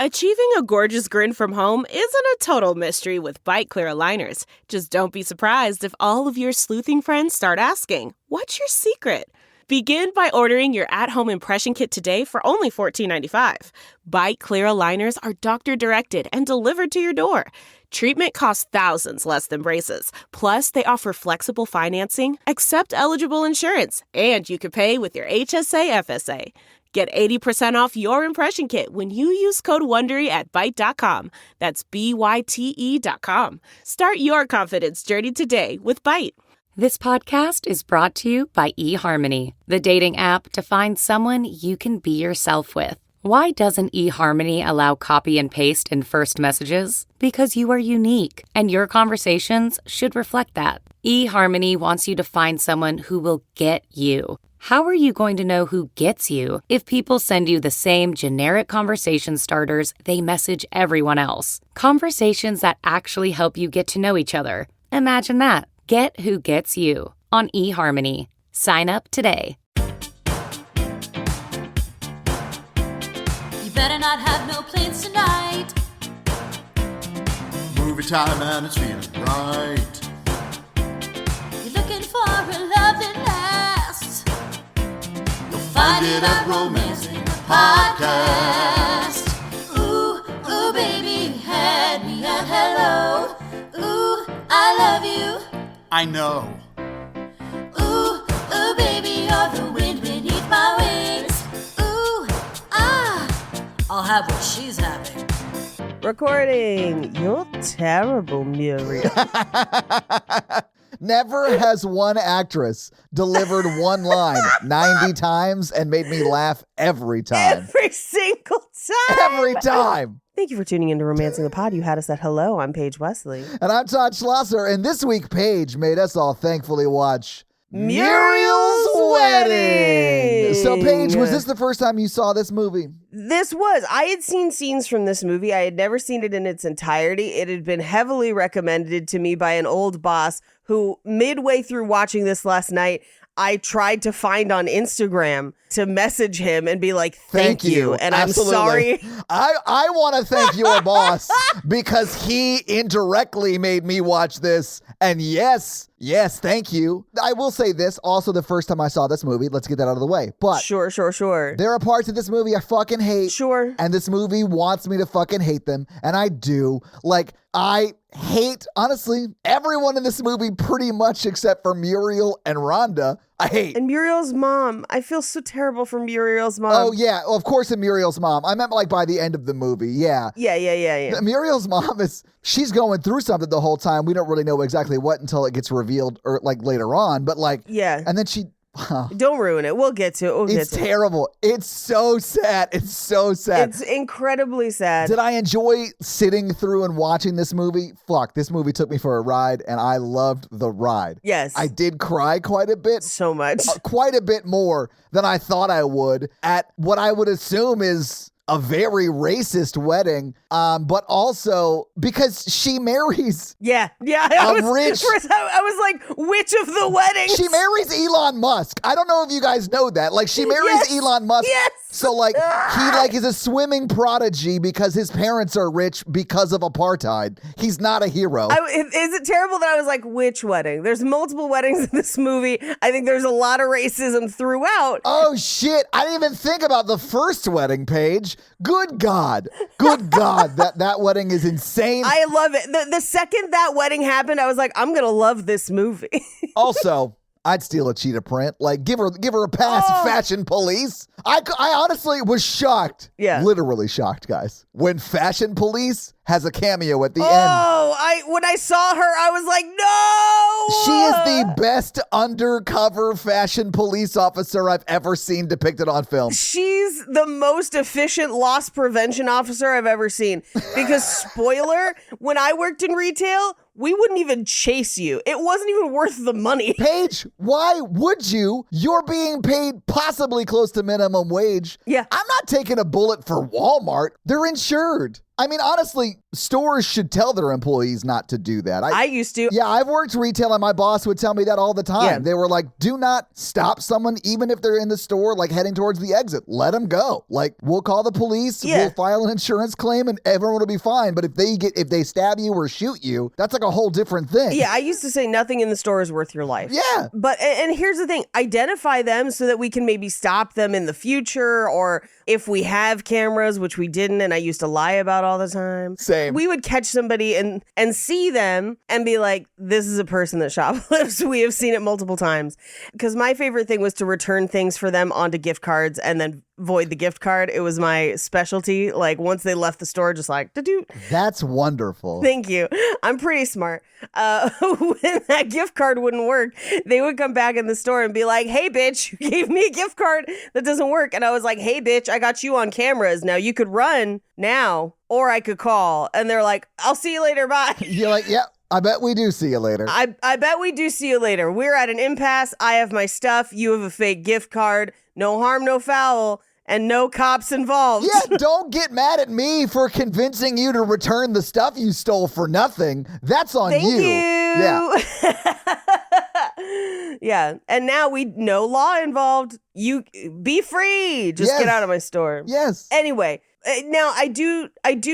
Achieving a gorgeous grin from home isn't a total mystery with Bite Clear aligners. Just don't be surprised if all of your sleuthing friends start asking, "What's your secret?" Begin by ordering your at-home impression kit today for only $14.95. Bite Clear aligners are doctor-directed and delivered to your door. Treatment costs thousands less than braces. Plus, they offer flexible financing, accept eligible insurance, and you can pay with your HSA FSA. Get 80% off your impression kit when you use code WONDERY at Byte.com. That's BYTE.com. Start your confidence journey today with Byte. This podcast is brought to you by eHarmony, the dating app to find someone you can be yourself with. Why doesn't eHarmony allow copy and paste in first messages? Because you are unique, and your conversations should reflect that. eHarmony wants you to find someone who will get you. How are you going to know who gets you if people send you the same generic conversation starters they message everyone else? Conversations that actually help you get to know each other. Imagine that. Get who gets you on eHarmony. Sign up today. You better not have no plans tonight. Movie time and it's feeling right. You're looking for a love that lasts. You'll find it at Romancing the Podcast. Ooh, ooh, baby, you had me at hello. Ooh, I love you. I know. Ooh, ooh, baby, you're the wind beneath my wings. Ooh, ah, I'll have what she's having. Recording. You're terrible, Muriel. Never has one actress delivered one line 90 times and made me laugh every time. Every single time. Every time. Thank you for tuning into Romancing the Pod. You had us at hello. I'm Paige Wesley. And I'm Todd Schlosser, and this week Paige made us all thankfully watch Muriel's Wedding. So Paige, was this the first time you saw this movie? This was. I had seen scenes from this movie. I had never seen it in its entirety. It had been heavily recommended to me by an old boss who, midway through watching this last night, I tried to find on Instagram to message him and be like, thank you. And Absolutely. I'm sorry. I want to thank your boss because he indirectly made me watch this. And yes, thank you. I will say this, also the first time I saw this movie, let's get that out of the way. But Sure. there are parts of this movie I fucking hate. Sure. And this movie wants me to fucking hate them. And I do. Like, I hate, honestly, everyone in this movie pretty much except for Muriel and Rhonda. I hate. And Muriel's mom. I feel so terrible for Muriel's mom. Oh, yeah. Of course, and Muriel's mom. I meant like by the end of the movie. Yeah. Yeah. Muriel's mom she's going through something the whole time. We don't really know exactly what until it gets revealed or like later on. But like, yeah. And then she... Don't ruin it. We'll get to it. It's terrible. It's so sad. It's so sad. It's incredibly sad. Did I enjoy sitting through and watching this movie? Fuck, this movie took me for a ride, and I loved the ride. Yes. I did cry quite a bit. So much. Quite a bit more than I thought I would at what I would assume is a very racist wedding, but also because she marries I was like, which of the weddings? She marries Elon Musk. I don't know if you guys know that. Like, she marries Elon Musk. Yes. So, like, he, like, is a swimming prodigy because his parents are rich because of apartheid. He's not a hero. Is it terrible that I was like, which wedding? There's multiple weddings in this movie. I think there's a lot of racism throughout. Oh, shit. I didn't even think about the first wedding, Paige. Good God. That wedding is insane. I love it. The second that wedding happened, I was like, I'm going to love this movie. Also, I'd steal a cheetah print. Like, give her a pass, Fashion Police. I honestly was shocked. Yeah. Literally shocked, guys. When Fashion Police has a cameo at the end. When I saw her, I was like, no! She is the best undercover fashion police officer I've ever seen depicted on film. She's the most efficient loss prevention officer I've ever seen. Because, spoiler, when I worked in retail, we wouldn't even chase you. It wasn't even worth the money. Paige, why would you? You're being paid possibly close to minimum wage. Yeah. I'm not taking a bullet for Walmart. They're insured. I mean, honestly, stores should tell their employees not to do that. I used to. Yeah, I've worked retail and my boss would tell me that all the time. Yeah. They were like, do not stop someone even if they're in the store, like heading towards the exit. Let them go. Like, we'll call the police, Yeah. we'll file an insurance claim, and everyone will be fine. But if they stab you or shoot you, that's like a whole different thing. Yeah, I used to say nothing in the store is worth your life. Yeah. But, and here's the thing, identify them so that we can maybe stop them in the future, or if we have cameras, which we didn't, and I used to lie about all the time. Same. We would catch somebody and see them and be like, this is a person that shoplifts. We have seen it multiple times. Because my favorite thing was to return things for them onto gift cards and then void the gift card. It was my specialty. Like, once they left the store, just like, doo-doo. That's wonderful. Thank you. I'm pretty smart. When that gift card wouldn't work, they would come back in the store and be like, hey, bitch, you gave me a gift card that doesn't work. And I was like, hey, bitch, I got you on cameras. Now you could run now, or I could call. And they're like, I'll see you later. Bye. You're like, yeah, I bet we do see you later. I bet we do see you later. We're at an impasse. I have my stuff. You have a fake gift card. No harm, no foul. And no cops involved. Yeah, don't get mad at me for convincing you to return the stuff you stole for nothing. That's on Thank you. Yeah. Yeah. And now we no law involved. You be free. Just Yes. get out of my store. Yes. Anyway, now I do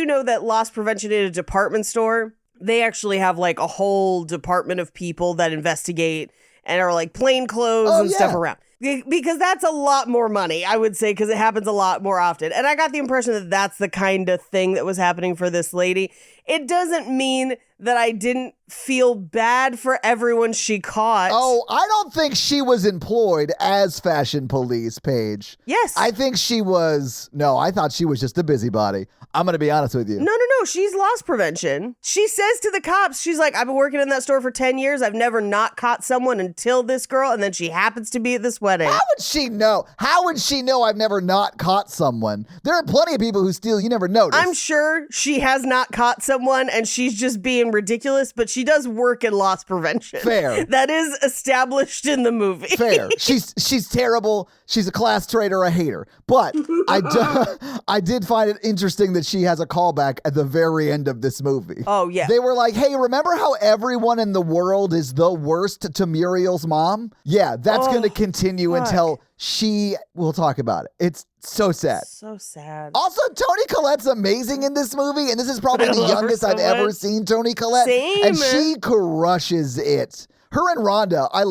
know that loss prevention in a department store, they actually have like a whole department of people that investigate and are like plain clothes and stuff yeah. around. Because that's a lot more money, I would say, because it happens a lot more often. And I got the impression that that's the kind of thing that was happening for this lady. It doesn't mean that I didn't feel bad for everyone she caught. Oh, I don't think she was employed as fashion police, Paige. Yes. I think she was. No, I thought she was just a busybody. I'm going to be honest with you. No. She's loss prevention. She says to the cops, she's like, I've been working in that store for 10 years. I've never not caught someone until this girl. And then she happens to be at this wedding. How would she know? How would she know I've never not caught someone? There are plenty of people who steal. You never notice. I'm sure she has not caught someone and she's just being ridiculous, but she does work in loss prevention. Fair. That is established in the movie. Fair. She's terrible. She's a class traitor. I hate her. But I did find it interesting that she has a callback at the very end of this movie. Oh, yeah. They were like, hey, remember how everyone in the world is the worst to Muriel's mom? Yeah, that's going to continue until we'll talk about it. It's so sad. So sad. Also, Toni Collette's amazing in this movie, and this is probably I the love her youngest so I've ever much. seen Toni Collette. Same. And she crushes it. Her and Rhonda, I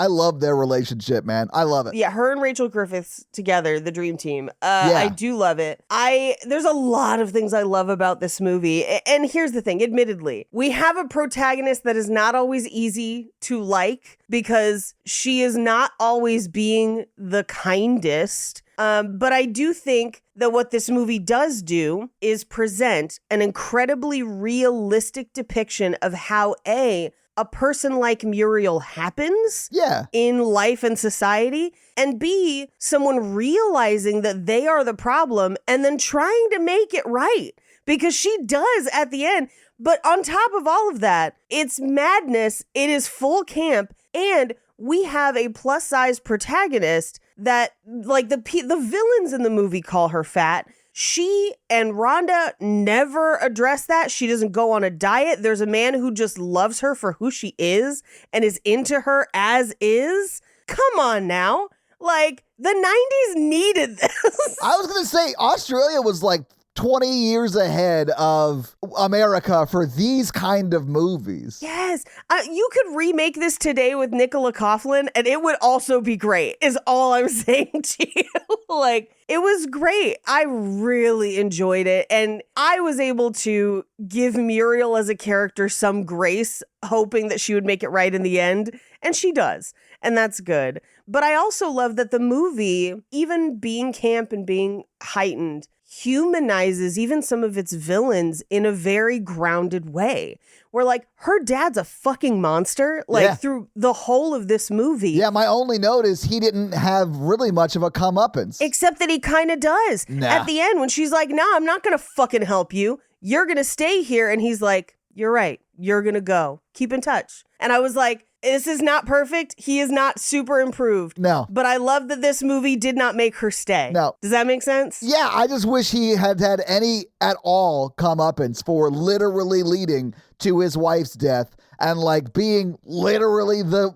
love their relationship, man. I love it. Yeah, her and Rachel Griffiths together, the dream team. I do love it. There's a lot of things I love about this movie. And here's the thing, admittedly, we have a protagonist that is not always easy to like because she is not always being the kindest. But I do think that what this movie does do is present an incredibly realistic depiction of how a person like Muriel happens in life and society, and B, someone realizing that they are the problem and then trying to make it right, because she does at the end. But on top of all of that, it's madness. It is full camp. And we have a plus size protagonist that, like, the villains in the movie call her fat. She and Rhonda never address that. She doesn't go on a diet. There's a man who just loves her for who she is and is into her as is. Come on now. Like, the 90s needed this. I was going to say, Australia was like 20 years ahead of America for these kind of movies. Yes. You could remake this today with Nicola Coughlan and it would also be great, is all I'm saying to you. Like, it was great. I really enjoyed it. And I was able to give Muriel as a character some grace, hoping that she would make it right in the end. And she does. And that's good. But I also love that the movie, even being camp and being heightened, humanizes even some of its villains in a very grounded way. Where, like, her dad's a fucking monster, like, through the whole of this movie. Yeah, my only note is he didn't have really much of a comeuppance. Except that he kind of does. Nah. At the end, when she's like, nah, I'm not going to fucking help you. You're going to stay here. And he's like, you're right. You're going to go. Keep in touch. And I was like, this is not perfect. He is not super improved. No. But I love that this movie did not make her stay. No. Does that make sense? Yeah, I just wish he had any at all comeuppance for literally leading to his wife's death and like being literally the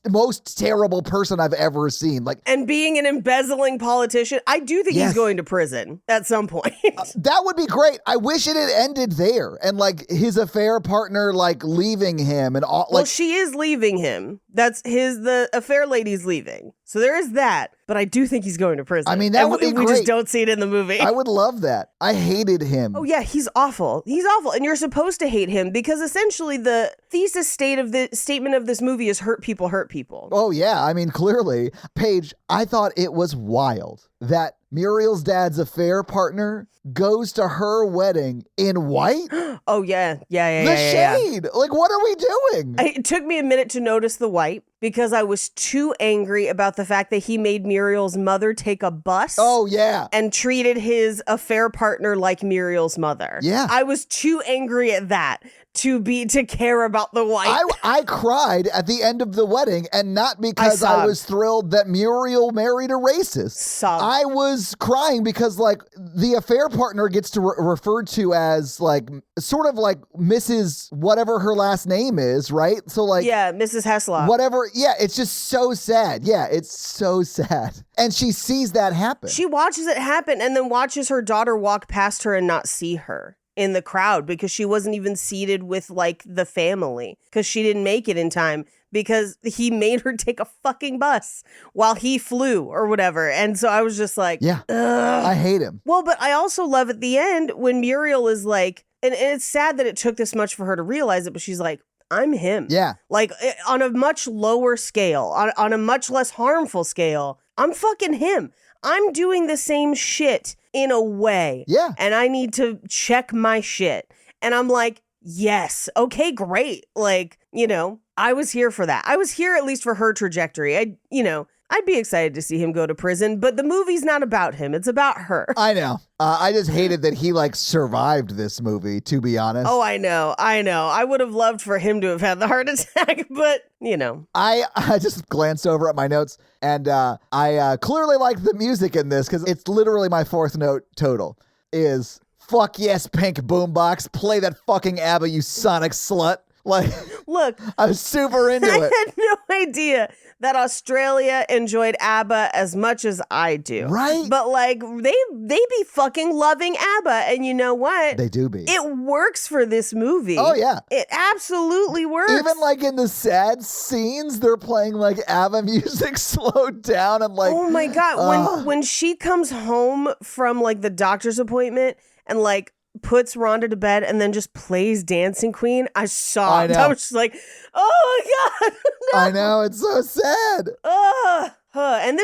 most terrible person I've ever seen. Like, and being an embezzling politician. I do think he's going to prison at some point. That would be great. I wish it had ended there and like his affair partner like leaving him and all. Well, she is leaving him. The affair lady's leaving. So there is that. But I do think he's going to prison. I mean, that would be great. We just don't see it in the movie. I would love that. I hated him. Oh, yeah, he's awful. He's awful. And you're supposed to hate him because essentially the thesis statement of this movie is hurt people hurt people. Oh, yeah. I mean, clearly. Paige, I thought it was wild that Muriel's dad's affair partner goes to her wedding in white. Oh, yeah. The shade. Like, what are we doing? It took me a minute to notice the white because I was too angry about the fact that he made Muriel's mother take a bus. Oh, yeah. And treated his affair partner like Muriel's mother. Yeah. I was too angry at that to care about the white. I cried at the end of the wedding, and not because I was thrilled that Muriel married a racist. I was crying because like the affair partner gets to referred to as like sort of like Mrs. whatever her last name is, right? So like, yeah, Mrs. Heslop. Whatever. Yeah, it's just so sad. Yeah, it's so sad. And she sees that happen. She watches it happen and then watches her daughter walk past her and not see her in the crowd because she wasn't even seated with like the family because she didn't make it in time because he made her take a fucking bus while he flew or whatever. And so I was just like, yeah, ugh. I hate him. Well, but I also love at the end when Muriel is like, and it's sad that it took this much for her to realize it, but she's like, I'm him. Yeah. Like on a much lower scale, on a much less harmful scale, I'm fucking him. I'm doing the same shit in a way. Yeah. And I need to check my shit. And I'm like, yes, okay, great. Like, I was here for that. I was here at least for her trajectory. I'd be excited to see him go to prison, but the movie's not about him. It's about her. I know. I just hated that he like survived this movie, to be honest. Oh, I know. I would have loved for him to have had the heart attack, but I just glanced over at my notes and I clearly like the music in this because it's literally my fourth note total is fuck yes, pink boombox. Play that fucking ABBA, you sonic slut. Like, look, I was super into it. I had no idea that Australia enjoyed ABBA as much as I do. Right. But like they be fucking loving ABBA. And you know what? They do be. It works for this movie. Oh, yeah. It absolutely works. Even like in the sad scenes, they're playing like ABBA music slowed down and like. Oh my God. When she comes home from like the doctor's appointment and like puts Rhonda to bed and then just plays Dancing Queen, I sobbed. I was just like, oh my God. No. I know, it's so sad. And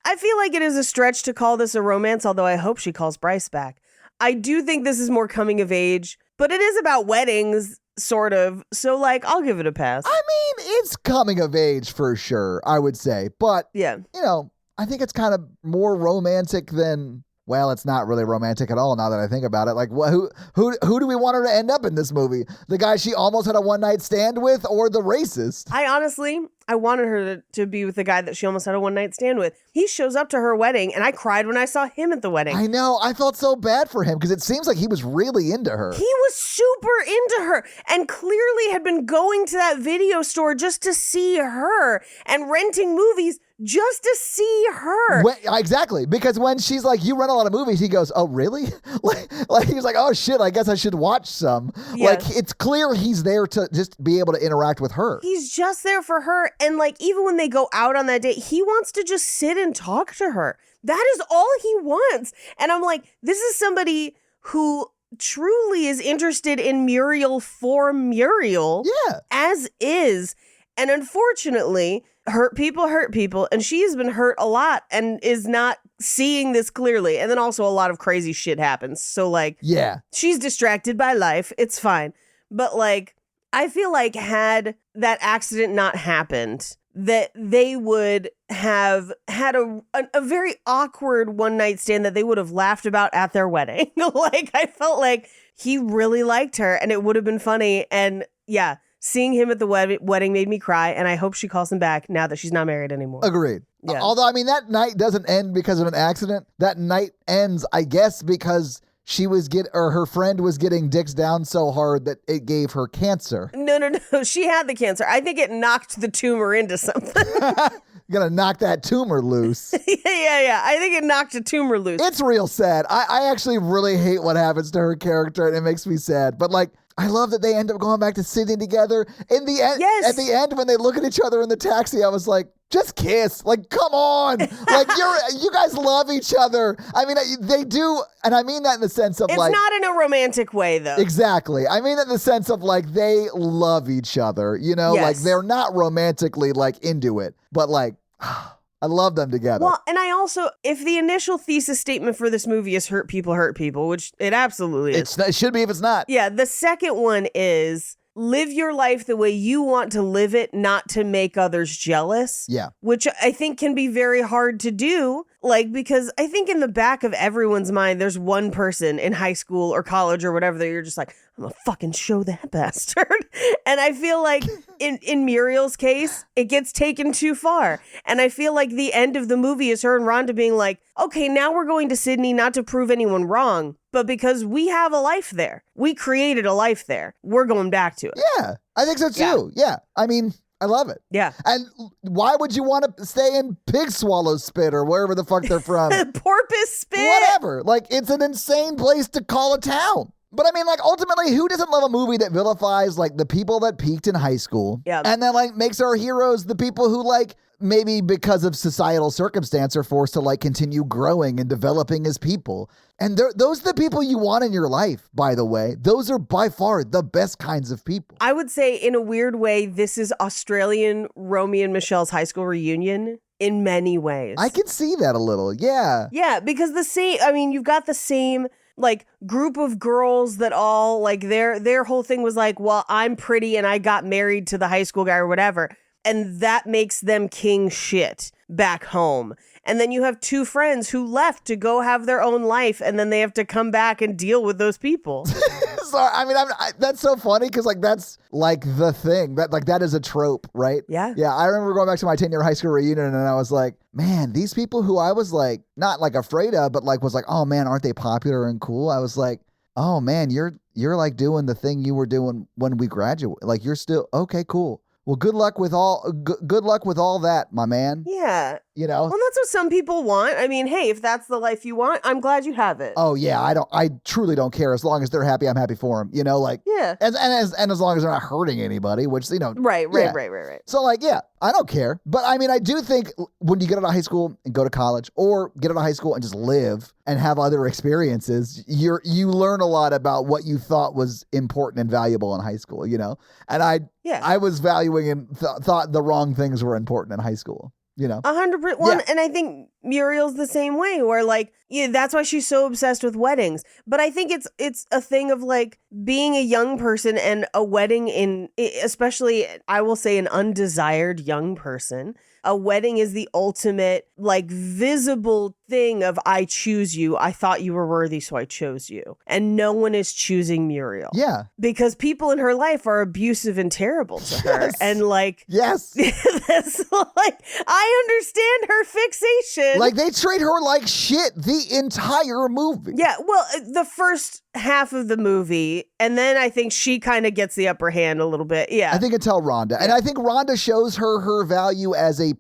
I feel like it is a stretch to call this a romance, although I hope she calls Bryce back. I do think this is more coming of age, but it is about weddings, sort of. So like, I'll give it a pass. I mean, it's coming of age for sure, I would say. But, yeah, I think it's kind of more romantic than... Well, it's not really romantic at all now that I think about it. Like, who do we want her to end up in this movie? The guy she almost had a one-night stand with or the racist? I wanted her to be with the guy that she almost had a one-night stand with. He shows up to her wedding, and I cried when I saw him at the wedding. I know. I felt so bad for him because it seems like he was really into her. He was super into her and clearly had been going to that video store just to see her and renting movies just to see her. Exactly. Because when she's like, you rent a lot of movies, he goes, oh, really? like he's like, oh, shit, I guess I should watch some. Yeah. Like, it's clear he's there to just be able to interact with her. He's just there for her. And like, even when they go out on that date, he wants to just sit and talk to her. That is all he wants. And I'm like, this is somebody who truly is interested in Muriel for Muriel. Yeah. As is. And unfortunately, hurt people, and she has been hurt a lot and is not seeing this clearly. And then also a lot of crazy shit happens. So like, yeah, she's distracted by life. It's fine. But like, I feel like had that accident not happened, that they would have had a very awkward one-night stand that they would have laughed about at their wedding. Like, I felt like he really liked her and it would have been funny. And yeah, seeing him at the wedding made me cry, and I hope she calls him back now that she's not married anymore. Agreed. Yeah. Although, I mean, that night doesn't end because of an accident. That night ends, I guess, because her friend was getting dicks down so hard that it gave her cancer. No. She had the cancer. I think it knocked the tumor into something. Gonna knock that tumor loose. Yeah. I think it knocked a tumor loose. It's real sad. I actually really hate what happens to her character, and it makes me sad. But like, I love that they end up going back to Sydney together. In the end, Yes. At the end, when they look at each other in the taxi, I was like, just kiss. Like, come on. Like, you guys love each other. I mean, they do, and I mean that in the sense of It's like, not in a romantic way, though. exactly. I mean that in the sense of like, they love each other. You know, Yes. like they're not romantically like into it, but like, I love them together. Well, and I also, if the initial thesis statement for this movie is hurt people, which it absolutely is. It should be if it's not. Yeah, the second one is live your life the way you want to live it, not to make others jealous. Yeah. Which I think can be very hard to do. Like, because I think in the back of everyone's mind, there's one person in high school or college or whatever that you're just like, I'm gonna fucking show that bastard. And I feel like in Muriel's case, it gets taken too far. And I feel like the end of the movie is her and Rhonda being like, okay, now we're going to Sydney not to prove anyone wrong, but because we have a life there. We created a life there. We're going back to it. Yeah, I think so too. Yeah. I mean, I love it. Yeah. And why would you want to stay in Pig Swallow Spit or wherever the fuck they're from? Porpoise Spit. Whatever. Like, it's an insane place to call a town. But I mean, like, ultimately, who doesn't love a movie that vilifies, like, the people that peaked in high school? Yeah. And then, like, makes our heroes the people who, like, maybe because of societal circumstance are forced to, like, continue growing and developing as people. And those are the people you want in your life, by the way. Those are by far the best kinds of people. I would say, in a weird way, this is Australian Romy and Michelle's high school reunion in many ways. I can see that a little. Yeah. Yeah, because you've got the same like group of girls that all like their whole thing was like, well, I'm pretty and I got married to the high school guy or whatever. And that makes them king shit back home. And then you have two friends who left to go have their own life, and then they have to come back and deal with those people. Sorry, I mean, that's so funny because, like, that's, like, the thing. That is a trope, right? Yeah. Yeah, I remember going back to my 10-year high school reunion, and I was like, man, these people who I was, like, not, like, afraid of, but, like, was like, oh, man, aren't they popular and cool? I was like, oh, man, you're like, doing the thing you were doing when we graduated. Like, you're still, okay, cool. Well, good luck with all that, my man. Yeah. You know? Well, that's what some people want. I mean, hey, if that's the life you want, I'm glad you have it. Oh yeah, I truly don't care. As long as they're happy, I'm happy for them. You know, like yeah. And as long as they're not hurting anybody, which, you know. Right. Yeah. So like, yeah, I don't care. But I mean, I do think when you get out of high school and go to college, or get out of high school and just live and have other experiences, you learn a lot about what you thought was important and valuable in high school, you know? And I was valuing and thought the wrong things were important in high school. You know, 100%. And I think Muriel's the same way, where like, yeah, that's why she's so obsessed with weddings. But I think it's a thing of like being a young person and a wedding especially, I will say, an undesired young person. A wedding is the ultimate, like, visible thing of I choose you. I thought you were worthy, so I chose you. And no one is choosing Muriel. Yeah. Because people in her life are abusive and terrible to her. Yes. And like, yes. that's like, I understand her fixation. Like, they treat her like shit the entire movie. Yeah, well, the first half of the movie, and then I think she kind of gets the upper hand a little bit. Yeah. I think until Rhonda. And I think Rhonda shows her value as a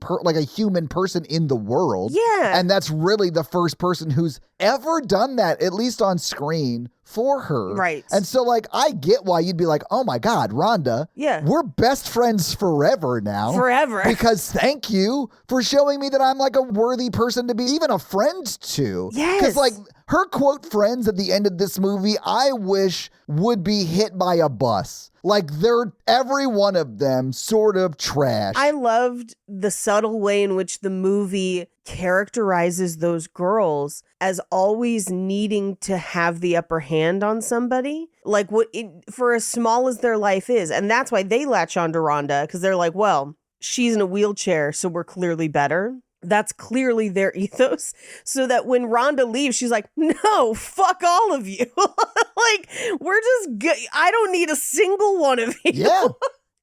human person in the world. Yeah. And that's really the first person who's ever done that, at least on screen, for her. Right. And so, like, I get why you'd be like, oh my God, Rhonda. Yeah. We're best friends forever now. Forever. Because thank you for showing me that I'm like a worthy person to be even a friend to. Yes. Because, like, her quote friends at the end of this movie, I wish would be hit by a bus. Like, they're every one of them sort of trash. I loved the subtle way in which the movie characterizes those girls as always needing to have the upper hand on somebody. Like, for as small as their life is. And that's why they latch on to Rhonda, because they're like, well, she's in a wheelchair, so we're clearly better. That's clearly their ethos. So that when Rhonda leaves, she's like, no, fuck all of you. Like, we're just good. I don't need a single one of you. Yeah.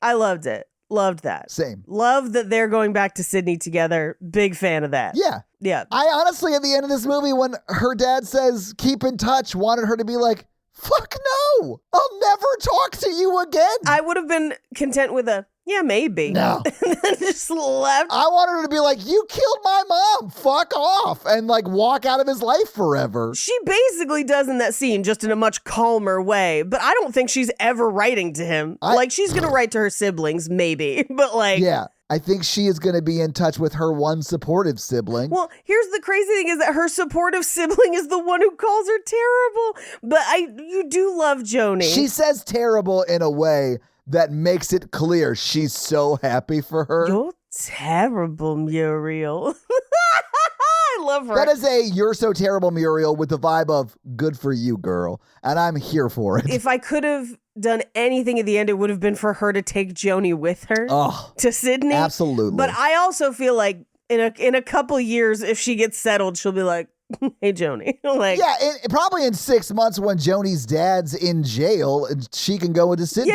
I loved it. Loved that. Same. Love that they're going back to Sydney together. Big fan of that. Yeah. Yeah. I honestly, at the end of this movie, when her dad says, keep in touch, wanted her to be like, fuck no. I'll never talk to you again. I would have been content with a, yeah, maybe. No. And then just left. I want her to be like, you killed my mom. Fuck off. And like walk out of his life forever. She basically does in that scene, just in a much calmer way. But I don't think she's ever writing to him. Like, she's going to write to her siblings, maybe. But like... Yeah. I think she is going to be in touch with her one supportive sibling. Well, here's the crazy thing is that her supportive sibling is the one who calls her terrible. But you do love Joni. She says terrible in a way that makes it clear she's so happy for her. You're terrible, Muriel. I love her. That is a you're so terrible, Muriel, with the vibe of good for you, girl. And I'm here for it. If I could have done anything at the end, it would have been for her to take Joni with her to Sydney. Absolutely. But I also feel like in a couple years, if she gets settled, she'll be like, hey, Joni. Like, yeah, probably in 6 months when Joni's dad's in jail, she can go into Sydney.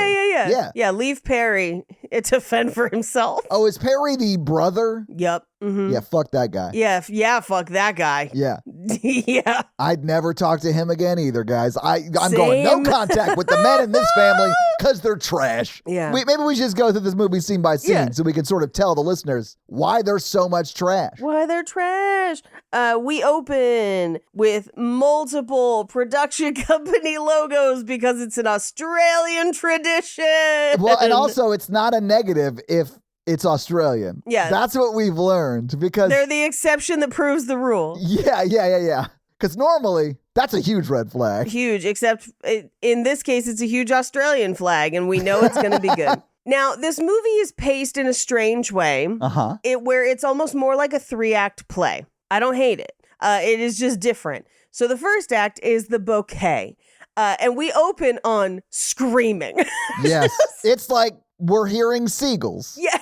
Yeah, leave Perry to fend for himself. Oh, is Perry the brother? Yep. Mm-hmm. Yeah, fuck that guy. Yeah, fuck that guy. Yeah. Yeah. I'd never talk to him again either, guys. I'm Same. going no contact with the men in this family because they're trash. Yeah. Maybe we should just go through this movie scene by scene so we can sort of tell the listeners why there's so much trash. Why they're trash. We open with multiple production company logos because it's an Australian tradition. Well, and also it's not a negative if it's Australian. Yeah. That's what we've learned because they're the exception that proves the rule. Yeah. Because normally that's a huge red flag. Huge, except in this case, it's a huge Australian flag, and we know it's going to be good. Now, this movie is paced in a strange way, where it's almost more like a 3-act play. I don't hate it. It is just different. So the first act is the bouquet, and we open on screaming. Yes. It's like we're hearing seagulls. Yeah.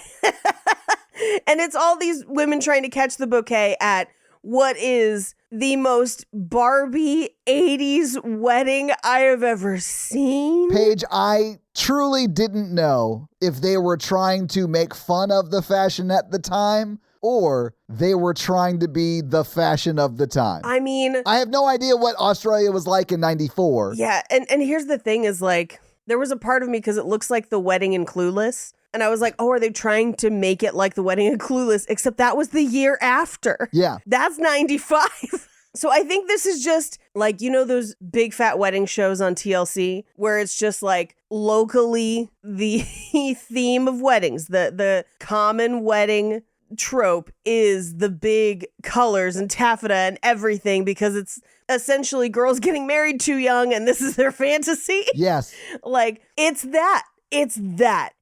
And it's all these women trying to catch the bouquet at what is the most Barbie 80s wedding I have ever seen. Paige, I truly didn't know if they were trying to make fun of the fashion at the time or they were trying to be the fashion of the time. I mean, I have no idea what Australia was like in 94. Yeah, and here's the thing is like, there was a part of me because it looks like the wedding in Clueless. And I was like, oh, are they trying to make it like the wedding in Clueless? Except that was the year after. Yeah. That's 95. So I think this is just like, you know, those big fat wedding shows on TLC where it's just like locally the theme of weddings, the common wedding trope is the big colors and taffeta and everything because it's essentially girls getting married too young and this is their fantasy. Yes. Like, it's that.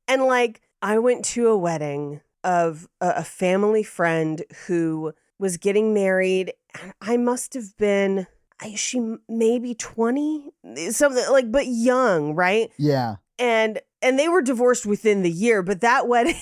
And like, I went to a wedding of a family friend who was getting married. And I must have been, she maybe 20, something like, but young, right? Yeah. And they were divorced within the year, but that wedding,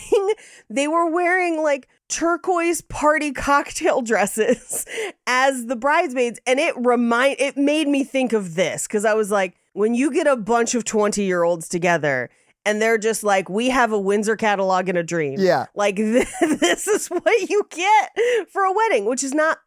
they were wearing like turquoise party cocktail dresses as the bridesmaids. And it made me think of this because I was like, when you get a bunch of 20-year-olds together and they're just like, we have a Windsor catalog and a dream. Yeah. Like this is what you get for a wedding, which is not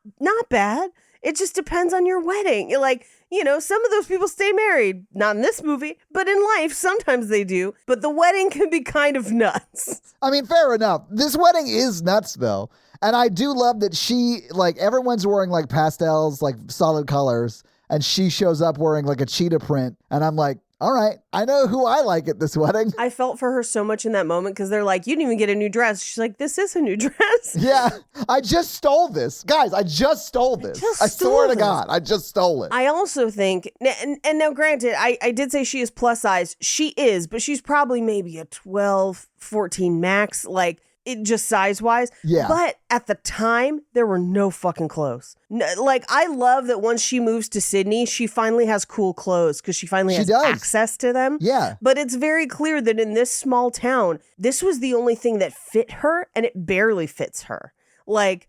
bad. It just depends on your wedding. You're like, you know, some of those people stay married. Not in this movie, but in life, sometimes they do. But the wedding can be kind of nuts. I mean, fair enough. This wedding is nuts, though. And I do love that everyone's wearing, like, pastels, like, solid colors. And she shows up wearing, like, a cheetah print. And I'm like, all right, I know who I like at this wedding. I felt for her so much in that moment because they're like, you didn't even get a new dress. She's like, this is a new dress. Yeah, I just stole this. Guys, I just stole this. I swear to God, I just stole it. I also think, and now granted, I did say she is plus size. She is, but she's probably maybe a 12, 14 max. Like, it just size-wise. Yeah. But at the time, there were no fucking clothes. Like, I love that once she moves to Sydney, she finally has cool clothes because she finally has access to them. Yeah. But it's very clear that in this small town, this was the only thing that fit her, and it barely fits her. Like,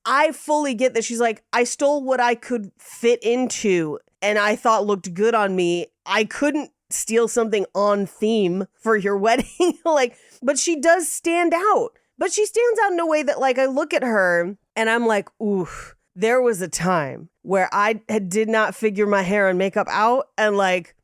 I fully get that she's like, I stole what I could fit into, and I thought looked good on me. I couldn't steal something on theme for your wedding. Like, but she does stand out. But she stands out in a way that, like, I look at her and I'm like, oof, there was a time where I did not figure my hair and makeup out. And, like,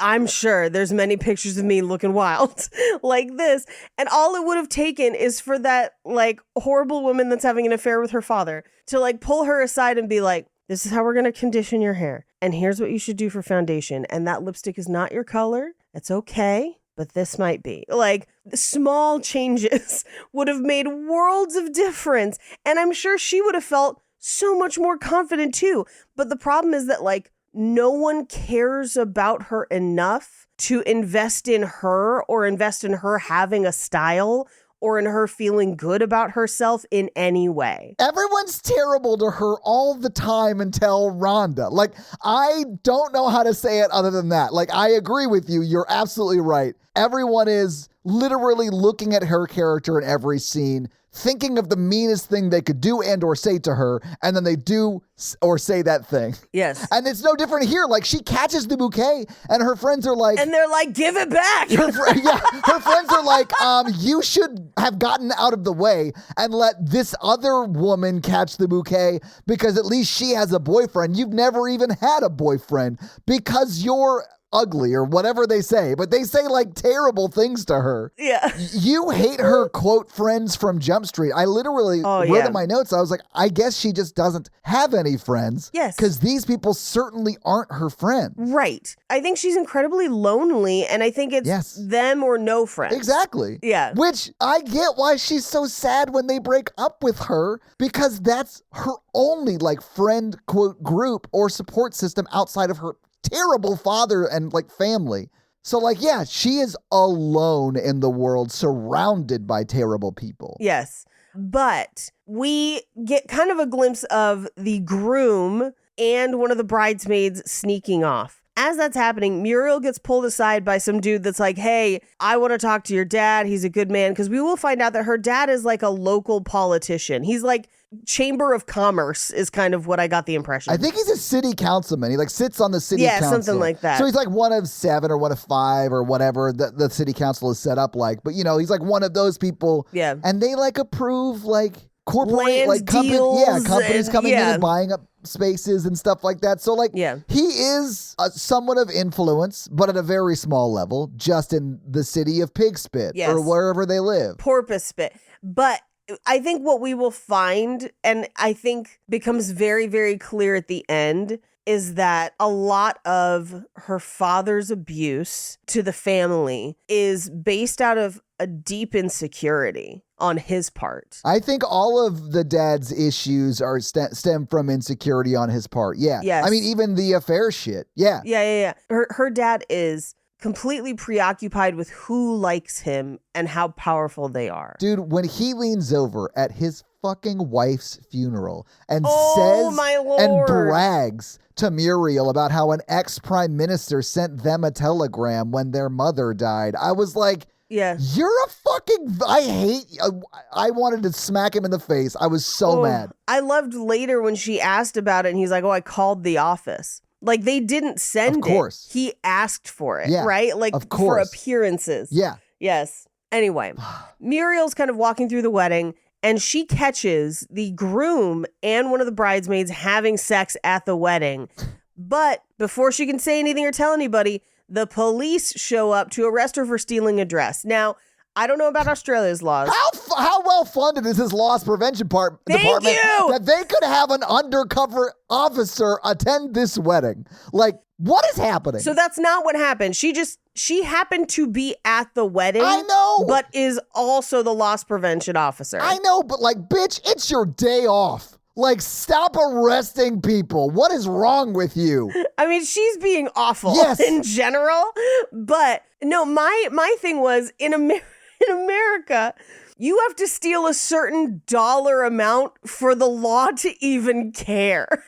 I'm sure there's many pictures of me looking wild like this. And all it would have taken is for that, like, horrible woman that's having an affair with her father to, like, pull her aside and be like, this is how we're going to condition your hair. And here's what you should do for foundation. And that lipstick is not your color. It's okay. But this might be. Like, small changes would have made worlds of difference. And I'm sure she would have felt so much more confident too. But the problem is that, like, no one cares about her enough to invest in her or invest in her having a style or in her feeling good about herself in any way. Everyone's terrible to her all the time until Rhonda. Like, I don't know how to say it other than that. Like, I agree with you. You're absolutely right. Everyone is literally looking at her character in every scene, thinking of the meanest thing they could do and or say to her, and then they do or say that thing. Yes. And it's no different here. Like, she catches the bouquet and her friends are like... And they're like, give it back. Her friends are like, you should have gotten out of the way and let this other woman catch the bouquet because at least she has a boyfriend. You've never even had a boyfriend because you're ugly or whatever they say, but they say like terrible things to her. Yeah. You hate her, quote, friends from Jump Street. I literally wrote in my notes, I was like, I guess she just doesn't have any friends. Yes. Because these people certainly aren't her friends. Right. I think she's incredibly lonely, and I think it's them or no friends. Exactly. Yeah. Which I get why she's so sad when they break up with her, because that's her only like friend, quote, group or support system outside of her terrible father and like family. So like, yeah, she is alone in the world, surrounded by terrible people. Yes. But we get kind of a glimpse of the groom and one of the bridesmaids sneaking off. As that's happening, Muriel gets pulled aside by some dude that's like, hey, I want to talk to your dad. He's a good man. Because we will find out that her dad is like a local politician. He's like Chamber of Commerce is kind of what I got the impression. I think he's a city councilman. He like sits on the city council. Yeah, something like that. So he's like one of 7 or one of 5 or whatever the city council is set up like. But, you know, he's like one of those people. Yeah. And they like approve like corporate, Land like deals companies coming in yeah. and buying up spaces and stuff like that. So like he is somewhat of influence, but at a very small level, just in the city of Pigspit or wherever they live. Porpoise Spit. But I think what we will find, and I think becomes very, very clear at the end, is that a lot of her father's abuse to the family is based out of a deep insecurity on his part. I think all of the dad's issues are stem from insecurity on his part. Yeah. Yes. I mean, even the affair shit. Yeah. Yeah. Her dad is completely preoccupied with who likes him and how powerful they are. Dude, when he leans over at his fucking wife's funeral and says my Lord. And brags to Muriel about how an ex-prime minister sent them a telegram when their mother died, I was like, yeah, you're a fucking, I wanted to smack him in the face. I was so mad. I loved later when she asked about it and he's like, oh, I called the office. Like, they didn't send of course. it. He asked for it, yeah, right? Like, of course. For appearances. Yeah. Yes. Anyway, Muriel's kind of walking through the wedding and she catches the groom and one of the bridesmaids having sex at the wedding. But before she can say anything or tell anybody, the police show up to arrest her for stealing a dress. Now, I don't know about Australia's laws. How well funded is this loss prevention department that they could have an undercover officer attend this wedding? Like, what is happening? So that's not what happened. She happened to be at the wedding. I know. But is also the loss prevention officer. I know, but like, bitch, it's your day off. Like, stop arresting people. What is wrong with you? I mean, she's being awful in general. But no, my thing was in America, you have to steal a certain dollar amount for the law to even care.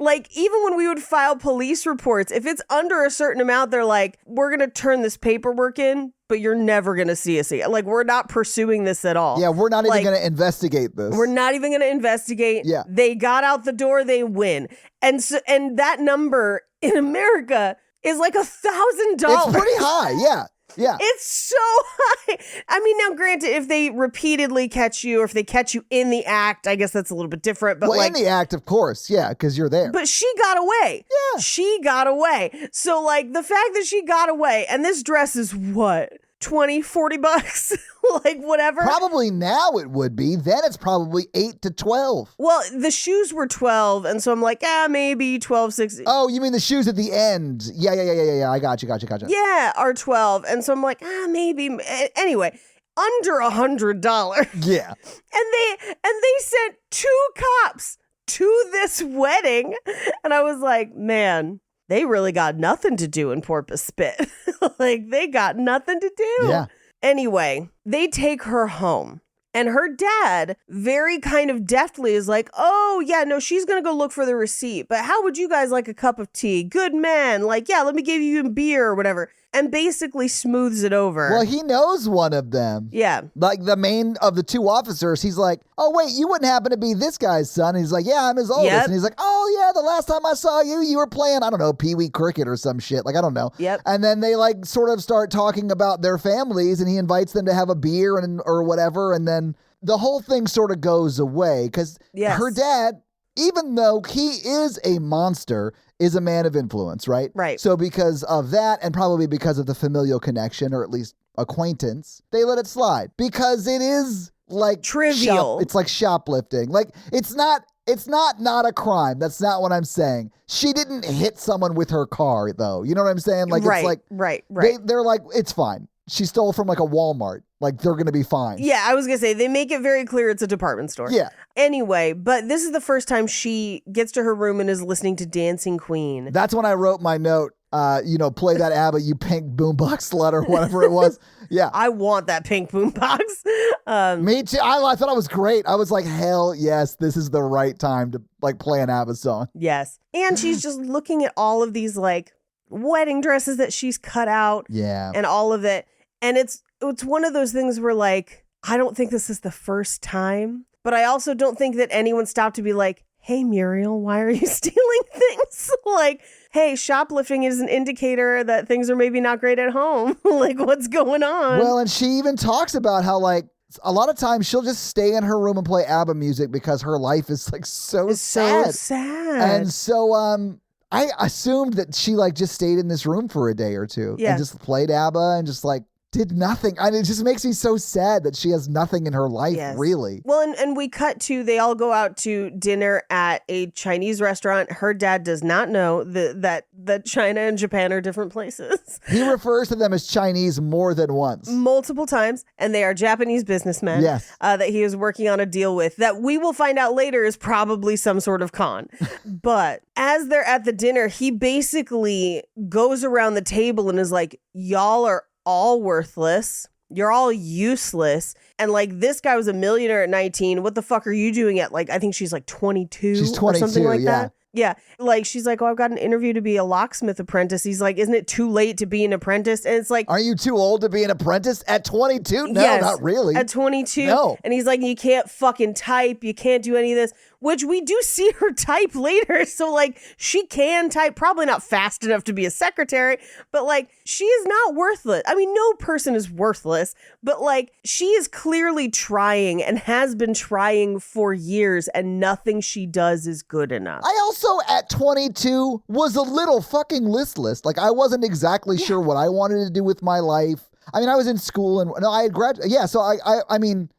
Like, even when we would file police reports, if it's under a certain amount, they're like, we're going to turn this paperwork in, but you're never going to see us again. Like, we're not pursuing this at all. Yeah, we're not even going to investigate this. We're not even going to investigate. Yeah. They got out the door, they win. And that number in America is like $1,000. It's pretty high. Yeah. Yeah. It's so high. I mean, now granted, if they repeatedly catch you or if they catch you in the act, I guess that's a little bit different. But well, in the act, of course. Yeah, because you're there. But she got away. Yeah. She got away. So like the fact that she got away and this dress is what? $20-$40 like whatever. Probably now it would be. Then it's probably $8 to $12. Well, the shoes were 12, and so I'm like, maybe 12, 16. Oh, you mean the shoes at the end? Yeah. I got you. Yeah, are 12, and so I'm like, maybe. Anyway, under $100. Yeah. And they sent 2 cops to this wedding, and I was like, man, they really got nothing to do in Porpoise Spit. Like, they got nothing to do. Yeah. Anyway, they take her home. And her dad very kind of deftly is like, oh, yeah, no, she's going to go look for the receipt. But how would you guys like a cup of tea? Good man. Like, yeah, let me give you a beer or whatever. And basically smooths it over. Well, he knows one of them. Yeah. Like the main of the 2 officers, he's like, oh, wait, you wouldn't happen to be this guy's son. And he's like, yeah, I'm his oldest. Yep. And he's like, oh, yeah, the last time I saw you, you were playing, I don't know, Pee-wee cricket or some shit. Like, I don't know. Yep. And then they like sort of start talking about their families and he invites them to have a beer or whatever. And then the whole thing sort of goes away because her dad, even though he is a monster, is a man of influence, right? Right. So because of that, and probably because of the familial connection, or at least acquaintance, they let it slide. Because it is like trivial. It's like shoplifting. Like it's not a crime. That's not what I'm saying. She didn't hit someone with her car, though. You know what I'm saying? Like right, it's like right. They're like, it's fine. She stole from like a Walmart. Like they're gonna be fine. Yeah, I was gonna say they make it very clear it's a department store. Yeah. Anyway, but this is the first time she gets to her room and is listening to Dancing Queen. That's when I wrote my note. Play that ABBA, you pink boombox slut or whatever it was. Yeah. I want that pink boombox. Me too. I thought it was great. I was like, hell yes, this is the right time to like play an ABBA song. Yes. And she's just looking at all of these like wedding dresses that she's cut out. Yeah. And all of it. And it's one of those things where like, I don't think this is the first time, but I also don't think that anyone stopped to be like, hey, Muriel, why are you stealing things? Like, hey, shoplifting is an indicator that things are maybe not great at home. Like, what's going on? Well, and she even talks about how like a lot of times she'll just stay in her room and play ABBA music because her life is like so sad. So sad. And so I assumed that she like just stayed in this room for a day or two and just played ABBA and just like did nothing. And it just makes me so sad that she has nothing in her life, really. Well, and we cut to, they all go out to dinner at a Chinese restaurant. Her dad does not know that China and Japan are different places. He refers to them as Chinese more than once. Multiple times. And they are Japanese businessmen that he is working on a deal with that we will find out later is probably some sort of con. But as they're at the dinner, he basically goes around the table and is like, y'all are all worthless. You're all useless. And like, this guy was a millionaire at 19. What the fuck are you doing at like, I think she's like 22. She's 22, or something like that. Yeah. Like, she's like, oh, I've got an interview to be a locksmith apprentice. He's like, isn't it too late to be an apprentice? And it's like, are you too old to be an apprentice at 22? No, yes, not really. At 22. No. And he's like, you can't fucking type. You can't do any of this, which we do see her type later. So like, she can type, probably not fast enough to be a secretary, but like, she is not worthless. I mean, no person is worthless, but like, she is clearly trying and has been trying for years, and nothing she does is good enough. I also, at 22, was a little fucking listless. Like, I wasn't exactly sure what I wanted to do with my life. I mean, I was in school and I had graduated. Yeah, so I mean,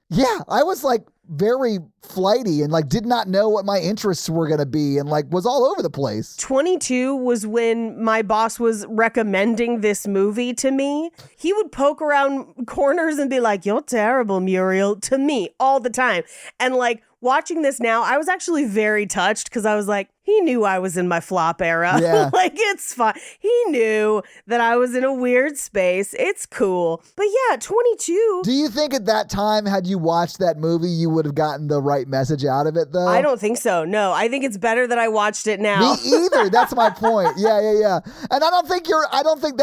I was like very flighty and like did not know what my interests were going to be and like was all over the place. 22 was when my boss was recommending this movie to me. He would poke around corners and be like, you're terrible, Muriel, to me all the time. And like, watching this now, I was actually very touched because I was like, he knew I was in my flop era. Yeah. Like, it's fine. He knew that I was in a weird space. It's cool. But yeah, 22. Do you think at that time, had you watched that movie, you would have gotten the right message out of it, though? I don't think so. No, I think it's better that I watched it now. Me either. That's my point. Yeah. And I don't think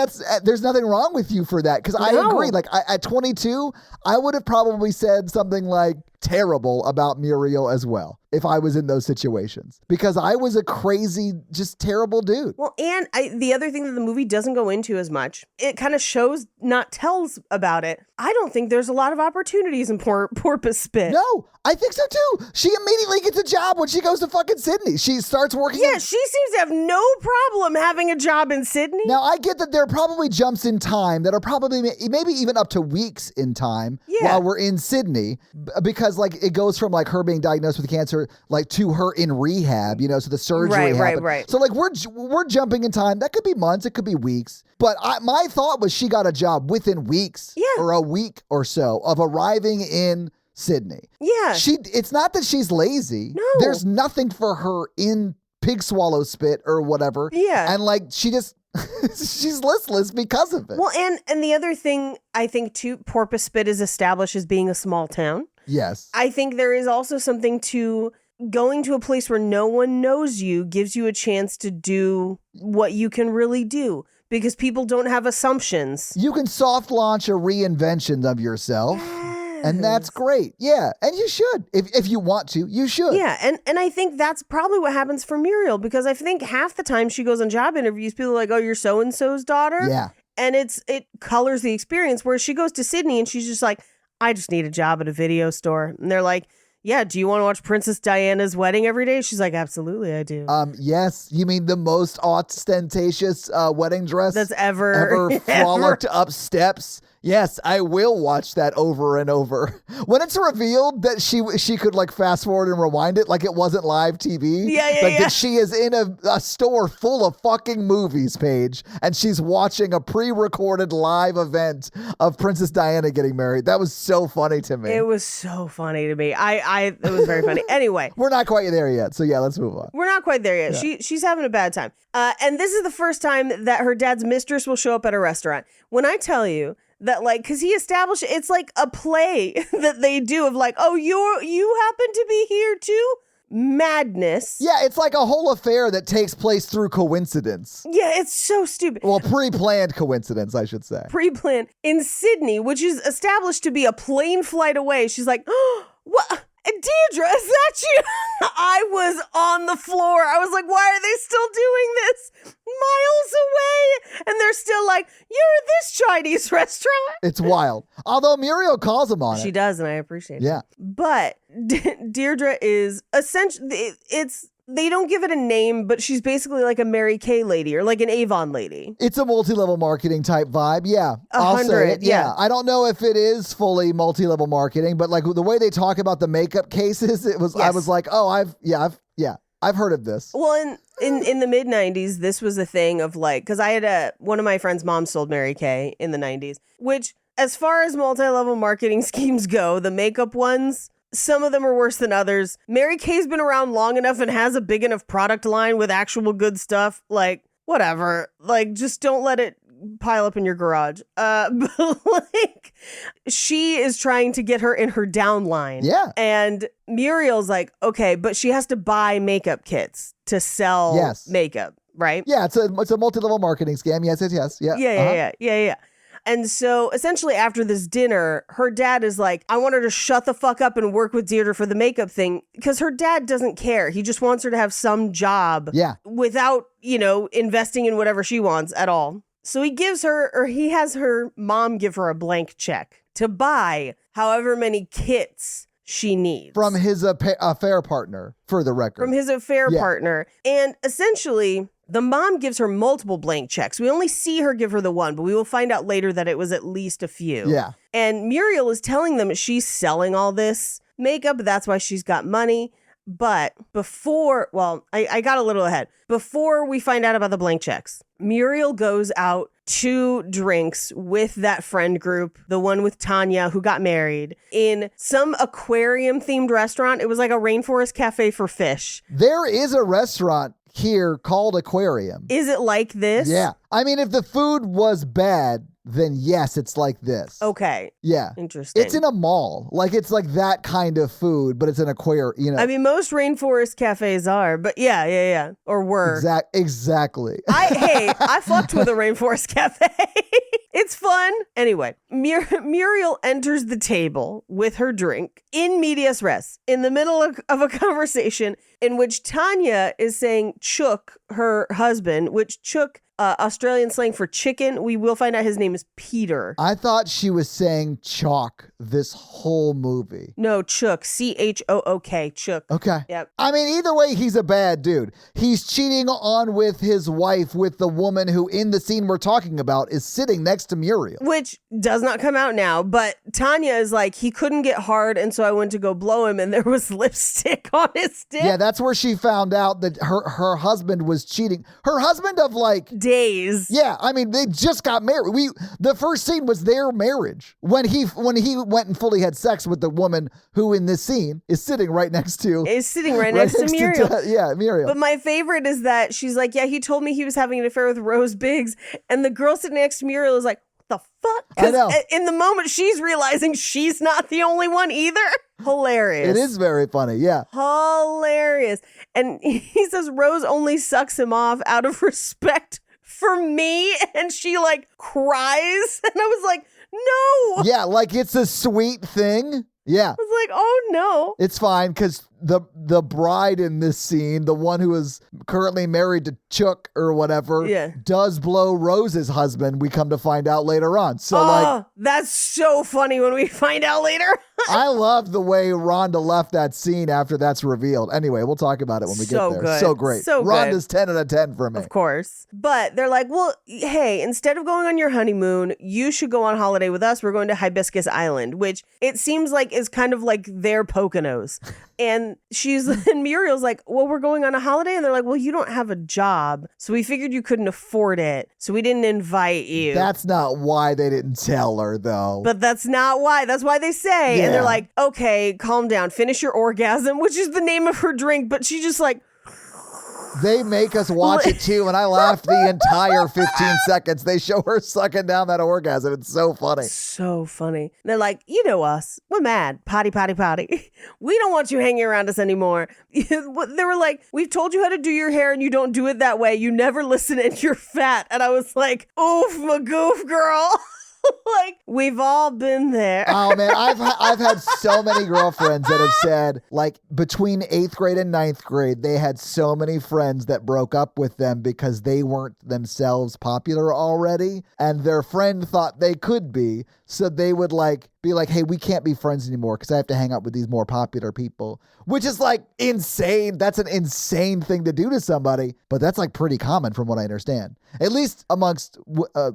there's nothing wrong with you for that. Because I agree. Like, at 22, I would have probably said something like terrible about Muriel as well. if I was in those situations because I was a crazy, just terrible dude. Well, and the other thing that the movie doesn't go into as much, it kind of shows, not tells about it. I don't think there's a lot of opportunities in Porpoise Spit. No, I think so too. She immediately gets a job when she goes to fucking Sydney. She starts working. Yeah, she seems to have no problem having a job in Sydney. Now, I get that there are probably jumps in time that are probably maybe even up to weeks in time while we're in Sydney because like it goes from like her being diagnosed with cancer like to her in rehab, you know, so the surgery happened. Right. So like we're jumping in time. That could be months. It could be weeks. But my thought was she got a job within weeks or a week or so of arriving in Sydney. Yeah. It's not that she's lazy. No. There's nothing for her in Pig Swallow Spit or whatever. Yeah. And like she just she's listless because of it. Well, and the other thing I think too, Porpoise Spit is established as being a small town. Yes. I think there is also something to going to a place where no one knows you gives you a chance to do what you can really do because people don't have assumptions. You can soft launch a reinvention of yourself. And that's great. Yeah. And you should. If you want to, you should. Yeah. And I think that's probably what happens for Muriel because I think half the time she goes on job interviews, people are like, oh, you're so-and-so's daughter. Yeah. And it colors the experience where she goes to Sydney and she's just like, I just need a job at a video store. And they're like, yeah, do you want to watch Princess Diana's wedding every day? She's like, absolutely, I do. Yes. You mean the most ostentatious wedding dress that's ever frolicked up steps? Yes, I will watch that over and over. When it's revealed that she could like fast forward and rewind it like it wasn't live TV. That she is in a store full of fucking movies, Paige, and she's watching a pre-recorded live event of Princess Diana getting married. That was so funny to me. It was so funny to me. It was very funny. Anyway. We're not quite there yet, so yeah, let's move on. We're not quite there yet. Yeah. She's having a bad time. And this is the first time that her dad's mistress will show up at a restaurant. When I tell you that like, because he established it's like a play that they do of like, oh, you happen to be here too? Madness. Yeah, it's like a whole affair that takes place through coincidence. Yeah, it's so stupid. Well, pre-planned coincidence, I should say. Pre-planned. In Sydney, which is established to be a plane flight away, she's like, oh, what? Deirdre, is that you? I was on the floor. I was like, why are they still doing this? Miles away. And they're still like, you're at this Chinese restaurant. It's wild. Although Muriel calls him on it. She does, and I appreciate it. Yeah. But Deirdre is essentially, they don't give it a name, but she's basically like a Mary Kay lady or like an Avon lady. It's a multi-level marketing type vibe. Yeah. 100, I'll say it. Yeah. I don't know if it is fully multi-level marketing, but like the way they talk about the makeup cases, it was, I was like, oh, I've heard of this. Well, in the mid 90s, this was a thing of like, because I had one of my friend's moms sold Mary Kay in the 90s, which as far as multi-level marketing schemes go, the makeup ones, some of them are worse than others. Mary Kay's been around long enough and has a big enough product line with actual good stuff. Like, whatever. Like, just don't let it pile up in your garage. But like, she is trying to get her in her downline. Yeah. And Muriel's like, okay, but she has to buy makeup kits to sell makeup, right? Yeah, it's a multi-level marketing scam. Yes. Yeah. Yeah. And so essentially after this dinner, her dad is like, I want her to shut the fuck up and work with Deirdre for the makeup thing. Because her dad doesn't care. He just wants her to have some job without, investing in whatever she wants at all. So he has her mom give her a blank check to buy however many kits she needs. From his affair partner, for the record. From his affair partner. And essentially, the mom gives her multiple blank checks. We only see her give her the one, but we will find out later that it was at least a few. Yeah. And Muriel is telling them she's selling all this makeup. That's why she's got money. But I got a little ahead. Before we find out about the blank checks, Muriel goes out to drinks with that friend group, the one with Tanya who got married, in some aquarium themed restaurant. It was like a rainforest cafe for fish. There is a restaurant here called Aquarium. Is it like this? Yeah. I mean, if the food was bad, then yes, it's like this. Okay. Yeah. Interesting. It's in a mall. Like, it's like that kind of food, but it's an aquarium, I mean, most rainforest cafes are, but yeah. Or were. Exactly. I fucked with a rainforest cafe. It's fun. Anyway, Muriel enters the table with her drink in medias res, in the middle of a conversation in which Tanya is saying Chook, her husband, which Chook, Australian slang for chicken. We will find out his name is Peter. I thought she was saying chalk this whole movie. No, Chook, Chook, Chook. Okay. Yep. I mean, either way, he's a bad dude. He's cheating on with his wife with the woman who, in the scene we're talking about, is sitting next to Muriel. Which does not come out now, but Tanya is like, he couldn't get hard, and so I went to go blow him, and there was lipstick on his dick. Yeah, that's where she found out that her husband was cheating. Her husband of like days. Yeah, I mean, they just got married. The first scene was their marriage when he went and fully had sex with the woman who in this scene is sitting right next to Muriel. Muriel. But my favorite is that she's like, yeah, he told me he was having an affair with Rose Biggs, and the girl sitting next to Muriel is like, what the fuck? I know. In the moment she's realizing she's not the only one either. Hilarious. It is very funny, yeah. Hilarious. And he says Rose only sucks him off out of respect for me, and she like cries, and I was like, no. Yeah, like it's a sweet thing. Yeah. I was like, oh no. It's fine because the bride in this scene, the one who is currently married to Chook or whatever, does blow Rose's husband. We come to find out later on. So that's so funny when we find out later. I love the way Rhonda left that scene after that's revealed. Anyway, we'll talk about it when we get there. Good. So great. So Rhonda's 10 out of 10 for me. Of course. But they're like, well, hey, instead of going on your honeymoon, you should go on holiday with us. We're going to Hibiscus Island, which it seems like is kind of like their Poconos. And Muriel's like, well, we're going on a holiday. And they're like, well, you don't have a job. So we figured you couldn't afford it. So we didn't invite you. That's not why they didn't tell her, though. But that's not why. That's why they say. And they're like, okay, calm down. Finish your orgasm, which is the name of her drink. But she just like... They make us watch it too, and I laughed the entire 15 seconds. They show her sucking down that orgasm. It's so funny. So funny. They're like, you know us. We're mad. Potty, potty, potty. We don't want you hanging around us anymore. They were like, we've told you how to do your hair and you don't do it that way. You never listen and you're fat. And I was like, oof, magoof, girl. Like, we've all been there. Oh man, I've had so many girlfriends that have said, like, between 8th grade and 9th grade, they had so many friends that broke up with them because they weren't themselves popular already, and their friend thought they could be, so they would be like, hey, we can't be friends anymore because I have to hang out with these more popular people, which is like insane. That's an insane thing to do to somebody, but that's like pretty common from what I understand, at least amongst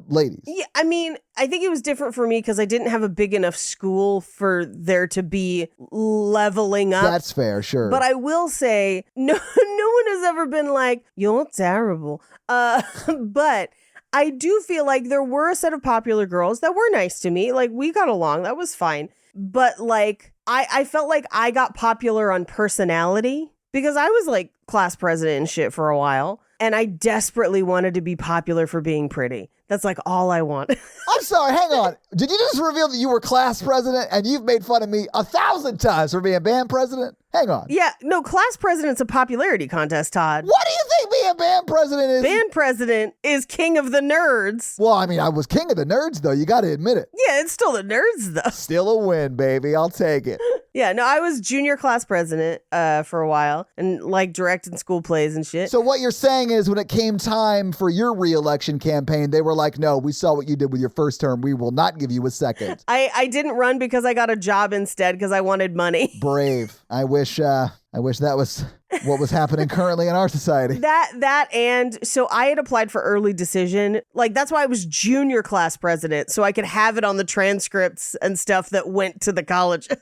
ladies. Yeah, I mean, I think it was different for me because I didn't have a big enough school for there to be leveling up. That's fair, sure. But I will say, no one has ever been like, you're terrible. But I do feel like there were a set of popular girls that were nice to me. Like, we got along. That was fine. But like, I felt like I got popular on personality because I was like class president and shit for a while. And I desperately wanted to be popular for being pretty. That's like all I want. I'm sorry, hang on. Did you just reveal that you were class president and you've made fun of me 1,000 times for being band president? Hang on. Yeah, no, class president's a popularity contest, Todd. What do you think being band president is? Band president is king of the nerds. Well, I mean, I was king of the nerds, though. You got to admit it. Yeah, it's still the nerds, though. Still a win, baby. I'll take it. Yeah, no, I was junior class president for a while and like directing school plays and shit. So what you're saying is when it came time for your re-election campaign, they were like, no, we saw what you did with your first term. We will not give you a second. I didn't run because I got a job instead because I wanted money. Brave. I wish that was what was happening currently in our society. That and so I had applied for early decision. Like, that's why I was junior class president, so I could have it on the transcripts and stuff that went to the colleges.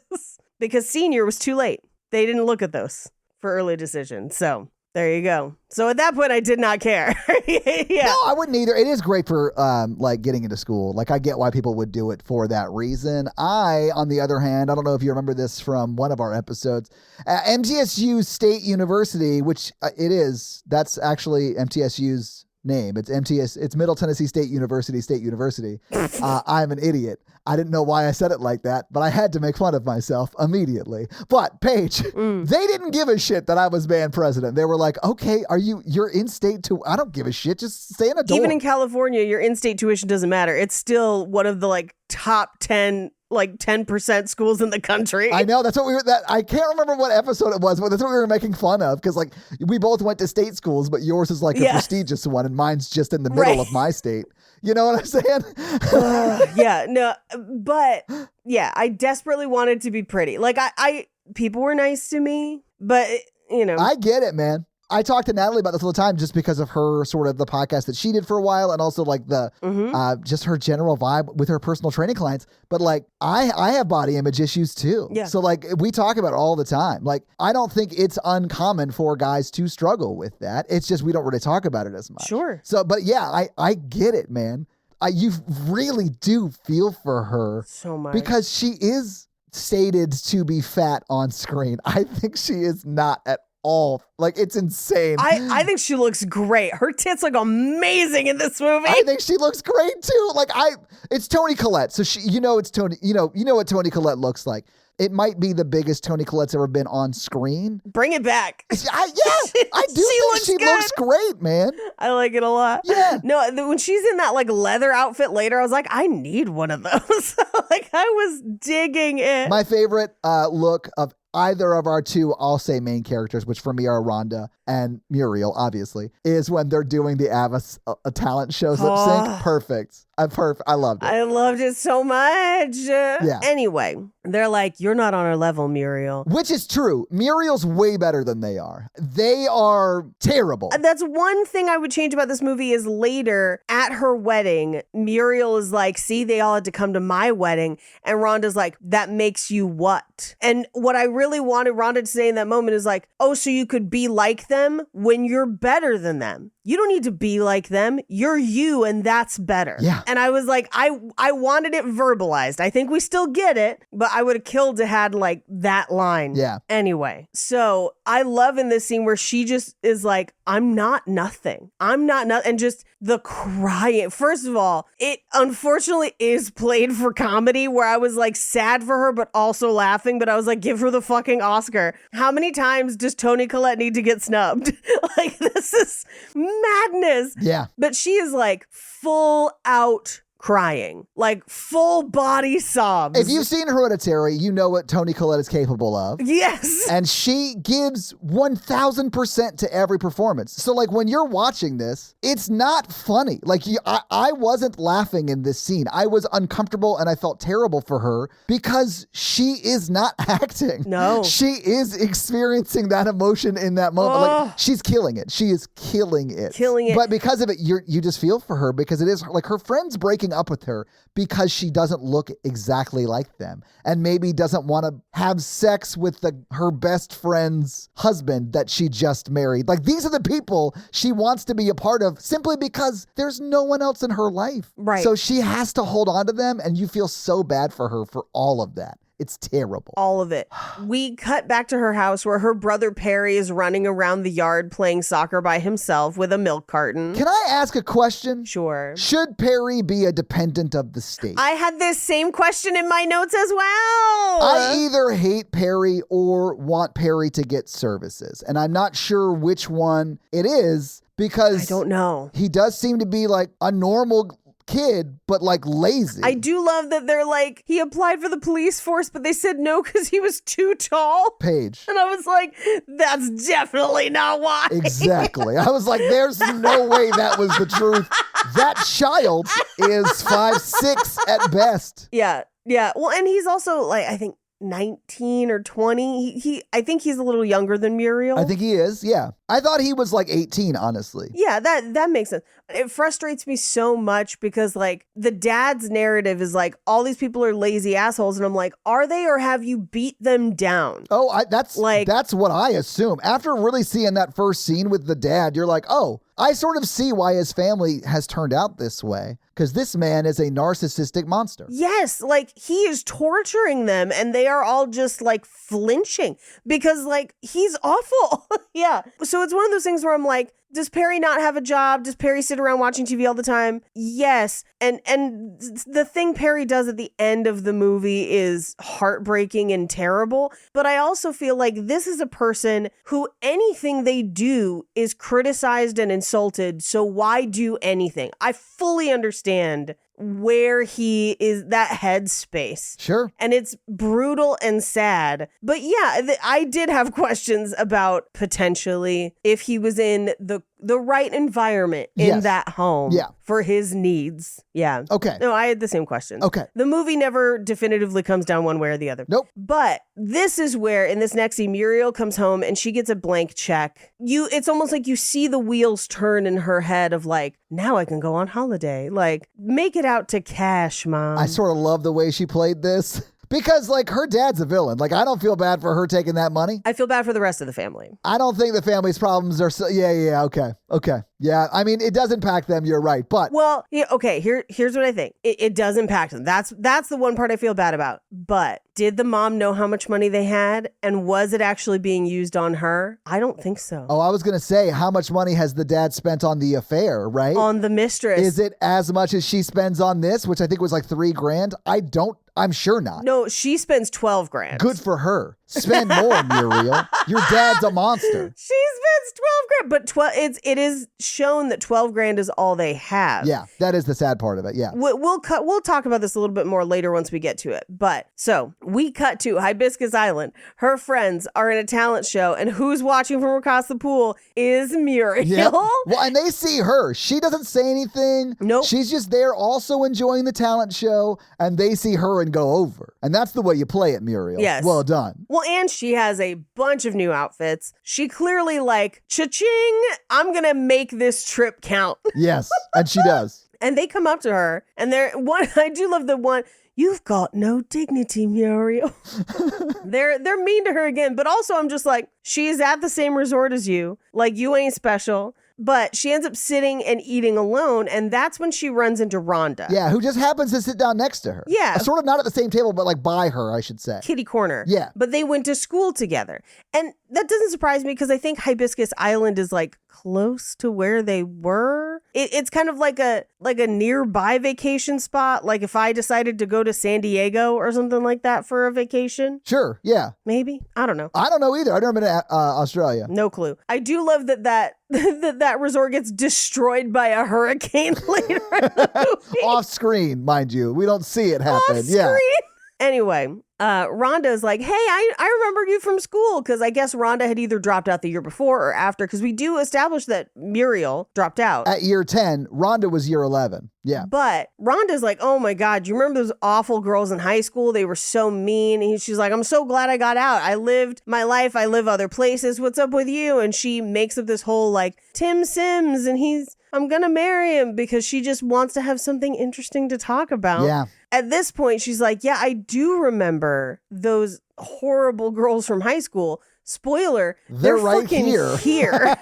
Because senior was too late. They didn't look at those for early decision. So there you go. So at that point, I did not care. Yeah. No, I wouldn't either. It is great for like getting into school. Like, I get why people would do it for that reason. I, on the other hand, I don't know if you remember this from one of our episodes, MTSU State University, which it is, that's actually MTSU's name. It's MTS. It's Middle Tennessee State University, State University. I'm an idiot. I didn't know why I said it like that, but I had to make fun of myself immediately. But Paige, they didn't give a shit that I was band president. They were like, okay, you're in-state to, I don't give a shit. Just stay in a dorm. Even in California, your in-state tuition doesn't matter. It's still one of the like top 10 10% schools in the country. I know. That's what I can't remember what episode it was, but that's what we were making fun of. Because like we both went to state schools, but yours is like a prestigious one and mine's just in the middle of my state. You know what I'm saying? Yeah, no, but yeah, I desperately wanted to be pretty. Like I people were nice to me, but you know. I get it, man. I talk to Natalie about this all the time just because of her sort of the podcast that she did for a while and also like the just her general vibe with her personal training clients. But like I have body image issues too. Yeah. So like we talk about it all the time. Like I don't think it's uncommon for guys to struggle with that. It's just we don't really talk about it as much. Sure. So but yeah, I get it, man. You really do feel for her so much because she is stated to be fat on screen. I think she is not at all. Like, it's insane. I think she looks great. Her tits look amazing in this movie. I think she looks great too. Like it's Toni Collette. So she, it's Toni, you know what Toni Collette looks like. It might be the biggest Toni Collette's ever been on screen. Bring it back. I do think she looks great, man. I like it a lot. Yeah. No, when she's in that like leather outfit later, I was like, I need one of those. Like I was digging it. My favorite look of either of our two, I'll say main characters, which for me are Rhonda and Muriel, obviously, is when they're doing the Avis talent shows lip sync. Perfect. I loved it. I loved it so much. Yeah. Anyway, they're like, you're not on our level, Muriel. Which is true. Muriel's way better than they are. They are terrible. That's one thing I would change about this movie is later at her wedding, Muriel is like, see, they all had to come to my wedding. And Rhonda's like, that makes you what? And what I really wanted Rhonda to say in that moment is like, oh, so you could be like them when you're better than them. You don't need to be like them. You're you, and that's better. Yeah. And I was like, I wanted it verbalized. I think we still get it, but I would have killed to had like that line. Yeah. Anyway, so I love in this scene where she just is like, I'm not nothing. I'm not nothing. And just the crying. First of all, it unfortunately is played for comedy where I was like sad for her, but also laughing. But I was like, give her the fucking Oscar. How many times does Toni Collette need to get snubbed? Like, this is madness. Yeah. But she is like full out crying, like full body sobs. If you've seen Hereditary, you know what Toni Collette is capable of. Yes. And she gives 1000% to every performance. So like when you're watching this, it's not funny. Like I wasn't laughing in this scene. I was uncomfortable and I felt terrible for her because she is not acting. No. She is experiencing that emotion in that moment. Like she's killing it. She is killing it. Killing it. But because of it, you just feel for her because it is like her friends breaking up with her because she doesn't look exactly like them and maybe doesn't want to have sex with her best friend's husband that she just married. Like these are the people she wants to be a part of simply because there's no one else in her life. Right. So she has to hold on to them and you feel so bad for her for all of that. It's terrible. All of it. We cut back to her house where her brother Perry is running around the yard playing soccer by himself with a milk carton. Can I ask a question? Sure. Should Perry be a dependent of the state? I had this same question in my notes as well. I either hate Perry or want Perry to get services. And I'm not sure which one it is because I don't know. He does seem to be like a normal kid, but like lazy. I do love that they're like, he applied for the police force, but they said no because he was too tall. Paige. And I was like, that's definitely not why. Exactly. I was like, there's no way that was the truth. That child is 5'6" at best. Yeah. Yeah. Well, and he's also like, I think 19 or 20. I think he's a little younger than Muriel. I think he is. Yeah. I thought he was like 18, honestly. Yeah, that makes sense. It frustrates me so much because like the dad's narrative is like all these people are lazy assholes. And I'm like, are they or have you beat them down? Oh, that's what I assume. After really seeing that first scene with the dad, you're like, oh, I sort of see why his family has turned out this way. Because this man is a narcissistic monster. Yes, like he is torturing them and they are all just like flinching because like he's awful. Yeah. So it's one of those things where I'm like, Does Perry not have a job? Does Perry sit around watching TV all the time? Yes. And the thing Perry does at the end of the movie is heartbreaking and terrible. But I also feel like this is a person who anything they do is criticized and insulted. So why do anything? I fully understand where he is, that headspace. Sure. And it's brutal and sad. But yeah, I did have questions about potentially if he was in the right environment in that home for his needs. Yeah. Okay. No, I had the same question. Okay. The movie never definitively comes down one way or the other. Nope. But this is where, in this next scene, Muriel comes home and she gets a blank check. It's almost like you see the wheels turn in her head of like, now I can go on holiday. Like, make it out to cash, Mom. I sort of love the way she played this. Because, like, her dad's a villain. Like, I don't feel bad for her taking that money. I feel bad for the rest of the family. I don't think the family's problems are so... Yeah, okay. Yeah, I mean, it does impact them, you're right, but... Well, yeah, okay, here's what I think. It does impact them. That's the one part I feel bad about. But did the mom know how much money they had? And was it actually being used on her? I don't think so. Oh, I was going to say, how much money has the dad spent on the affair, right? On the mistress. Is it as much as she spends on this, which I think was like $3,000? I'm sure not. No, she spends $12,000. Good for her. Spend more, Muriel. Your dad's a monster. She spends $12,000, but it is shown that $12,000 is all they have. Yeah, that is the sad part of it. Yeah, we'll talk about this a little bit more later once we get to it. But so we cut to Hibiscus Island. Her friends are in a talent show, and who's watching from across the pool is Muriel. Yep. Well, and they see her. She doesn't say anything. Nope. She's just there, also enjoying the talent show, and they see her and go over. And that's the way you play it, Muriel. Yes. Well done. Well, and she has a bunch of new outfits. She clearly like, cha-ching, I'm going to make this trip count. Yes, and she does. And they come up to her, and I do love the one, you've got no dignity, Muriel. They're mean to her again, but also I'm just like, she's at the same resort as you. Like, you ain't special. But she ends up sitting and eating alone, and that's when she runs into Rhonda. Yeah, who just happens to sit down next to her. Yeah. Sort of not at the same table, but like by her, I should say. Kitty corner. Yeah. But they went to school together. And that doesn't surprise me because I think Hibiscus Island is like close to where they were. It's kind of like a nearby vacation spot. Like if I decided to go to San Diego or something like that for a vacation. Sure, yeah. Maybe. I don't know. I don't know either. I've never been to Australia. No clue. I do love that resort gets destroyed by a hurricane later in the movie. Off screen, mind you. We don't see it happen. Off Yeah. screen. Anyway, Rhonda's like, hey, I remember you from school, because I guess Rhonda had either dropped out the year before or after, because we do establish that Muriel dropped out. At year 10, Rhonda was year 11. Yeah. But Rhonda's like, oh my God, you remember those awful girls in high school? They were so mean. And she's like, I'm so glad I got out. I lived my life. I live other places. What's up with you? And she makes up this whole like, Tim Sims, and I'm going to marry him, because she just wants to have something interesting to talk about. Yeah. At this point, she's like, yeah, I do remember those horrible girls from high school. Spoiler, they're right fucking here.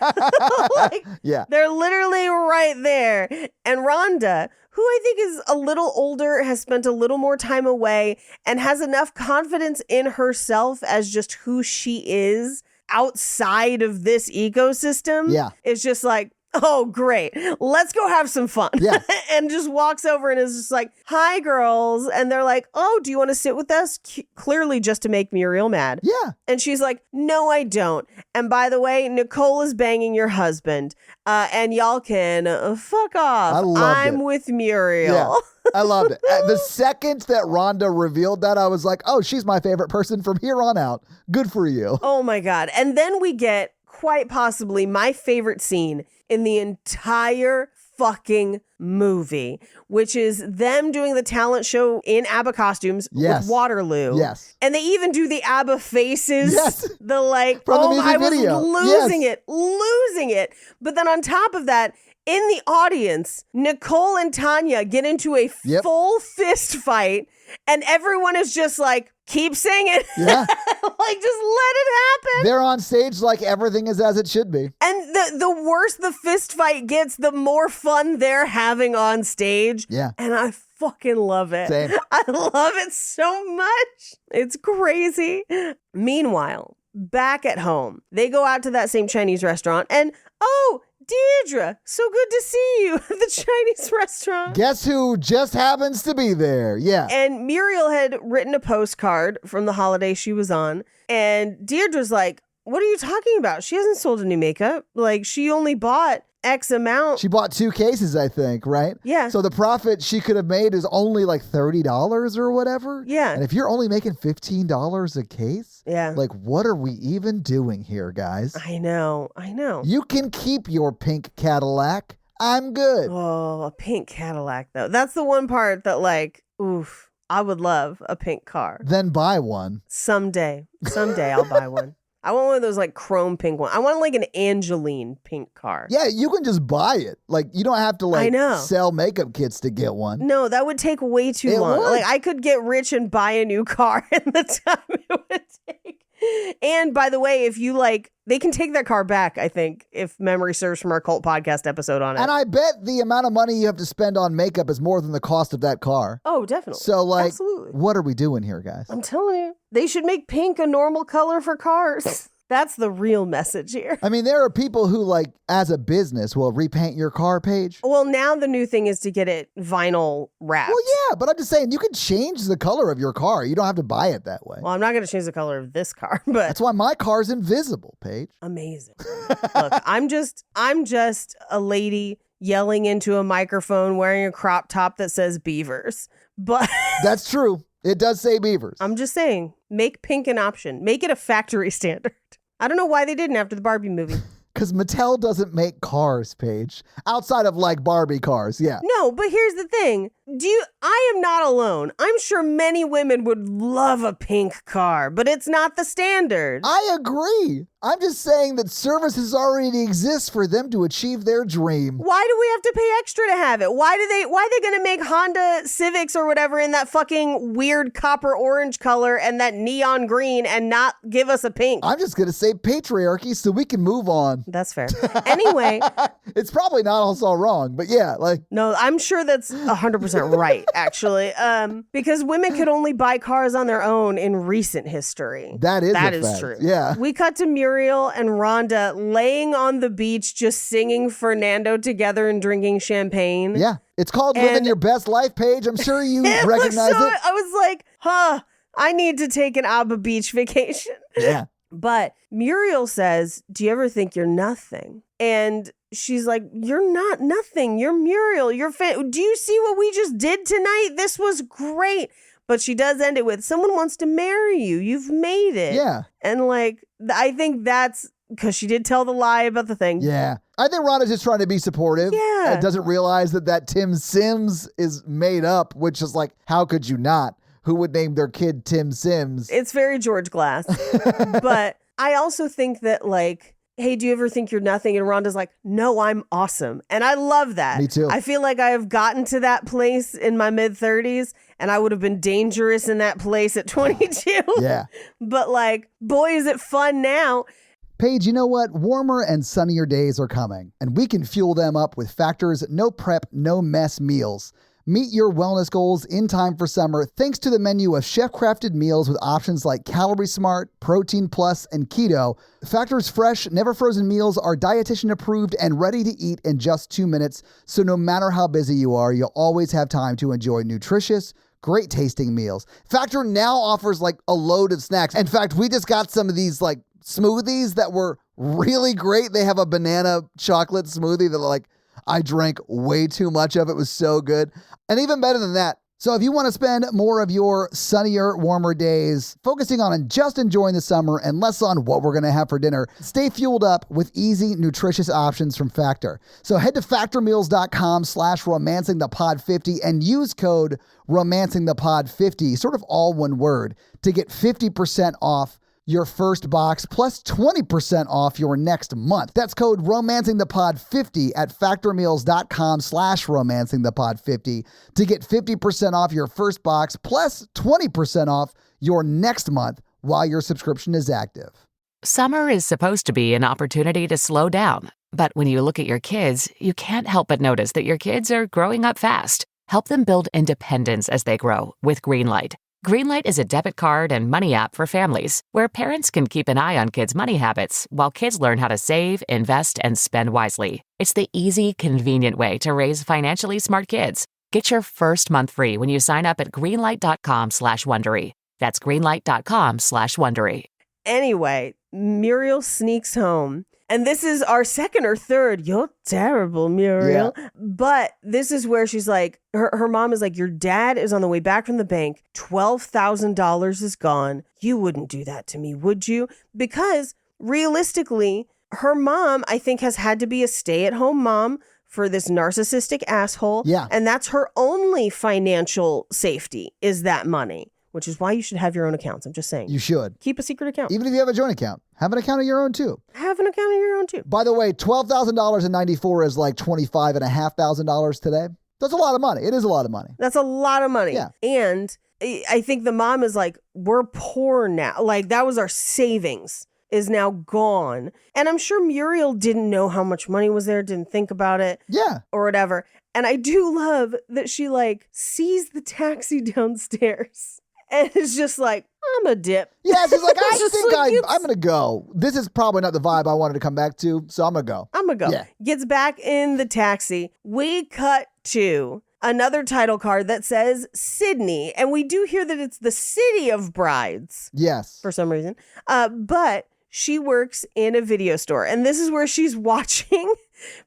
Like, yeah. They're literally right there. And Rhonda, who I think is a little older, has spent a little more time away and has enough confidence in herself as just who she is outside of this ecosystem. Yeah. It's just like, oh, great. Let's go have some fun. Yeah. And just walks over and is just like, hi, girls. And they're like, oh, do you want to sit with us? Clearly just to make Muriel mad. Yeah. And she's like, no, I don't. And by the way, Nicole is banging your husband. And y'all can fuck off. I'm with Muriel. Yeah. I loved it. The second that Rhonda revealed that, I was like, oh, she's my favorite person from here on out. Good for you. Oh, my God. And then we get quite possibly my favorite scene in the entire fucking movie, which is them doing the talent show in ABBA costumes with Waterloo. Yes. And they even do the ABBA faces. Yes. The like, from the oh, music I was video. losing it. But then on top of that, in the audience, Nicole and Tanya get into a full fist fight, and everyone is just like, keep singing. Yeah. Like, just let it happen. They're on stage like everything is as it should be. And the worse the fist fight gets, the more fun they're having on stage. Yeah. And I fucking love it. Same. I love it so much. It's crazy. Meanwhile, back at home, they go out to that same Chinese restaurant, and oh, Deirdre, so good to see you at the Chinese restaurant. Guess who just happens to be there? Yeah. And Muriel had written a postcard from the holiday she was on. And Deirdre's like, what are you talking about? She hasn't sold any makeup. Like, she only bought X amount. She bought 2 cases, I think, right? Yeah. So the profit she could have made is only like $30 or whatever. Yeah. And if you're only making $15 a case, Yeah. like, what are we even doing here, guys? I know. You can keep your pink Cadillac. I'm good. Oh, a pink Cadillac, though. That's the one part that, like, oof, I would love a pink car. Then buy one. Someday I'll buy one. I want one of those like chrome pink one. I want like an Angeline pink car. Yeah, you can just buy it. Like, you don't have to like sell makeup kits to get one. No, that would take way too long. Would. Like, I could get rich and buy a new car in the time it would take. And by the way, if you like, they can take that car back, I think, if memory serves from our cult podcast episode on it. And I bet the amount of money you have to spend on makeup is more than the cost of that car. Oh, definitely. So, like, absolutely. What are we doing here, guys? I'm telling you, they should make pink a normal color for cars. That's the real message here. I mean, there are people who, like, as a business, will repaint your car page. Well, now the new thing is to get it vinyl wrapped. Well, yeah, but I'm just saying, you can change the color of your car. You don't have to buy it that way. Well, I'm not going to change the color of this car, but that's why my car's invisible, Paige. Amazing. Look, I'm just a lady yelling into a microphone wearing a crop top that says Beavers. But that's true. It does say Beavers. I'm just saying, make pink an option. Make it a factory standard. I don't know why they didn't after the Barbie movie. Because Mattel doesn't make cars, Paige. Outside of, like, Barbie cars, yeah. No, but here's the thing. I am not alone. I'm sure many women would love a pink car, but it's not the standard. I agree. I'm just saying that services already exist for them to achieve their dream. Why do we have to pay extra to have it? Why are they going to make Honda Civics or whatever in that fucking weird copper orange color and that neon green and not give us a pink? I'm just going to say patriarchy so we can move on. That's fair. Anyway. It's probably not also wrong, but yeah, like. No, I'm sure that's 100% right, actually. Because women could only buy cars on their own in recent history. That is fact. True. Yeah. We cut to Muriel and Rhonda laying on the beach just singing Fernando together and drinking champagne. Yeah. It's called Living Your Best Life, Paige. I'm sure you recognize it. I was like, I need to take an ABBA beach vacation. Yeah. But Muriel says, do you ever think you're nothing? And she's like, you're not nothing. You're Muriel. Do you see what we just did tonight? This was great. But she does end it with, someone wants to marry you. You've made it. Yeah. And like, I think that's because she did tell the lie about the thing. Yeah. I think Rhonda's just trying to be supportive. Yeah. And doesn't realize that Tim Sims is made up, which is like, how could you not? Who would name their kid Tim Sims? It's very George Glass. But I also think that, like, hey, do you ever think you're nothing? And Rhonda's like, no, I'm awesome. And I love that. Me too. I feel like I have gotten to that place in my mid-30s, and I would have been dangerous in that place at 22. Yeah. But, like, boy, is it fun now. Paige, you know what? Warmer and sunnier days are coming, and we can fuel them up with Factor's no prep, no mess meals. Meet your wellness goals in time for summer thanks to the menu of chef-crafted meals with options like Calorie Smart, Protein Plus, and Keto. Factor's fresh, never frozen meals are dietitian approved and ready to eat in just 2 minutes, so no matter how busy you are, you'll always have time to enjoy nutritious, great tasting meals. Factor now offers like a load of snacks. In fact, we just got some of these like smoothies that were really great. They have a banana chocolate smoothie that like I drank way too much of. It was so good. And even better than that. So if you want to spend more of your sunnier, warmer days focusing on just enjoying the summer and less on what we're going to have for dinner, stay fueled up with easy, nutritious options from Factor. So head to factormeals.com/romancingthepod50 and use code romancingthepod50, sort of all one word, to get 50% off your first box plus 20% off your next month. That's code romancingthepod50 at factormeals.com/romancingthepod50 to get 50% off your first box plus 20% off your next month while your subscription is active. Summer is supposed to be an opportunity to slow down. But when you look at your kids, you can't help but notice that your kids are growing up fast. Help them build independence as they grow with Greenlight. Greenlight is a debit card and money app for families where parents can keep an eye on kids' money habits while kids learn how to save, invest, and spend wisely. It's the easy, convenient way to raise financially smart kids. Get your first month free when you sign up at greenlight.com/Wondery. That's greenlight.com/Wondery. Anyway, Muriel sneaks home. And this is our second or third. You're terrible, Muriel. Yeah. But this is where she's like, her mom is like, your dad is on the way back from the bank. $12,000 is gone. You wouldn't do that to me, would you? Because realistically, her mom, I think, has had to be a stay-at-home mom for this narcissistic asshole. Yeah. And that's her only financial safety is that money. Which is why you should have your own accounts. I'm just saying. You should. Keep a secret account. Even if you have a joint account. Have an account of your own, too. Have an account of your own, too. By the way, $12,000 in 94 is like $25,500 today. That's a lot of money. It is a lot of money. That's a lot of money. Yeah. And I think the mom is like, we're poor now. Like, that was our savings is now gone. And I'm sure Muriel didn't know how much money was there, didn't think about it. Yeah. Or whatever. And I do love that she, like, sees the taxi downstairs. And it's just like, I'm a dip. Yeah, she's like, I Just think like, I'm going to go. This is probably not the vibe I wanted to come back to, so I'm going to go. I'm going to go. Yeah. Gets back in the taxi. We cut to another title card that says Sydney. And we do hear that it's the city of brides. Yes. For some reason. But she works in a video store. And this is where she's watching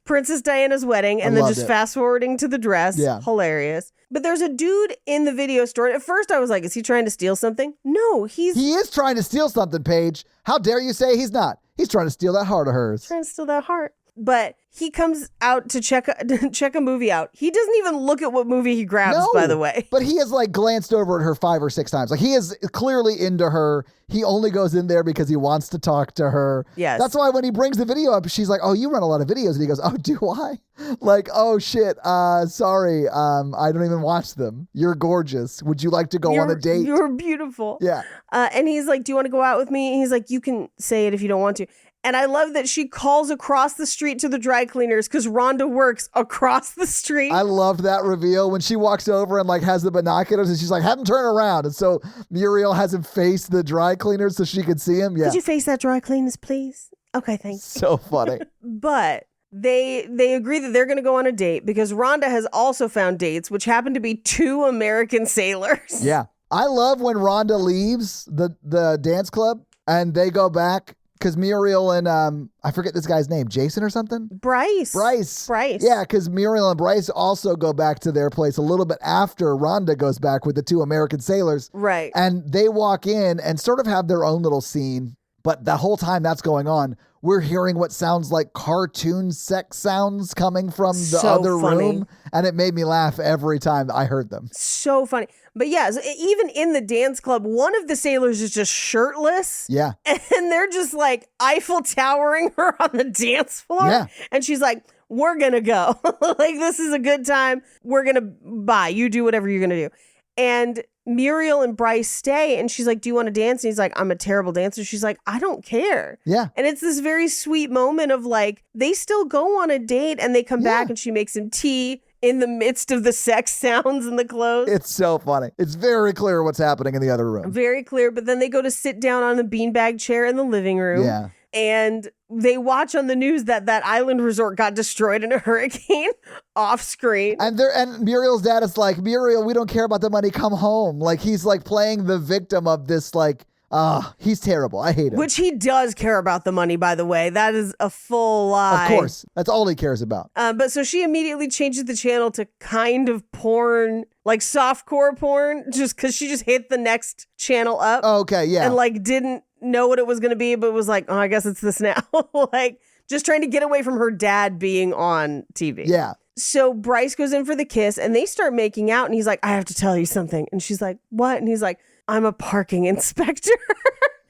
Princess Diana's wedding and then just fast forwarding to the dress. Yeah. Hilarious. But there's a dude in the video store. At first I was like, is he trying to steal something? No, He is trying to steal something, Paige. How dare you say he's not? He's trying to steal that heart of hers. Trying to steal that heart. But he comes out to check a movie out. He doesn't even look at what movie he grabs, by the way. But he has like glanced over at her 5 or 6 times. Like he is clearly into her. He only goes in there because he wants to talk to her. Yes. That's why when he brings the video up, she's like, oh, you run a lot of videos. And he goes, oh, do I? Like, oh, shit. Sorry. I don't even watch them. You're gorgeous. Would you like to go on a date? You're beautiful. Yeah. And he's like, do you want to go out with me? And he's like, you can say it if you don't want to. And I love that she calls across the street to the dry cleaners because Rhonda works across the street. I loved that reveal when she walks over and like has the binoculars and she's like, have him turn around. And so Muriel has him face the dry cleaners so she could see him. Yeah. Could you face that dry cleaners, please? Okay, thanks. So funny. But they agree that they're going to go on a date because Rhonda has also found dates, which happen to be 2 American sailors. Yeah. I love when Rhonda leaves the dance club and they go back. Because Muriel and, I forget this guy's name, Jason or something? Bryce. Yeah, because Muriel and Bryce also go back to their place a little bit after Rhonda goes back with the 2 American sailors. Right. And they walk in and sort of have their own little scene. But the whole time that's going on, we're hearing what sounds like cartoon sex sounds coming from the other room. And it made me laugh every time I heard them. So funny. But yeah, so even in the dance club, one of the sailors is just shirtless. Yeah. And they're just like Eiffel Towering her on the dance floor. Yeah. And she's like, we're going to go. Like, this is a good time. We're going to buy. You do whatever you're going to do. And Muriel and Bryce stay. And she's like, do you want to dance? And he's like, I'm a terrible dancer. She's like, I don't care. Yeah. And it's this very sweet moment of like, they still go on a date and they come back and she makes him tea in the midst of the sex sounds and the clothes. It's so funny. It's very clear what's happening in the other room. Very clear. But then they go to sit down on the beanbag chair in the living room. Yeah. And they watch on the news that island resort got destroyed in a hurricane off screen. And Muriel's dad is like, Muriel, we don't care about the money. Come home. Like he's like playing the victim of this like, he's terrible. I hate him. Which he does care about the money, by the way. That is a full lie. Of course. That's all he cares about. But so she immediately changes the channel to kind of porn, like softcore porn, just because she just hit the next channel up. Okay, yeah. And like didn't know what it was going to be, but was like, oh, I guess it's this now. Like just trying to get away from her dad being on TV. Yeah. So Bryce goes in for the kiss and they start making out and he's like, I have to tell you something. And she's like, what? And he's like, I'm a parking inspector.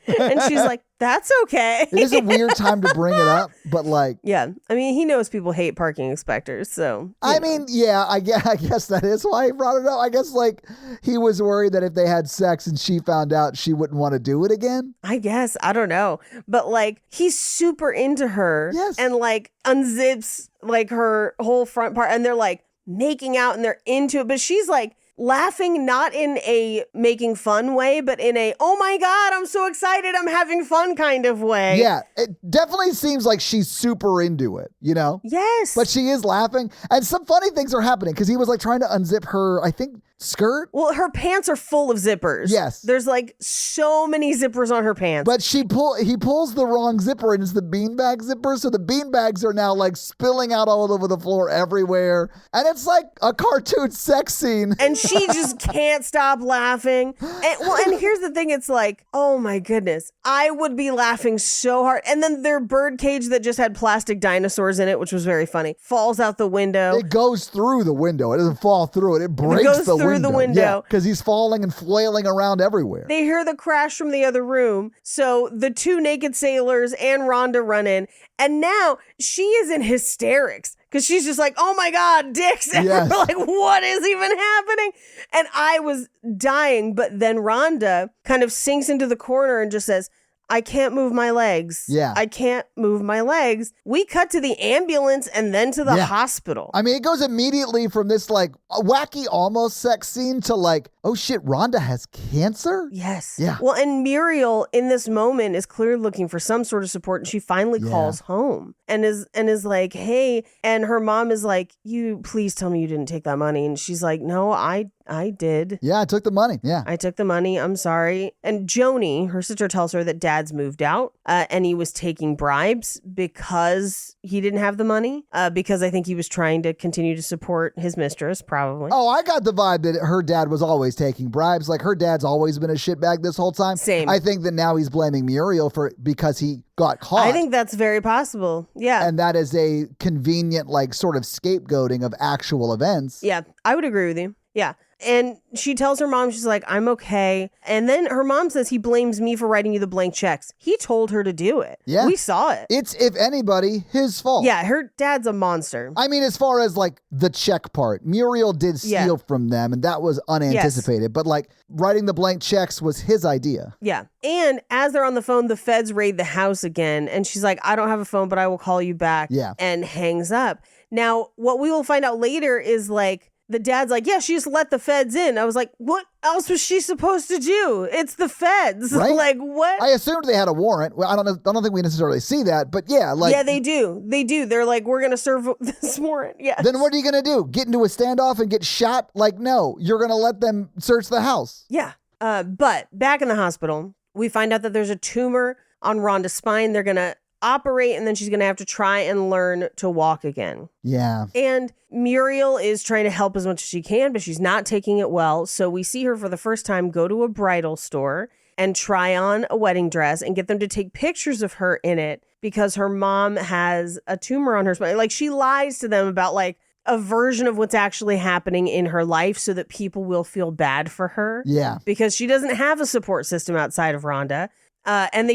And she's like, that's okay. It is a weird time to bring it up, but like... Yeah. I mean, he knows people hate parking inspectors, so... I mean, yeah, I guess that is why he brought it up. I guess, like, he was worried that if they had sex and she found out, she wouldn't want to do it again. I guess. I don't know. But, like, he's super into her. Yes. And, like, unzips, like, her whole front part, and they're, like, making out, and they're into it. But she's, like laughing not in a making fun way, but in a, oh my God, I'm so excited, I'm having fun kind of way. Yeah, it definitely seems like she's super into it, you know? Yes. But she is laughing. And some funny things are happening because he was like trying to unzip her, I think, skirt. Well, her pants are full of zippers. Yes. There's like so many zippers on her pants. But he pulls the wrong zipper and it's the beanbag zipper. So the beanbags are now like spilling out all over the floor everywhere. And it's like a cartoon sex scene. And she just can't stop laughing. And here's the thing. It's like, oh my goodness, I would be laughing so hard. And then their bird cage that just had plastic dinosaurs in it, which was very funny, falls out the window. It goes through the window. It doesn't fall through it. It breaks the window. The window. Yeah, because he's falling and flailing around everywhere. They hear the crash from the other room. So the two naked sailors and Rhonda run in. And now she is in hysterics because she's just like, oh my God, dicks. And Yes. we're like, what is even happening? And I was dying. But then Rhonda kind of sinks into the corner and just says, I can't move my legs. Yeah. I can't move my legs. We cut to the ambulance and then to the hospital. I mean, it goes immediately from this like wacky almost sex scene to like, oh shit, Rhonda has cancer? Yes. Yeah. Well, and Muriel in this moment is clearly looking for some sort of support, and she finally calls home and is like, hey, and her mom is like, you please tell me you didn't take that money. And she's like, no, I did. Yeah, I took the money. Yeah. I took the money. I'm sorry. And Joni, her sister, tells her that dad's moved out and he was taking bribes because he didn't have the money, because I think he was trying to continue to support his mistress, probably. Oh, I got the vibe that her dad was always taking bribes. Like her dad's always been a shitbag this whole time. Same. I think that now he's blaming Muriel because he got caught. I think that's very possible. Yeah. And that is a convenient, like, sort of scapegoating of actual events. Yeah, I would agree with you. Yeah. And she tells her mom, she's like, I'm okay. And then her mom says he blames me for writing you the blank checks. He told her to do it. Yeah. We saw it. It's, if anybody, his fault. Yeah, her dad's a monster. I mean, as far as like the check part, Muriel did steal from them and that was unanticipated. Yes. But like writing the blank checks was his idea. Yeah. And as they're on the phone, the feds raid the house again. And she's like, I don't have a phone, but I will call you back. Yeah. And hangs up. Now, what we will find out later is like, the dad's like, yeah, she just let the feds in. I was like, what else was she supposed to do? It's the feds. Right? Like, what? I assumed they had a warrant. Well, I don't think we necessarily see that, but yeah. Like, yeah, they do. They do. They're like, we're going to serve this warrant. Yeah. Then what are you going to do? Get into a standoff and get shot? Like, no, you're going to let them search the house. Yeah. But back in the hospital, we find out that there's a tumor on Rhonda's spine. They're going to operate, and then she's going to have to try and learn to walk again. Yeah. And Muriel is trying to help as much as she can, but she's not taking it well. So we see her for the first time go to a bridal store and try on a wedding dress and get them to take pictures of her in it because her mom has a tumor on her spine. Like, she lies to them about like a version of what's actually happening in her life so that people will feel bad for her. Yeah. Because she doesn't have a support system outside of Rhonda. And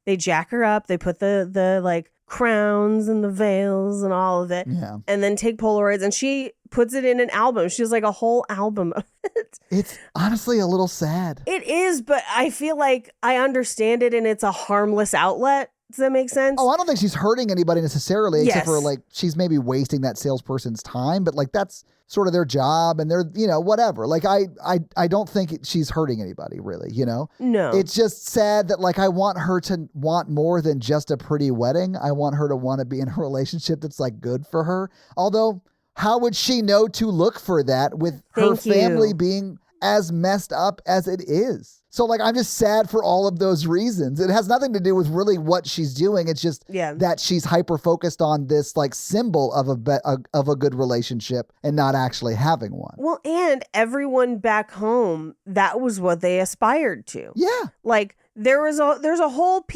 they jack her up. They put the like crowns and the veils and all of it. Yeah. And then take Polaroids, and she puts it in an album. She has like a whole album of it. It's honestly a little sad. It is, but I feel like I understand it and it's a harmless outlet. Does that make sense? Oh, I don't think she's hurting anybody necessarily, except Yes. for like she's maybe wasting that salesperson's time, but like that's sort of their job and they're, whatever. Like I don't think she's hurting anybody really, No. It's just sad that like I want her to want more than just a pretty wedding. I want her to want to be in a relationship that's like good for her. Although, how would she know to look for that with her family being as messed up as it is? So like, I'm just sad for all of those reasons. It has nothing to do with really what she's doing. It's just that she's hyper focused on this like symbol of a good relationship and not actually having one. Well, and everyone back home, that was what they aspired to. Yeah. Like there's a whole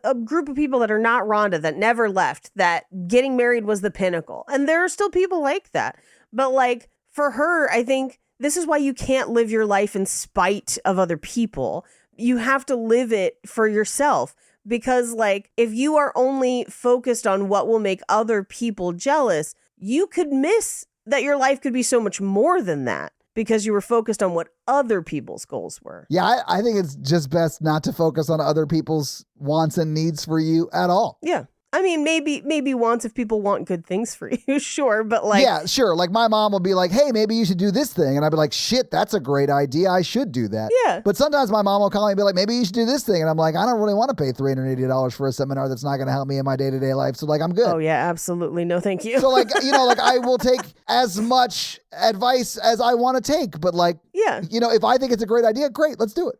a group of people that are not Rhonda that never left, that getting married was the pinnacle. And there are still people like that. But like for her, I think this is why you can't live your life in spite of other people. You have to live it for yourself. Because like, if you are only focused on what will make other people jealous, you could miss that your life could be so much more than that because you were focused on what other people's goals were. Yeah, I think it's just best not to focus on other people's wants and needs for you at all. Yeah. I mean, maybe wants if people want good things for you, sure, but like... Yeah, sure. Like my mom will be like, hey, maybe you should do this thing. And I'd be like, shit, that's a great idea. I should do that. Yeah. But sometimes my mom will call me and be like, maybe you should do this thing. And I'm like, I don't really want to pay $380 for a seminar that's not going to help me in my day-to-day life. So like, I'm good. Oh yeah, absolutely. No, thank you. So like, like I will take as much advice as I want to take. But like, yeah. If I think it's a great idea, great, let's do it.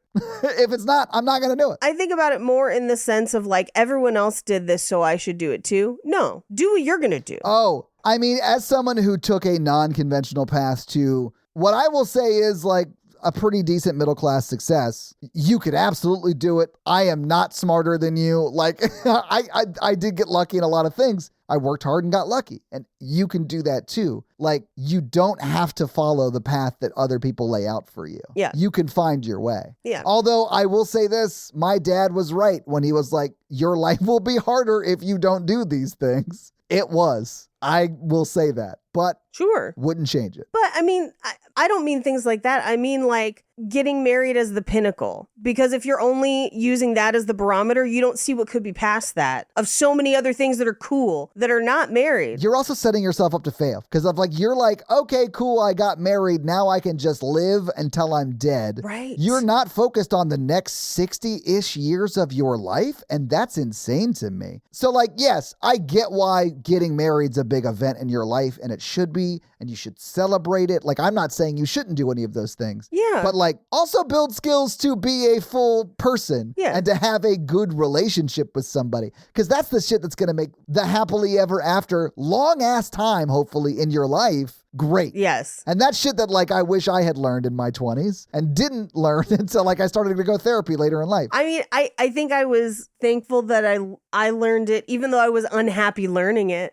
If it's not, I'm not going to do it. I think about it more in the sense of like, everyone else did this, so I should do it too. No, do what you're going to do. Oh, I mean, as someone who took a non-conventional path to what I will say is like a pretty decent middle-class success, you could absolutely do it. I am not smarter than you. Like, I did get lucky in a lot of things. I worked hard and got lucky. And you can do that too. Like, you don't have to follow the path that other people lay out for you. Yeah. You can find your way. Yeah. Although I will say this, my dad was right when he was like, your life will be harder if you don't do these things. It was. I will say that. But sure, wouldn't change it. But I mean, I don't mean things like that. I mean like getting married as the pinnacle. Because if you're only using that as the barometer, you don't see what could be past that of so many other things that are cool that are not married. You're also setting yourself up to fail because of like, you're like, okay, cool, I got married. Now I can just live until I'm dead. Right. You're not focused on the next 60-ish years of your life. And that's insane to me. So like, yes, I get why getting married's a big event in your life and it should be, and you should celebrate it. Like, I'm not saying you shouldn't do any of those things. Yeah. But like, also build skills to be a full person. Yeah. And to have a good relationship with somebody. Because that's the shit that's going to make the happily ever after long ass time, hopefully, in your life great. Yes. And that's shit that like I wish I had learned in my 20s and didn't learn until like I started to go therapy later in life. I mean, I think I was thankful that I learned it, even though I was unhappy learning it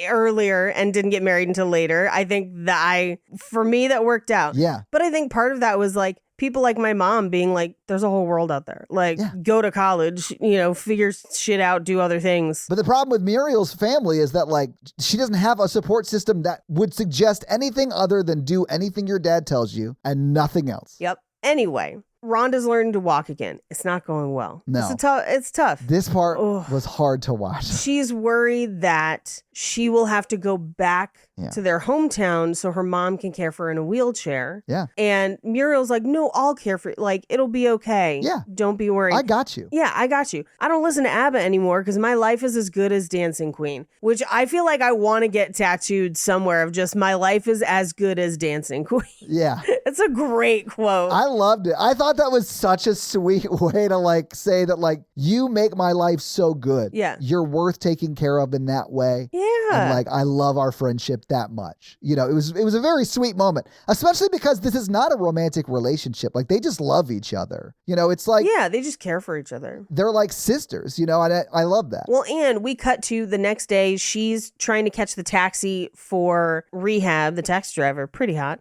earlier and didn't get married until later. I think that for me, that worked out. Yeah. But I think part of that was like, people like my mom being like, there's a whole world out there. Like, go to college, figure shit out, do other things. But the problem with Muriel's family is that, like, she doesn't have a support system that would suggest anything other than do anything your dad tells you and nothing else. Yep. Anyway, Rhonda's learning to walk again. It's not going well. No. It's tough. This part was hard to watch. She's worried that she will have to go back to their hometown so her mom can care for her in a wheelchair. Yeah. And Muriel's like, no, I'll care for you. Like, it'll be okay. Yeah. Don't be worried. I got you. Yeah, I got you. I don't listen to ABBA anymore because my life is as good as Dancing Queen, which I feel like I want to get tattooed somewhere of just my life is as good as Dancing Queen. Yeah. It's a great quote. I loved it. I thought that was such a sweet way to like say that like you make my life so good. Yeah. You're worth taking care of in that way. Yeah. And like I love our friendship that much. It was a very sweet moment, especially because this is not a romantic relationship. Like they just love each other. It's like they just care for each other. They're like sisters, and I love that. Well, and we cut to the next day. She's trying to catch the taxi for rehab, the taxi driver, pretty hot.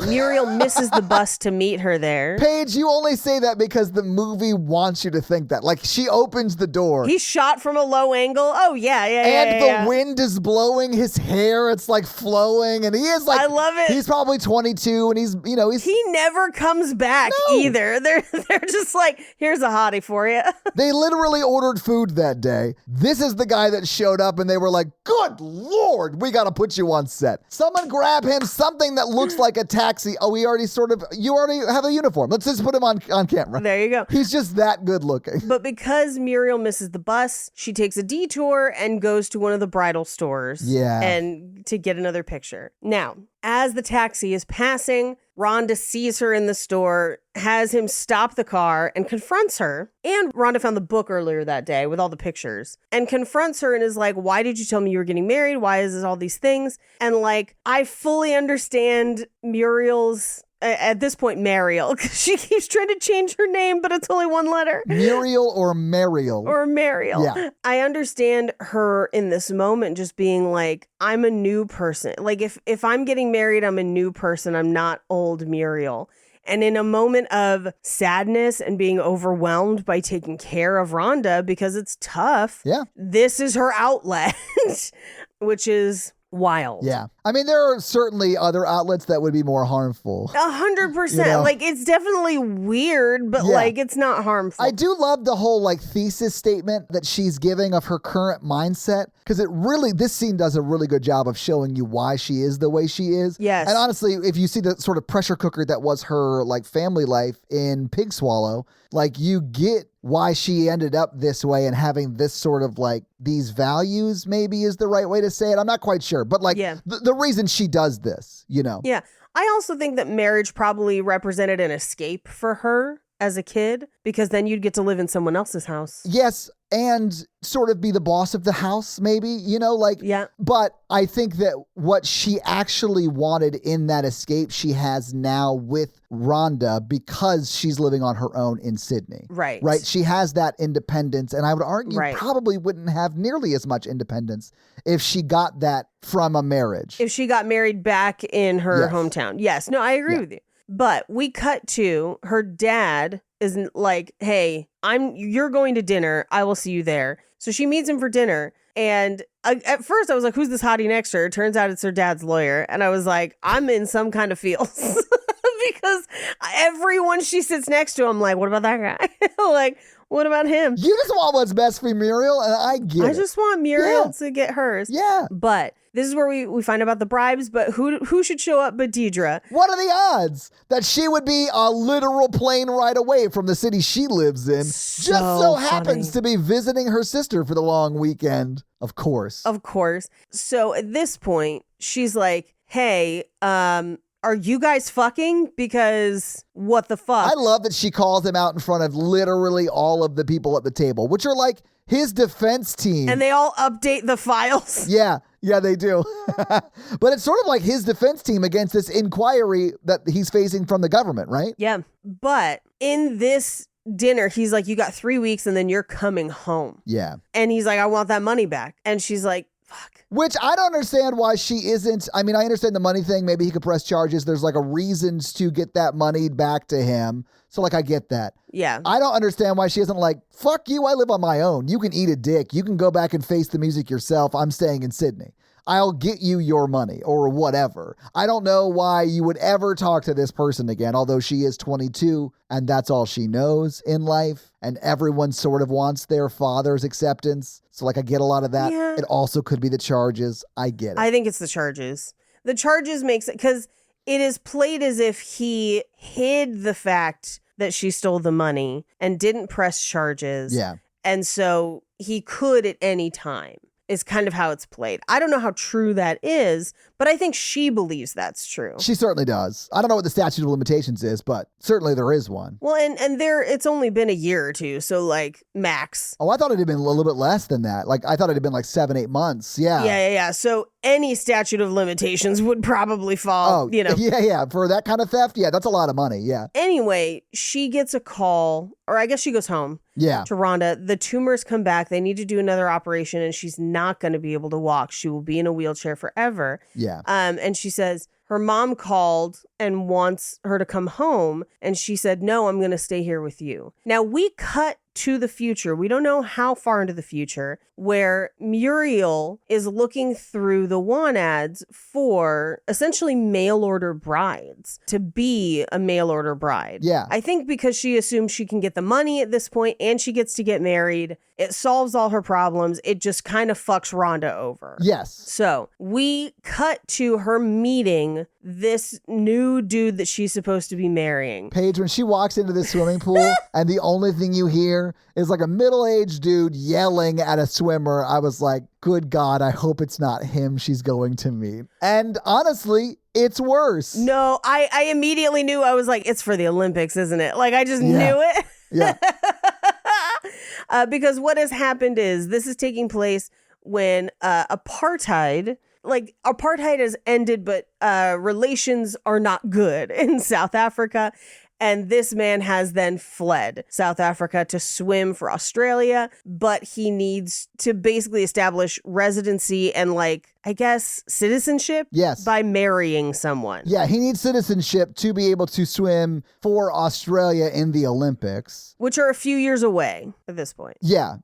Muriel misses the bus to meet her there. Paige, you only say that because the movie wants you to think that. Like, she opens the door. He's shot from a low angle. Oh, yeah. And the wind is blowing his hair. It's like flowing. And he is like, I love it. He's probably 22 and he's He never comes back either. They're just like, here's a hottie for you. They literally ordered food that day. This is the guy that showed up and they were like, good Lord, we got to put you on set. Someone grab him something that looks like a taxi. Oh, you already have a uniform. Let's just put him on camera. There you go. He's just that good looking. But because Muriel misses the bus, she takes a detour and goes to one of the bridal stores. Yeah. And to get another picture. Now, as the taxi is passing, Rhonda sees her in the store, has him stop the car and confronts her. And Rhonda found the book earlier that day with all the pictures and confronts her and is like, why did you tell me you were getting married? Why is this all these things? And like, I fully understand Muriel's, at this point, Muriel, because she keeps trying to change her name, but it's only one letter. Muriel or Mariel? Or Muriel. Yeah. I understand her in this moment just being like, I'm a new person. Like, if I'm getting married, I'm a new person. I'm not old Muriel. And in a moment of sadness and being overwhelmed by taking care of Rhonda because it's tough, yeah, this is her outlet, which is wild. Yeah. I mean, there are certainly other outlets that would be more harmful. 100%. You know? Like, it's definitely weird, but Yeah. like, it's not harmful. I do love the whole like thesis statement that she's giving of her current mindset, because this scene does a really good job of showing you why she is the way she is. Yes. And honestly, if you see the sort of pressure cooker that was her like family life in Pig Swallow, like you get why she ended up this way and having this sort of like these values maybe is the right way to say it. I'm not quite sure, but like the reason she does this, you know. Yeah. I also think that marriage probably represented an escape for her as a kid, because then you'd get to live in someone else's house. Yes, and sort of be the boss of the house, maybe, you know, like, Yeah. But I think that what she actually wanted in that escape, she has now with Rhonda, because she's living on her own in Sydney. Right. Right. She has that independence. And I would argue Right. probably wouldn't have nearly as much independence if she got that from a marriage. If she got married back in her Yes. hometown. Yes. No, I agree with you. But we cut to her dad isn't like, hey, you're going to dinner. I will see you there. So she meets him for dinner. And at first I was like, who's this hottie next to her? Turns out it's her dad's lawyer. And I was like, I'm in some kind of feels. Because everyone she sits next to, I'm like, what about that guy? Like, what about him? You just want what's best for Muriel, and I get it. I just want Muriel to get hers. Yeah. But this is where we find about the bribes, but who should show up but Deidre? What are the odds that she would be a literal plane ride away from the city she lives in, just so happens to be visiting her sister for the long weekend? Of course. Of course. So at this point, she's like, hey, are you guys fucking? Because what the fuck? I love that she calls him out in front of literally all of the people at the table, which are like his defense team. And they all update the files. Yeah, they do. But it's sort of like his defense team against this inquiry that he's facing from the government, right? Yeah. But in this dinner, he's like, you got 3 weeks and then you're coming home. Yeah. And he's like, I want that money back. And she's like, fuck. Which I don't understand why she isn't. I mean, I understand the money thing. Maybe he could press charges. There's like a reasons to get that money back to him. So like, I get that. Yeah. I don't understand why she isn't like, fuck you, I live on my own. You can eat a dick. You can go back and face the music yourself. I'm staying in Sydney. I'll get you your money or whatever. I don't know why you would ever talk to this person again, although she is 22 and that's all she knows in life. And everyone sort of wants their father's acceptance. So like, I get a lot of that. Yeah. It also could be the charges. I get it. I think it's the charges. The charges makes it, because it is played as if he hid the fact that she stole the money and didn't press charges. Yeah. And so he could at any time, is kind of how it's played. I don't know how true that is, but I think she believes that's true. She certainly does. I don't know what the statute of limitations is, but certainly there is one. Well, and it's only been a year or two, so like max. Oh, I thought it had been a little bit less than that. Like, I thought it had been like 7-8 months. Yeah. Yeah. So any statute of limitations would probably fall, you know. Yeah. For that kind of theft, yeah, that's a lot of money. Yeah. Anyway, she gets a call, or I guess she goes home. Yeah. To Rhonda. The tumors come back. They need to do another operation, and she's not going to be able to walk. She will be in a wheelchair forever. Yeah. And she says her mom called and wants her to come home, and she said, no, I'm going to stay here with you. Now we cut to the future. We don't know how far into the future, where Muriel is looking through the want ads for essentially mail order brides, to be a mail order bride. Yeah. I think because she assumes she can get the money at this point and she gets to get married. It solves all her problems. It just kind of fucks Rhonda over. Yes. So we cut to her meeting this new dude that she's supposed to be marrying. Paige, when she walks into the swimming pool and the only thing you hear is like a middle-aged dude yelling at a swimmer, I was like, good God, I hope it's not him she's going to meet. And honestly, it's worse. No, I immediately knew. I was like, it's for the Olympics, isn't it? Like, I just knew it. Yeah. Because what has happened is this is taking place when apartheid has ended, but relations are not good in South Africa. And this man has then fled South Africa to swim for Australia, but he needs to basically establish residency and like, I guess, citizenship Yes. by marrying someone. Yeah, he needs citizenship to be able to swim for Australia in the Olympics. Which are a few years away at this point. Yeah,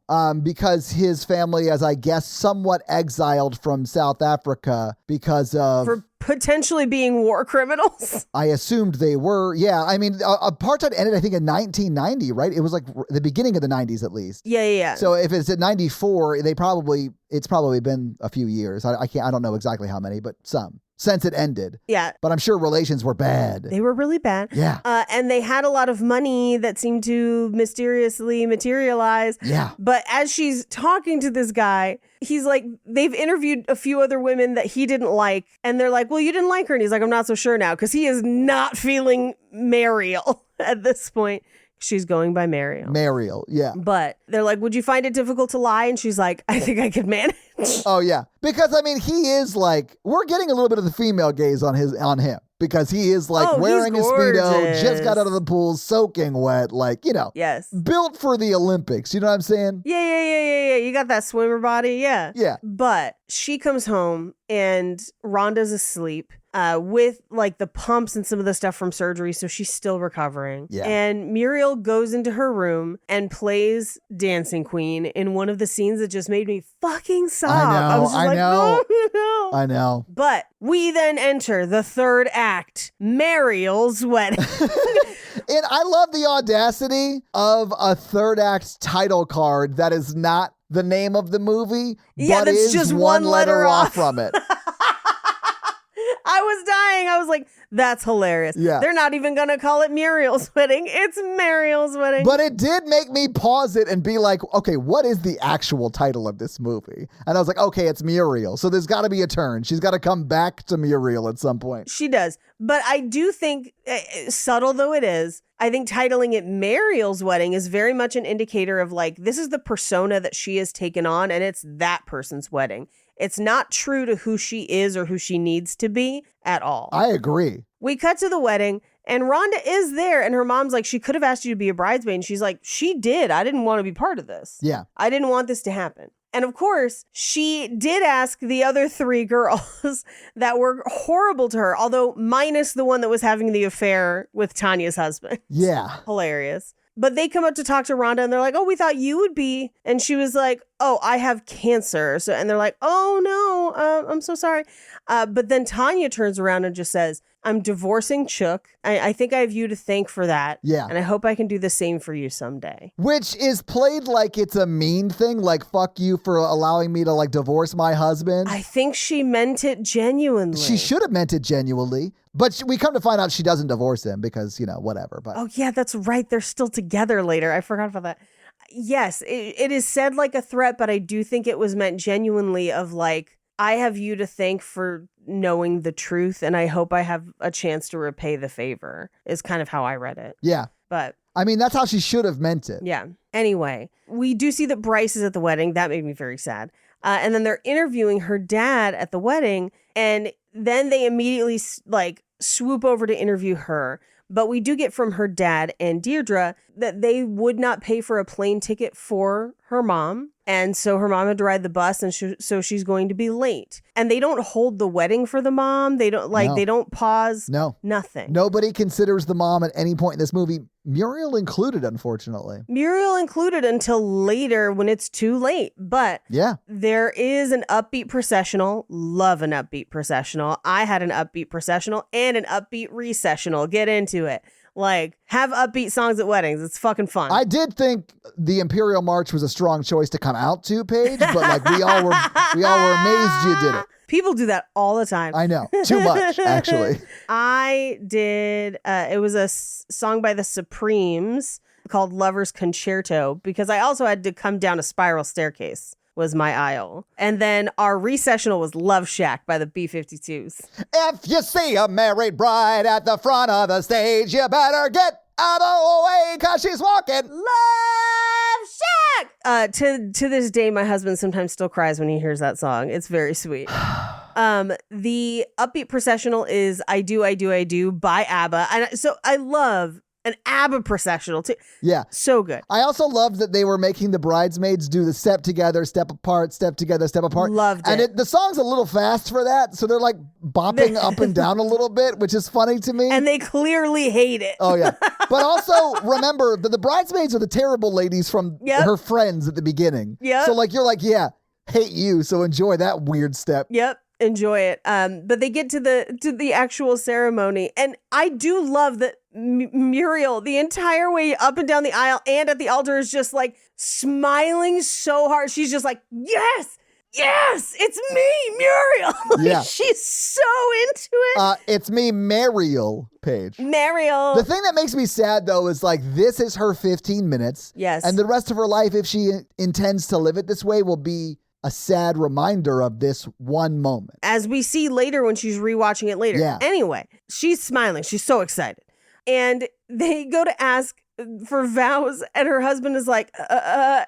because his family is, I guess, somewhat exiled from South Africa because of... For potentially being war criminals. I assumed they were. Yeah, I mean, apartheid ended, I think, in 1990, right? It was like the beginning of the 90s, at least. Yeah. So if it's at 94, it's probably been a few years. I don't know exactly how many, but some. Since it ended. Yeah. But I'm sure relations were bad. They were really bad. Yeah. And they had a lot of money that seemed to mysteriously materialize. Yeah. But as she's talking to this guy, he's like, they've interviewed a few other women that he didn't like. And they're like, well, you didn't like her. And he's like, I'm not so sure now. Because he is not feeling Muriel at this point. She's going by Muriel. Yeah. But they're like, would you find it difficult to lie? And she's like, I think I could manage. Oh, yeah. Because, I mean, he is like, we're getting a little bit of the female gaze on him. Because he is like wearing his Speedo, just got out of the pool, soaking wet, like, Yes. built for the Olympics. You know what I'm saying? Yeah. You got that swimmer body. Yeah. Yeah. But she comes home and Rhonda's asleep with like the pumps and some of the stuff from surgery. So she's still recovering. Yeah. And Muriel goes into her room and plays Dancing Queen in one of the scenes that just made me fucking sob. I was just no. I know. But we then enter the third act, Muriel's wedding. And I love the audacity of a third act title card that is not the name of the movie, but that's is just one letter off from it. I was dying. I was like, that's hilarious. Yeah. They're not even going to call it Muriel's wedding. It's Muriel's wedding. But it did make me pause it and be like, okay, what is the actual title of this movie? And I was like, okay, it's Muriel. So there's got to be a turn. She's got to come back to Muriel at some point. She does. But I do think, subtle though it is, I think titling it Muriel's wedding is very much an indicator of like, this is the persona that she has taken on and it's that person's wedding. It's not true to who she is or who she needs to be at all. I agree. We cut to the wedding and Rhonda is there and her mom's like, she could have asked you to be a bridesmaid. And she's like, she did. I didn't want to be part of this. Yeah. I didn't want this to happen. And of course, she did ask the other three girls that were horrible to her, although minus the one that was having the affair with Tanya's husband. Yeah. Hilarious. But they come up to talk to Rhonda and they're like, oh, we thought you would be. And she was like, oh, I have cancer. And they're like, oh, no, I'm so sorry. But then Tanya turns around and just says, I'm divorcing Chook. I think I have you to thank for that. Yeah. And I hope I can do the same for you someday. Which is played like it's a mean thing, like, fuck you for allowing me to, like, divorce my husband. I think she meant it genuinely. She should have meant it genuinely. But we come to find out she doesn't divorce him because, whatever. But oh, yeah, that's right. They're still together later. I forgot about that. Yes, it is said like a threat, but I do think it was meant genuinely of like, I have you to thank for knowing the truth, and I hope I have a chance to repay the favor, is kind of how I read it. yeah. But I mean, that's how she should have meant it. yeah. Anyway, we do see that Bryce is at the wedding. That made me very sad. And then they're interviewing her dad at the wedding, and then they immediately like swoop over to interview her. But we do get from her dad and Deirdre that they would not pay for a plane ticket for her mom. And so her mom had to ride the bus, and so she's going to be late. And they don't hold the wedding for the mom. They don't They don't pause. No. Nothing. Nobody considers the mom at any point in this movie, Muriel included, unfortunately. Muriel included until later when it's too late. But Yeah. there is an upbeat processional. Love an upbeat processional. I had an upbeat processional and an upbeat recessional. Get into it. Like, have upbeat songs at weddings. It's fucking fun. I did think the Imperial March was a strong choice to come out to, Paige, but like we all were amazed you did it. People do that all the time. I know. Too much, actually. I did, it was a song by the Supremes called Lover's Concerto, because I also had to come down a spiral staircase was my aisle. And then our recessional was Love Shack by the B-52s. If you see a married bride at the front of the stage, you better get out of the way because she's walking. Love Shack! To this day, my husband sometimes still cries when he hears that song. It's very sweet. The upbeat processional is I Do, I Do, I Do by ABBA. And so I love an ABBA processional too. Yeah. So good. I also loved that they were making the bridesmaids do the step together, step apart, step together, step apart. Loved and it. The song's a little fast for that, so they're like bopping up and down a little bit, which is funny to me. And they clearly hate it. Oh, yeah. But also remember that the bridesmaids are the terrible ladies from her friends at the beginning. Yep. So like you're like, yeah, hate you, so enjoy that weird step. Yep. Enjoy it. But they get to the actual ceremony. And I do love that Muriel, the entire way up and down the aisle and at the altar, is just like smiling so hard. She's just like, yes, it's me, Muriel. Yeah. She's so into it. It's me, Muriel, Paige. Muriel. The thing that makes me sad, though, is like this is her 15 minutes. Yes. And the rest of her life, if she intends to live it this way, will be a sad reminder of this one moment. As we see later when she's rewatching it later. Yeah. Anyway, she's smiling. She's so excited. And they go to ask for vows, and her husband is like,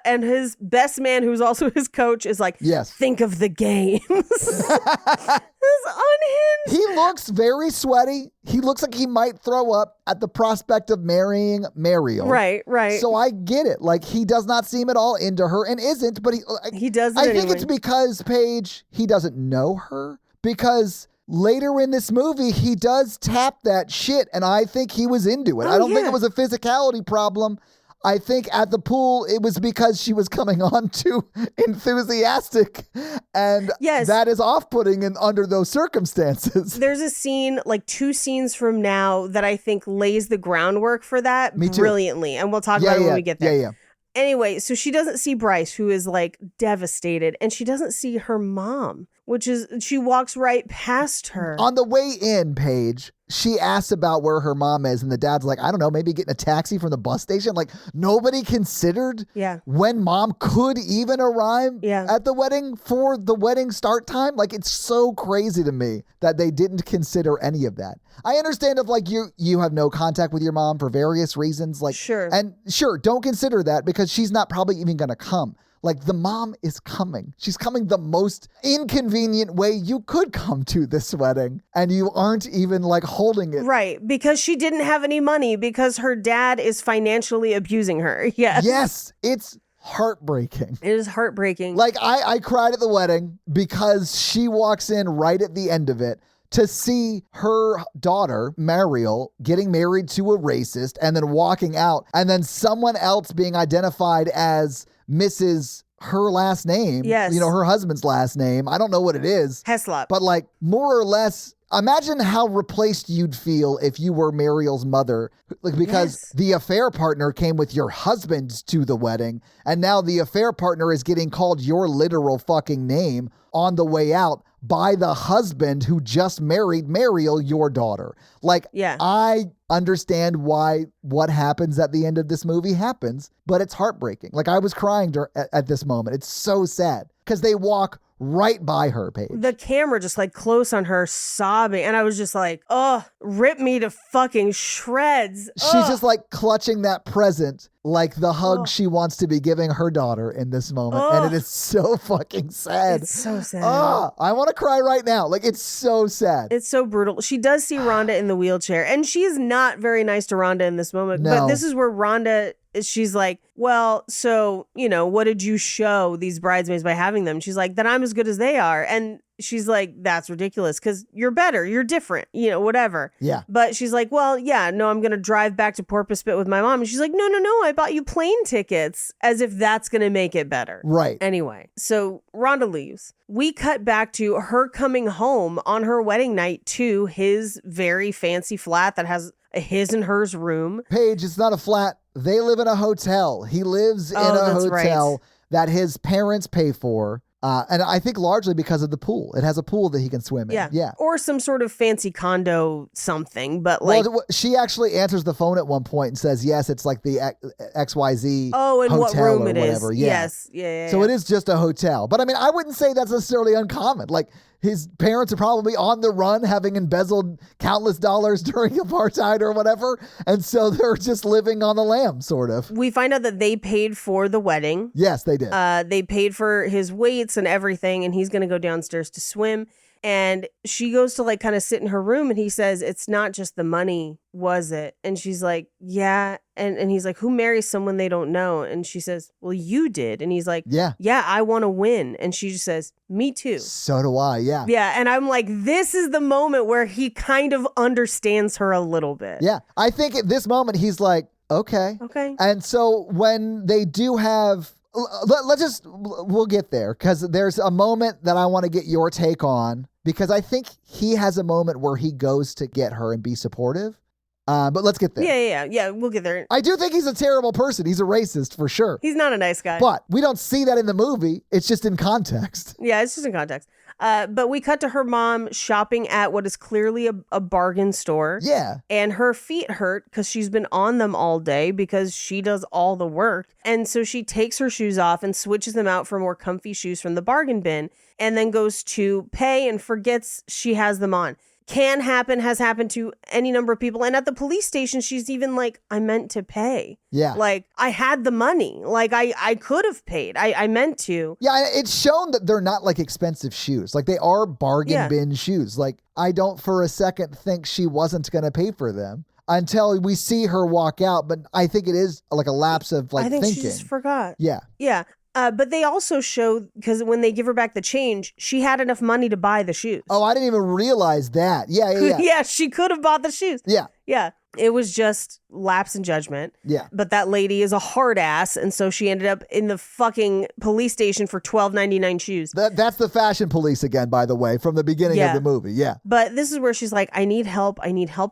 and his best man, who's also his coach, is like, yes, think of the games. It's unhinged. He looks very sweaty. He looks like he might throw up at the prospect of marrying Muriel. Right. So I get it. Like, he does not seem at all into her and isn't, but he does. I think it's because, Paige, he doesn't know her, because later in this movie, he does tap that shit, and I think he was into it. I don't think it was a physicality problem. I think at the pool, it was because she was coming on too enthusiastic, and that is off-putting under those circumstances. There's a scene, like 2 scenes from now, that I think lays the groundwork for that brilliantly, and we'll talk about it when we get there. Yeah. Anyway, so she doesn't see Bryce, who is like devastated, and she doesn't see her mom, which is, she walks right past her. On the way in, Paige, she asks about where her mom is, and the dad's like, I don't know, maybe getting a taxi from the bus station. Like, nobody considered when mom could even arrive at the wedding for the wedding start time. Like, it's so crazy to me that they didn't consider any of that. I understand if, like, you have no contact with your mom for various reasons. Like, and don't consider that because she's not probably even going to come. Like, the mom is coming. She's coming the most inconvenient way you could come to this wedding, and you aren't even, like, holding it. Right, because she didn't have any money because her dad is financially abusing her. Yes, it's heartbreaking. It is heartbreaking. Like, I cried at the wedding because she walks in right at the end of it to see her daughter, Muriel, getting married to a racist and then walking out, and then someone else being identified as Mrs. her last name. Yes. You know, her husband's last name. I don't know what it is. Heslop. But like, more or less, imagine how replaced you'd feel if you were Muriel's mother. Like, because the affair partner came with your husband to the wedding, and now the affair partner is getting called your literal fucking name on the way out by the husband who just married Muriel, your daughter. Like, I understand why what happens at the end of this movie happens, but it's heartbreaking. Like, I was crying at this moment. It's so sad because they walk right by her, Paige. The camera just like close on her sobbing, and I was just like, oh, rip me to fucking shreds. She's just like clutching that present like the hug she wants to be giving her daughter in this moment. And it is so fucking sad. It's so sad. I want to cry right now. Like, it's so sad. It's so brutal. She does see Rhonda in the wheelchair, and she is not very nice to Rhonda in this moment. No. But this is where Rhonda, she's like, well, so, you know, what did you show these bridesmaids by having them? She's like, that I'm as good as they are. And she's like, that's ridiculous because you're better. You're different, you know, whatever. Yeah. But she's like, well, yeah, no, I'm going to drive back to Porpoise Spit with my mom. And she's like, no, I bought you plane tickets, as if that's going to make it better. Right. Anyway, so Rhonda leaves. We cut back to her coming home on her wedding night to his very fancy flat that has a his and hers room. Paige, it's not a flat. They live in a hotel. He lives in a hotel that his parents pay for. And I think largely because of the pool. It has a pool that he can swim in. Yeah. Or some sort of fancy condo something. But like, well, she actually answers the phone at one point and says, yes, it's like the XYZ and hotel what room or it whatever. is. Yeah. Yes. Yeah. So it is just a hotel. But I mean, I wouldn't say that's necessarily uncommon. Like, his parents are probably on the run, having embezzled countless dollars during apartheid or whatever. And so they're just living on the lam, sort of. We find out that they paid for the wedding. Yes, they did. They paid for his weights and everything, and he's going to go downstairs to swim. And she goes to like kind of sit in her room and he says, it's not just the money, was it? And she's like, yeah. And he's like, who marries someone they don't know? And she says, well, you did. And he's like, yeah, I want to win. And she just says, me too. So do I, yeah. Yeah, and I'm like, this is the moment where he kind of understands her a little bit. Yeah, I think at this moment he's like, okay. And so when they do have, we'll get there, because there's a moment that I want to get your take on, because I think he has a moment where he goes to get her and be supportive. But let's get there. Yeah, we'll get there. I do think he's a terrible person. He's a racist for sure. He's not a nice guy. But we don't see that in the movie. It's just in context. Yeah, it's just in context. But we cut to her mom shopping at what is clearly a bargain store. Yeah. And her feet hurt because she's been on them all day because she does all the work. And so she takes her shoes off and switches them out for more comfy shoes from the bargain bin, and then goes to pay and forgets she has them on. Can happen, has happened to any number of people. And at the police station, she's even like, I meant to pay. Yeah. Like, I had the money. Like, I could have paid. I meant to. Yeah, it's shown that they're not like expensive shoes. Like, they are bargain bin shoes. Like, I don't for a second think she wasn't going to pay for them until we see her walk out. But I think it is like a lapse of like thinking. She just forgot. Yeah. Yeah. But they also show, because when they give her back the change, she had enough money to buy the shoes. Oh, I didn't even realize that. Yeah. Yeah, she could have bought the shoes. Yeah. It was just lapse in judgment. Yeah. But that lady is a hard ass, and so she ended up in the fucking police station for $12.99 shoes. That's the fashion police again, by the way, from the beginning of the movie. Yeah. But this is where she's like, I need help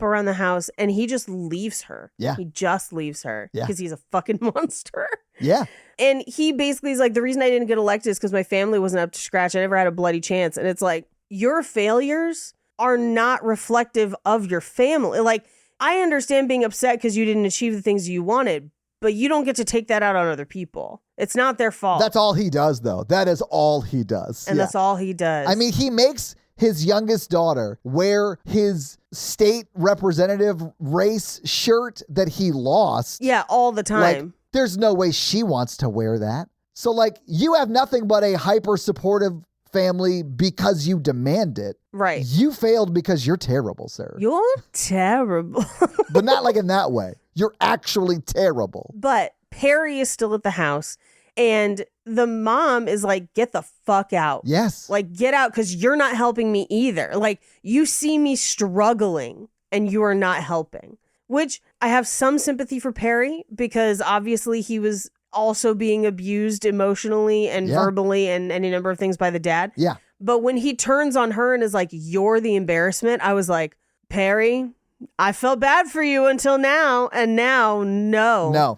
around the house. And he just leaves her. Yeah. He just leaves her. Yeah. Because he's a fucking monster. Yeah. And he basically is like, the reason I didn't get elected is because my family wasn't up to scratch. I never had a bloody chance. And it's like, your failures are not reflective of your family. Like, I understand being upset because you didn't achieve the things you wanted, but you don't get to take that out on other people. It's not their fault. That's all he does, though. That is all he does. And that's all he does. I mean, he makes his youngest daughter wear his state representative race shirt that he lost. Yeah, all the time. Like, there's no way she wants to wear that. So, like, you have nothing but a hyper supportive family because you demand it. Right. You failed because you're terrible, sir. You're terrible. But not like in that way. You're actually terrible. But Perry is still at the house, and the mom is like, get the fuck out. Yes. Like, get out, because you're not helping me either. Like, you see me struggling and you are not helping. Which I have some sympathy for Perry, because obviously he was also being abused emotionally and verbally and any number of things by the dad. Yeah. But when he turns on her and is like, you're the embarrassment, I was like, Perry, I felt bad for you until now. And now, no.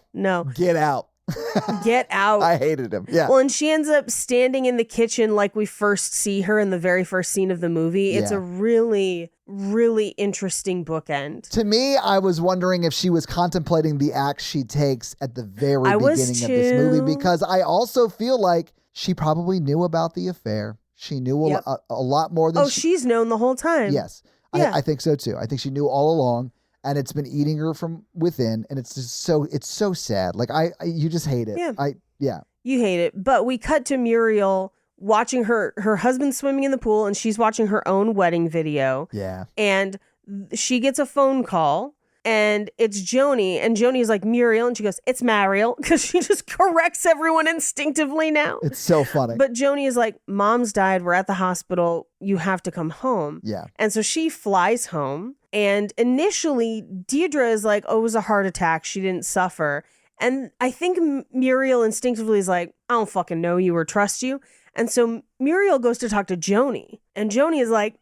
Get out. Get out. I hated him. Yeah. Well, and she ends up standing in the kitchen like we first see her in the very first scene of the movie. It's a really, really interesting bookend. To me, I was wondering if she was contemplating the act she takes at the very beginning of this movie, because I also feel like she probably knew about the affair. She knew a lot more than she's known the whole time. Yes. Yeah. I think so too. I think she knew all along. And it's been eating her from within, and it's just so sad. Like you just hate it. Yeah. You hate it. But we cut to Muriel watching her husband swimming in the pool, and she's watching her own wedding video. Yeah. And she gets a phone call, and it's Joni, and Joni is like, Muriel, and she goes, it's Mariel, because she just corrects everyone instinctively now. It's so funny. But Joni is like, Mom's died, we're at the hospital, you have to come home. Yeah. And so she flies home, and initially Deirdre is like, oh, it was a heart attack, she didn't suffer. And I think Muriel instinctively is like, I don't fucking know you or trust you. And so Muriel goes to talk to Joni, and Joni is like,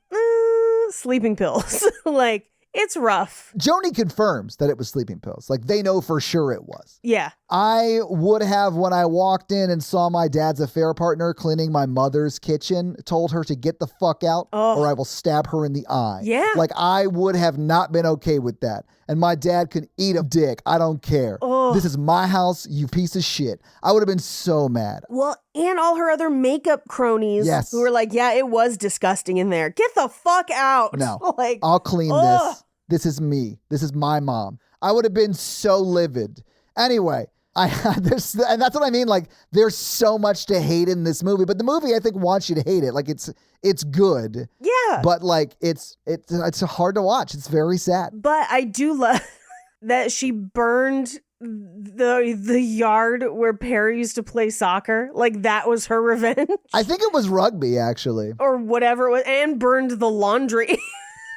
sleeping pills. Like, it's rough. Joni confirms that it was sleeping pills. Like, they know for sure it was. Yeah. I would have, when I walked in and saw my dad's affair partner cleaning my mother's kitchen, told her to get the fuck out or I will stab her in the eye. Yeah. Like, I would have not been okay with that. And my dad could eat a dick. I don't care. This is my house, you piece of shit. I would have been so mad. Well, and all her other makeup cronies who were like, yeah, it was disgusting in there. Get the fuck out. No. Like, I'll clean this. This is me. This is my mom. I would have been so livid. Anyway, and that's what I mean. Like, there's so much to hate in this movie, but the movie I think wants you to hate it. Like, it's good. Yeah. But like, it's hard to watch. It's very sad. But I do love that she burned the yard where Perry used to play soccer. Like, that was her revenge. I think it was rugby, actually. Or whatever it was, and burned the laundry.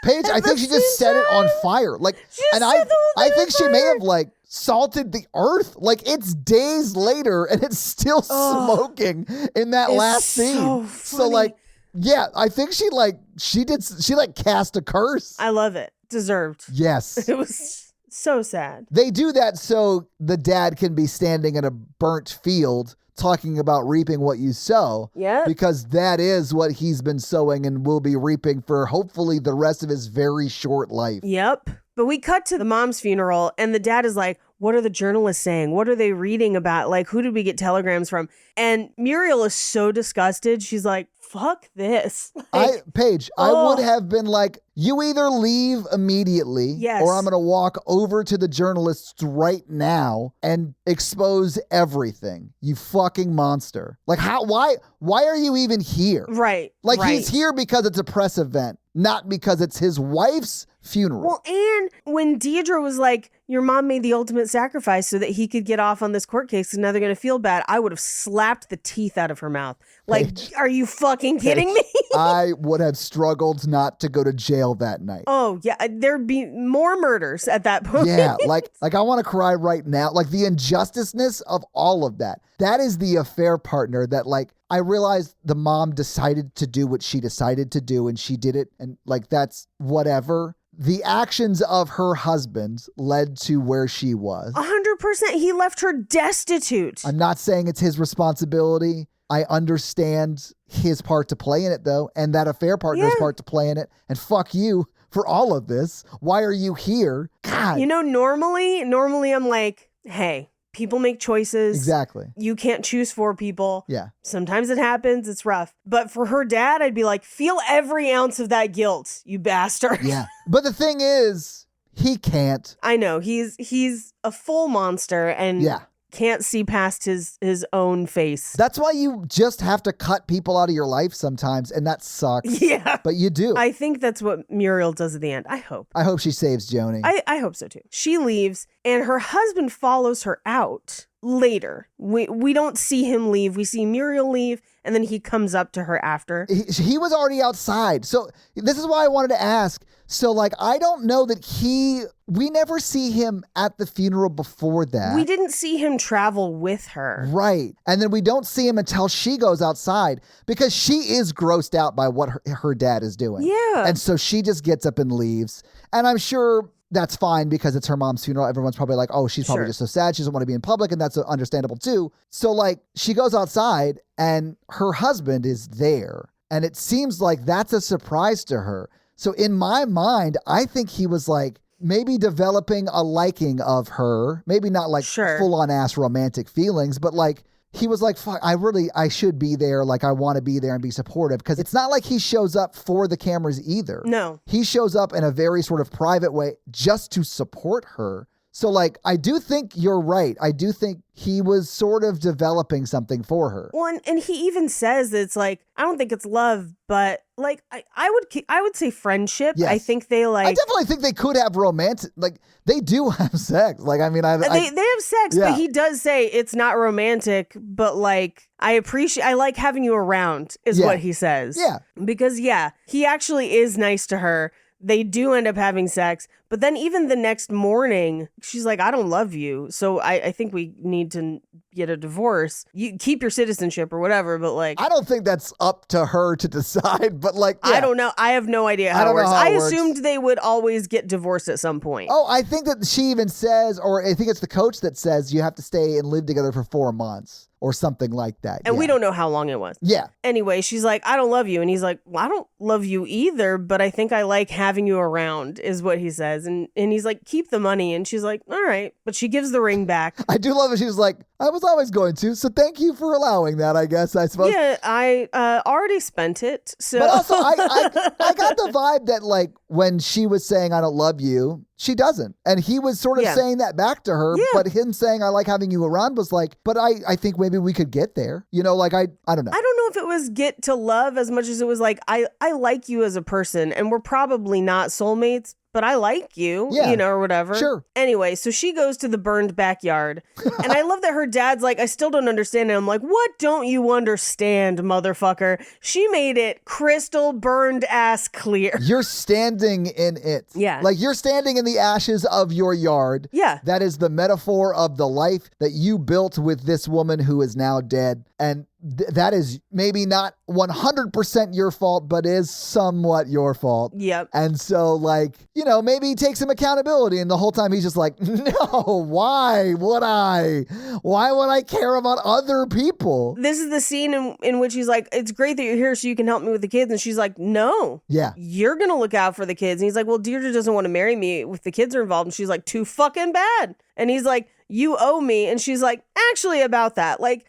Paige, I think she just set it on fire. Like, and I think she may have like salted the earth. Like, it's days later and it's still smoking in that last scene. So like, yeah, I think she cast a curse. I love it. Deserved. Yes. It was so sad. They do that so the dad can be standing in a burnt field talking about reaping what you sow. Yeah. Because that is what he's been sowing and will be reaping for hopefully the rest of his very short life. Yep. But we cut to the mom's funeral and the dad is like, what are the journalists saying? What are they reading about? Like, who did we get telegrams from? And Muriel is so disgusted. She's like, fuck this. Paige, I would have been like, you either leave immediately or I'm going to walk over to the journalists right now and expose everything. You fucking monster. Like, why are you even here? Right. Like, he's here because it's a press event, not because it's his wife's funeral. Well, and when Deidre was like, your mom made the ultimate sacrifice so that he could get off on this court case and now they're going to feel bad, I would have slapped the teeth out of her mouth. Like, Paige, are you fucking kidding me? I would have struggled not to go to jail that night. Oh, yeah. There'd be more murders at that point. Yeah, like I want to cry right now. Like, the injusticeness of all of that. That is the affair partner that, like, I realized the mom decided to do what she decided to do and she did it. And like, that's whatever. The actions of her husband led to where she was. 100%. He left her destitute. I'm not saying it's his responsibility. I understand his part to play in it, though, and that affair partner's part to play in it. And fuck you for all of this. Why are you here? God. You know, normally I'm like, hey, people make choices. Exactly. You can't choose for people. Yeah. Sometimes it happens. It's rough. But for her dad, I'd be like, feel every ounce of that guilt, you bastard. Yeah. But the thing is, he can't. I know. He's a full monster and can't see past his own face. That's why you just have to cut people out of your life sometimes, and that sucks. Yeah. But you do. I think that's what Muriel does at the end. I hope. I hope she saves Joni. I hope so too. She leaves and her husband follows her out later. We don't see him leave. We see Muriel leave and then he comes up to her after. He was already outside. So this is why I wanted to ask. So like, I don't know that we never see him at the funeral before that. We didn't see him travel with her. Right. And then we don't see him until she goes outside because she is grossed out by what her dad is doing. Yeah. And so she just gets up and leaves. And I'm sure that's fine because it's her mom's funeral. Everyone's probably like, oh, she's probably just so sad. She doesn't want to be in public. And that's understandable too. So like, she goes outside and her husband is there. And it seems like that's a surprise to her. So in my mind, I think he was like maybe developing a liking of her. Maybe not like full on ass romantic feelings, but like he was like, fuck, I should be there. Like, I want to be there and be supportive. Because it's not like he shows up for the cameras either. No. He shows up in a very sort of private way just to support her. So, like, I do think you're right. I do think he was sort of developing something for her. Well, and he even says it's like, I don't think it's love, but like, I would say friendship. Yes. I think they like. I definitely think they could have romantic, like, they do have sex. Like, I mean, they have sex, yeah. But he does say it's not romantic, but like, I like having you around is what he says. Yeah. Because he actually is nice to her. They do end up having sex, but then even the next morning, she's like, I don't love you. So I think we need to get a divorce. You keep your citizenship or whatever, but like. I don't think that's up to her to decide, but like. Yeah. I don't know. I have no idea how it works. I assumed they would always get divorced at some point. Oh, I think that she even says, or I think it's the coach that says you have to stay and live together for 4 months. Or something like that. And we don't know how long it was. Yeah. Anyway, she's like, I don't love you. And he's like, well, I don't love you either, but I think I like having you around is what he says. says. And he's like, keep the money. And she's like, all right. But she gives the ring back. I do love it. She was like, I was always going to, so thank you for allowing that, I guess, I suppose. Yeah, I already spent it. So. But also, I got the vibe that, like, when she was saying, I don't love you, she doesn't. And he was sort of saying that back to her, but him saying, I like having you around was like, but I think maybe we could get there. You know, like, I don't know. I don't know if it was get to love as much as it was like, I like you as a person, and we're probably not soulmates, but I like you, you know, or whatever. Sure. Anyway, so she goes to the burned backyard. And I love that her dad's like, I still don't understand it. I'm like, what don't you understand, motherfucker? She made it crystal burned ass clear. You're standing in it. Yeah. Like, you're standing in the ashes of your yard. Yeah. That is the metaphor of the life that you built with this woman who is now dead. And that is maybe not 100% your fault, but is somewhat your fault. Yep. And so, like, you know, maybe take some accountability. And the whole time he's just like, no, why would I care about other people? This is the scene in which he's like, it's great that you're here so you can help me with the kids. And she's like, no. Yeah. You're going to look out for the kids. And he's like, well, Deirdre doesn't want to marry me if the kids are involved. And she's like, too fucking bad. And he's like, you owe me. And she's like, actually, about that. Like,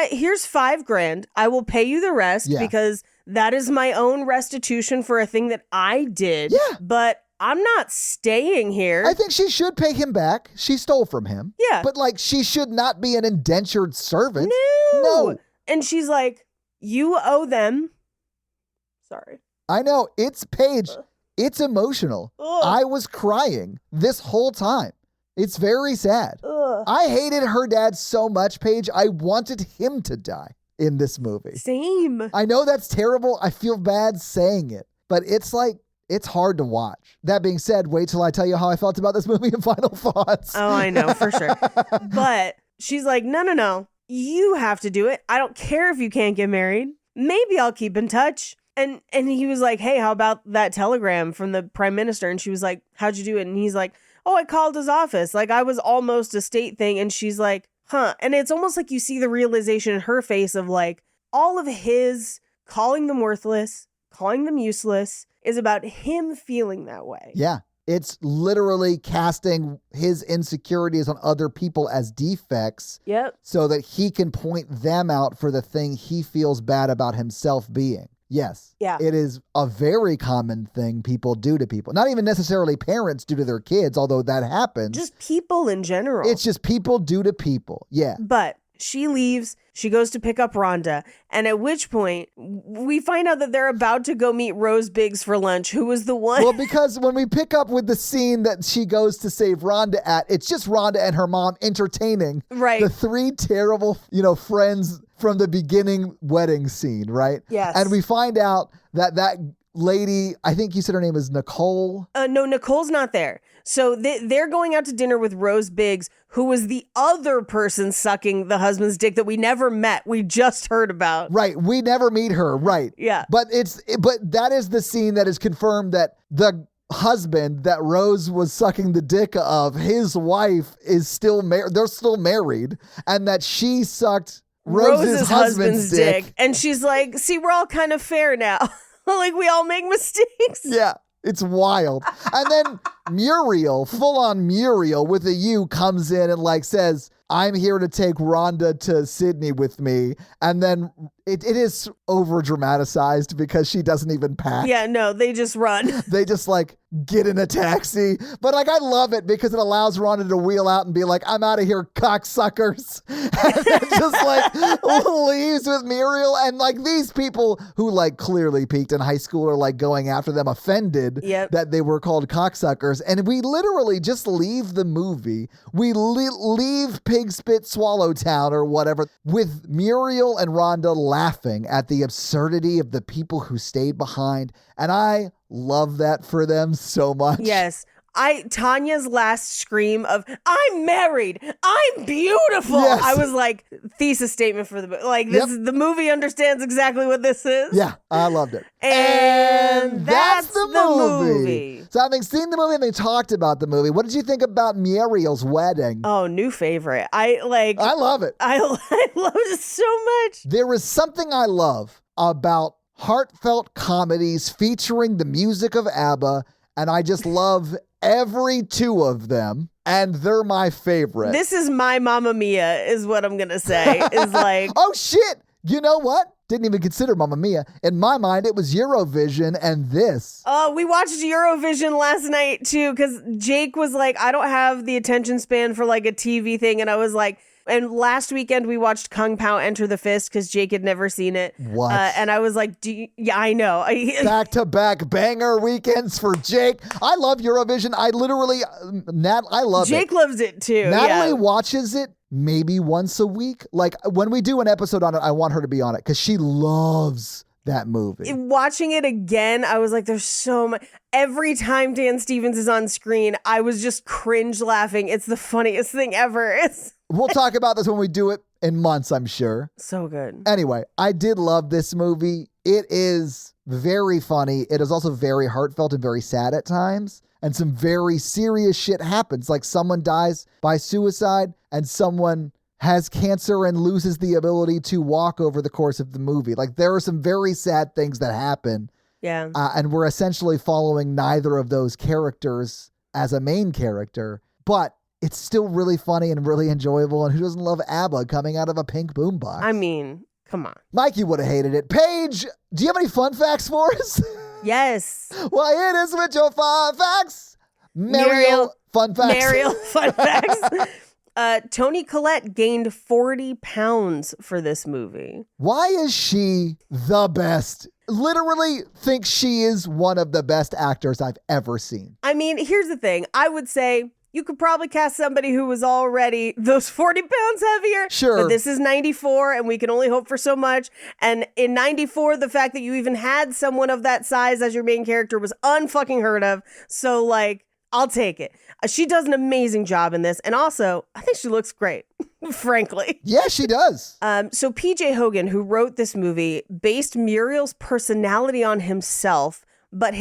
here's $5,000. I will pay you the rest because that is my own restitution for a thing that I did. Yeah. But I'm not staying here. I think she should pay him back. She stole from him. Yeah. But, like, she should not be an indentured servant. No. And she's like, you owe them. Sorry. I know. It's Paige. It's emotional. I was crying this whole time. It's very sad. I hated her dad so much, Paige. I wanted him to die in this movie. Same. I know that's terrible. I feel bad saying it, but it's like, it's hard to watch. That being said, wait till I tell you how I felt about this movie in final thoughts. Oh, I know, for sure. But she's like, no. You have to do it. I don't care if you can't get married. Maybe I'll keep in touch. And he was like, hey, how about that telegram from the prime minister? And she was like, how'd you do it? And he's like, oh, I called his office. Like, I was almost a state thing. And she's like, huh. And it's almost like you see the realization in her face of like, all of his calling them worthless, calling them useless is about him feeling that way. Yeah. It's literally casting his insecurities on other people as defects. Yep. So that he can point them out for the thing he feels bad about himself being. Yes. Yeah. It is a very common thing people do to people. Not even necessarily parents do to their kids, although that happens. Just people in general. It's just people do to people. Yeah. But she leaves. She goes to pick up Rhonda. And at which point, we find out that they're about to go meet Rose Biggs for lunch, who was the one. Well, because when we pick up with the scene that she goes to save Rhonda at, it's just Rhonda and her mom entertaining the three terrible, friends from the beginning wedding scene, right? Yes. And we find out that lady, I think you said her name is Nicole. No, Nicole's not there. So they're going out to dinner with Rose Biggs, who was the other person sucking the husband's dick that we never met. We just heard about. Right. We never meet her. Right. Yeah. But that is the scene that is confirmed that the husband that Rose was sucking the dick of, his wife is still married. They're still married. And that she sucked Rose's husband's dick. And she's like, see, we're all kind of fair now. Like, we all make mistakes. Yeah. It's wild. And then Muriel, full on Muriel with a U, comes in and like says, I'm here to take Rhonda to Sydney with me. And then it is over dramatized because she doesn't even pack. Yeah, no, they just run. They just like get in a taxi. But like, I love it because it allows Rhonda to wheel out and be like, I'm out of here, cocksuckers. And then just like leaves with Muriel. And like these people who like clearly peaked in high school are like going after them, offended that they were called cocksuckers. And we literally just leave the movie. We leave Pig Spit Swallow Town or whatever with Muriel and Rhonda laughing at the absurdity of the people who stayed behind. And I love that for them so much. Yes. Tanya's last scream of, I'm married, I'm beautiful. Yes. I was like, thesis statement for the book. Like, this is, the movie understands exactly what this is. Yeah, I loved it. And that's the movie. So having seen the movie, having talked about the movie, what did you think about Muriel's wedding? Oh, new favorite. I love it. I love it so much. There is something I love about heartfelt comedies featuring the music of ABBA, and I just love every two of them, and they're my favorite. This is my Mamma Mia, is what I'm going to say. Is like, oh, shit. You know what? Didn't even consider Mamma Mia. In my mind, it was Eurovision and this. Oh, we watched Eurovision last night, too, because Jake was like, I don't have the attention span for like a TV thing. And I was like, and last weekend we watched Kung Pao Enter the Fist because Jake had never seen it. What? And I was like, yeah, I know. Back-to-back banger weekends for Jake. I love Eurovision. I literally, I love it. Jake loves it too. Natalie watches it maybe once a week. Like when we do an episode on it, I want her to be on it because she loves that movie. Watching it again, I was like, there's so much. Every time Dan Stevens is on screen, I was just cringe laughing. It's the funniest thing ever. We'll talk about this when we do it in months, I'm sure. So good. Anyway, I did love this movie. It is very funny. It is also very heartfelt and very sad at times. And some very serious shit happens. Like someone dies by suicide and someone has cancer and loses the ability to walk over the course of the movie. Like there are some very sad things that happen. Yeah. And we're essentially following neither of those characters as a main character. But it's still really funny and really enjoyable. And who doesn't love ABBA coming out of a pink boombox? I mean, come on. Mikey would have hated it. Paige, do you have any fun facts for us? Yes. Well, it is with your fun facts. Muriel, fun facts. Muriel, fun facts. Toni Collette gained 40 pounds for this movie. Why is she the best? Literally think she is one of the best actors I've ever seen. I mean, here's the thing. I would say you could probably cast somebody who was already those 40 pounds heavier. Sure. But this is 94 and we can only hope for so much. And in 94, the fact that you even had someone of that size as your main character was unfucking heard of. So like, I'll take it. She does an amazing job in this. And also, I think she looks great, frankly. Yeah, she does. So PJ Hogan, who wrote this movie, based Muriel's personality on himself, but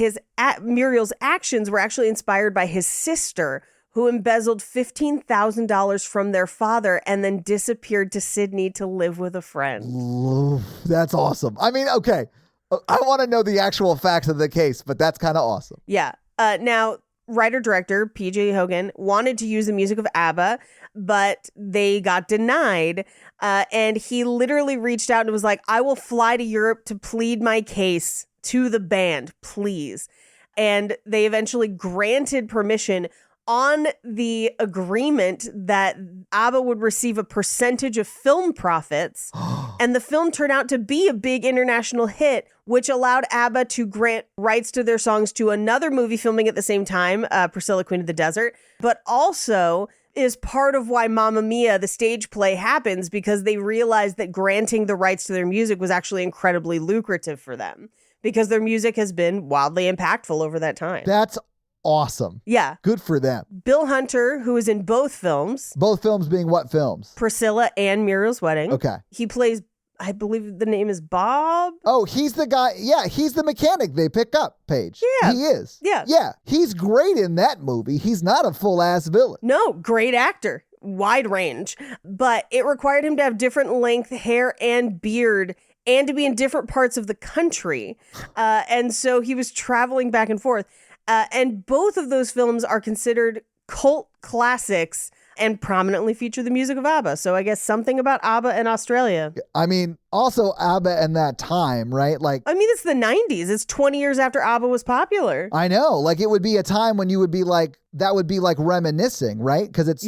Muriel's actions were actually inspired by his sister, who embezzled $15,000 from their father and then disappeared to Sydney to live with a friend. That's awesome. I mean, okay, I want to know the actual facts of the case, but that's kind of awesome. Yeah. Now, writer-director PJ Hogan wanted to use the music of ABBA, but they got denied. And he literally reached out and was like, I will fly to Europe to plead my case to the band, please. And they eventually granted permission on the agreement that ABBA would receive a percentage of film profits. And the film turned out to be a big international hit, which allowed ABBA to grant rights to their songs to another movie filming at the same time, Priscilla, Queen of the Desert, but also is part of why Mamma Mia, the stage play, happens, because they realized that granting the rights to their music was actually incredibly lucrative for them, because their music has been wildly impactful over that time. That's awesome. Yeah. Good for them. Bill Hunter, who is in both films. Both films being what films? Priscilla and Muriel's Wedding. Okay. He plays, I believe the name is Bob. Oh, he's the guy. Yeah, he's the mechanic they pick up, Paige. Yeah. He is. Yeah. Yeah. He's great in that movie. He's not a full-ass villain. No, great actor. Wide range. But it required him to have different length hair and beard and to be in different parts of the country. And so he was traveling back and forth. And both of those films are considered cult classics and prominently feature the music of ABBA. So I guess something about ABBA in Australia. I mean, also ABBA in that time, right? Like, I mean, it's the 90s. It's 20 years after ABBA was popular. I know. Like, it would be a time when you would be like, that would be like reminiscing, right? Because it's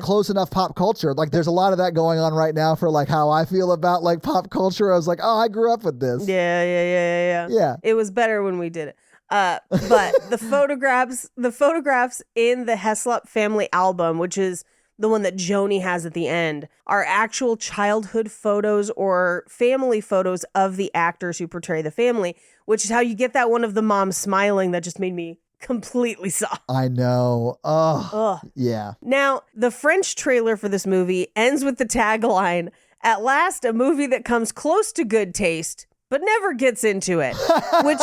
close enough pop culture. Like, there's a lot of that going on right now for like how I feel about like pop culture. I was like, oh, I grew up with this. Yeah. It was better when we did it. But the photographs in the Heslop family album, which is the one that Joni has at the end, are actual childhood photos or family photos of the actors who portray the family, which is how you get that one of the moms smiling that just made me completely soft. I know. Ugh. Yeah. Now, the French trailer for this movie ends with the tagline, "At last, a movie that comes close to good taste, but never gets into it," which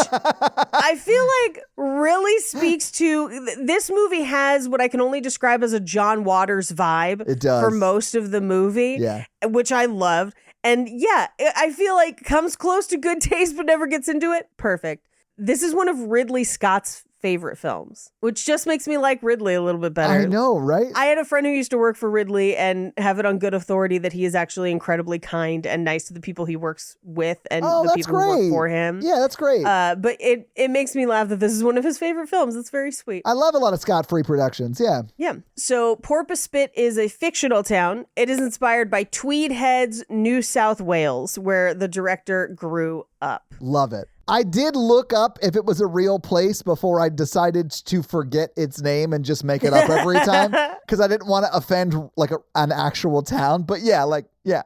I feel like really speaks to, this movie has what I can only describe as a John Waters vibe. It does. For most of the movie, Yeah. which I loved. And yeah, I feel like comes close to good taste, but never gets into it. Perfect. This is one of Ridley Scott's favorite films, which just makes me like Ridley a little bit better. I know, right? I had a friend who used to work for Ridley and have it on good authority that he is actually incredibly kind and nice to the people he works with and the people who work for him. Yeah, that's great. But it makes me laugh that this is one of his favorite films. It's very sweet. I love a lot of Scott-free productions. Yeah. Yeah. So Porpoise Spit is a fictional town. It is inspired by Tweed Heads, New South Wales, where the director grew up. Love it. I did look up if it was a real place before I decided to forget its name and just make it up every time because I didn't want to offend like an actual town. But yeah. Yeah.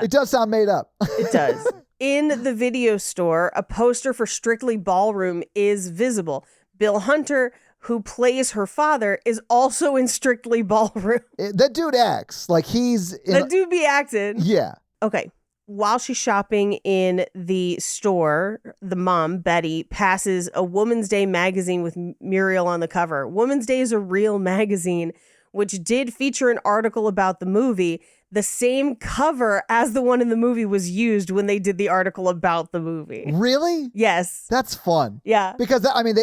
It does sound made up. It does. In the video store, a poster for Strictly Ballroom is visible. Bill Hunter, who plays her father, is also in Strictly Ballroom. That dude acts like he's in... That dude be acting. Yeah. Okay. While she's shopping in the store, the mom, Betty, passes a Woman's Day magazine with Muriel on the cover. Woman's Day is a real magazine, which did feature an article about the movie. The same cover as the one in the movie was used when they did the article about the movie. Really? Yes. That's fun. Yeah. Because,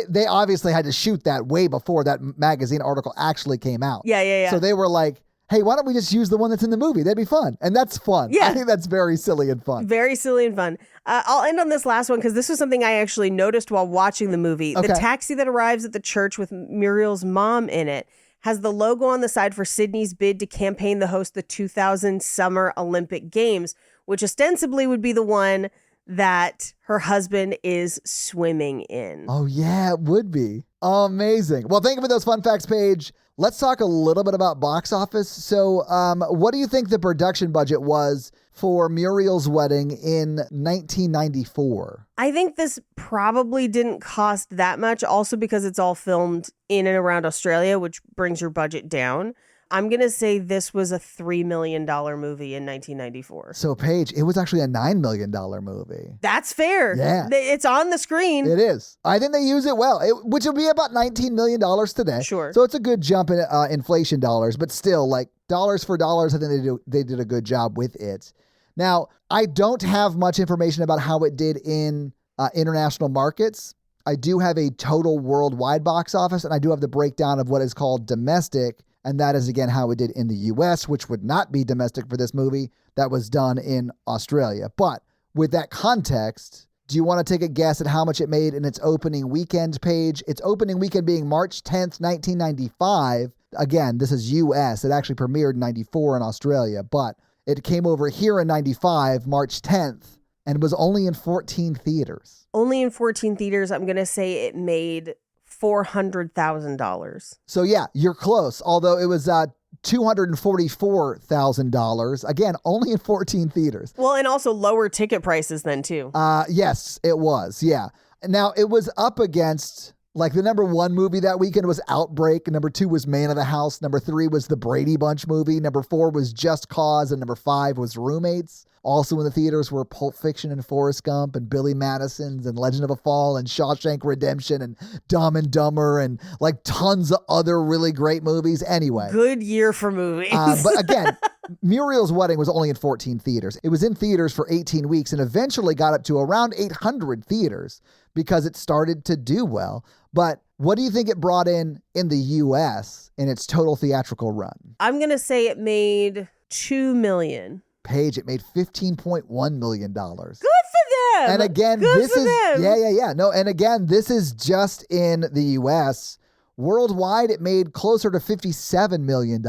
they obviously had to shoot that way before that magazine article actually came out. Yeah. So they were like, hey, why don't we just use the one that's in the movie? That'd be fun. And that's fun. Yeah. I think that's very silly and fun. Very silly and fun. I'll end on this last one because this was something I actually noticed while watching the movie. Okay. The taxi that arrives at the church with Muriel's mom in it has the logo on the side for Sydney's bid to campaign to host the 2000 Summer Olympic Games, which ostensibly would be the one that her husband is swimming in. Oh, yeah, it would be. Amazing. Well, thank you for those fun facts, Paige. Let's talk a little bit about box office. So what do you think the production budget was for Muriel's Wedding in 1994? I think this probably didn't cost that much, also because it's all filmed in and around Australia, which brings your budget down. I'm going to say this was a $3 million movie in 1994. So, Paige, it was actually a $9 million movie. That's fair. Yeah. It's on the screen. It is. I think they use it well, which would be about $19 million today. Sure. So it's a good jump in inflation dollars, but still, like dollars for dollars, I think they did a good job with it. Now, I don't have much information about how it did in international markets. I do have a total worldwide box office, and I do have the breakdown of what is called domestic. And that is, again, how it did in the U.S., which would not be domestic for this movie. That was done in Australia. But with that context, do you want to take a guess at how much it made in its opening weekend, Paige? Its opening weekend being March 10th, 1995. Again, this is U.S. It actually premiered in 94 in Australia, but it came over here in 95, March 10th, and was only in 14 theaters. Only in 14 theaters. I'm going to say it made $400,000. So yeah, you're close. Although it was $244,000. Again, only in 14 theaters. Well, and also lower ticket prices then too. Yes, it was. Yeah. Now it was up against like the number one movie that weekend was Outbreak. Number 2 was Man of the House. Number 3 was the Brady Bunch movie. Number 4 was Just Cause. And number 5 was Roommates. Also in the theaters were Pulp Fiction and Forrest Gump and Billy Madison's and Legend of a Fall and Shawshank Redemption and Dumb and Dumber and like tons of other really great movies. Anyway. Good year for movies. But again, Muriel's Wedding was only in 14 theaters. It was in theaters for 18 weeks and eventually got up to around 800 theaters because it started to do well. But what do you think it brought in the U.S. in its total theatrical run? I'm going to say it made $2 million. Paige, it made $15.1 million. Good for them. And again, this is them. No, and again, this is just in the US. Worldwide, it made closer to $57 million,